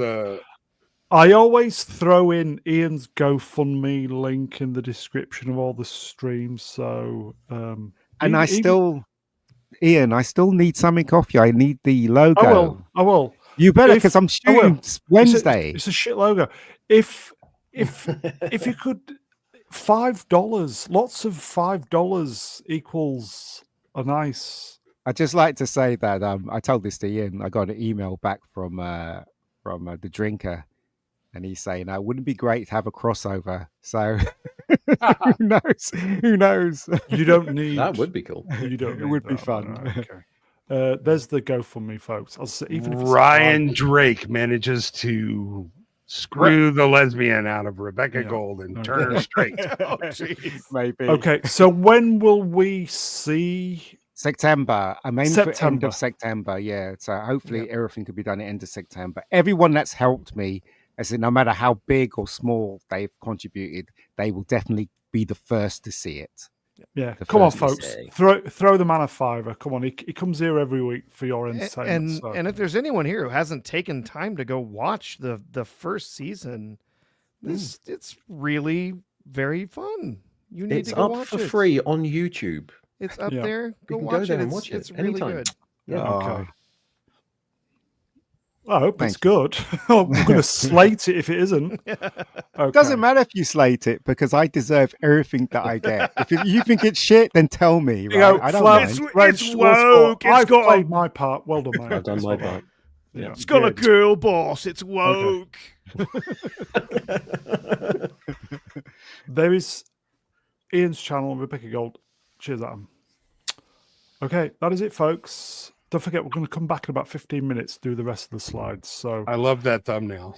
I always throw in Ian's GoFundMe link in the description of all the streams. So Ian, I still need something off you. I need the logo. I will. You better, because I'm shooting Wednesday. It's a shit logo. If you could, $5, lots of $5 equals a nice. I'd just like to say that I told this to Ian. I got an email back from the drinker, and he's saying, "Wouldn't it be great to have a crossover?" So who knows? You don't need. That would be cool. You don't. It would be fun. Okay. There's the GoFundMe, folks. I'll say, even if it's Ryan Drake manages to screw the lesbian out of Rebecca Gold and turn her straight. Oh, maybe. Okay, so when will we see? September. I'm aiming for end of September. Yeah. So hopefully everything could be done at end of September. Everyone that's helped me, I said, no matter how big or small they've contributed, they will definitely be the first to see it. Yeah, The come on, first folks. say. Throw the man a fiver. Come on, he comes here every week for your entertainment. And if there's anyone here who hasn't taken time to go watch the first season, it's really very fun. You need It's to go up watch for it. free on YouTube. It's up Yeah. there. Go can watch go there it. and watch it It's really anytime. good. Yeah. Okay. I hope it's Thank you. good. I'm going to slate it if it isn't. Okay. Doesn't matter if you slate it because I deserve everything that I get. If you think it's shit, then tell me. You Right? go, I don't Flash, mind. Reg, it's well woke, sport. it's I've got a- played my part. Well done, mate. I've done my Well part. Yeah. It's got a good. girl boss. It's woke. There is Ian's channel, Rebecca Gold. Cheers, Adam. Okay, that is it, folks. Don't forget, we're going to come back in about 15 minutes to do the rest of the slides. So, I love that thumbnail.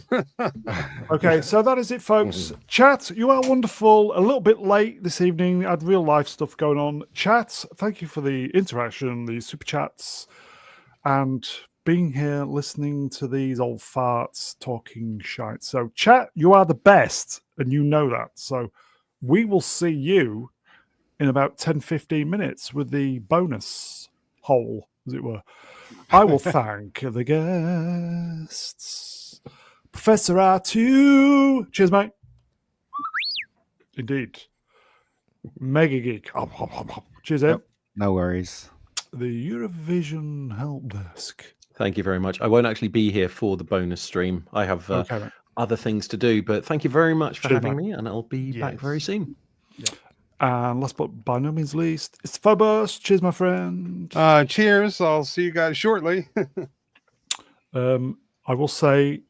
okay, so that is it, folks. Chat, you are wonderful. A little bit late this evening. I had real life stuff going on. Chat, thank you for the interaction, the super chats, and being here listening to these old farts talking shite. So, chat, you are the best, and you know that. So, we will see you in about 10, 15 minutes with the bonus hole, as it were. I will thank the guests. Professor R2. Cheers, mate. Indeed. Mega Geek. Cheers, Ed. No worries. The Eurovision Help Desk. Thank you very much. I won't actually be here for the bonus stream. I have Okay, mate. other things to do, but thank you very much for Cheers, having mate. me, and I'll be back very soon. And last but by no means least, it's Phobos. Cheers, my friend. Cheers. I'll see you guys shortly. I will say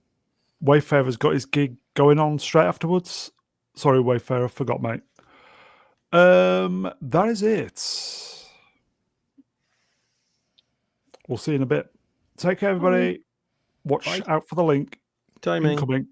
Wayfarer's got his gig going on straight afterwards. Sorry, Wayfarer, forgot, mate. That is it. We'll see you in a bit. Take care, everybody. Watch out for the link. Timing. Incoming.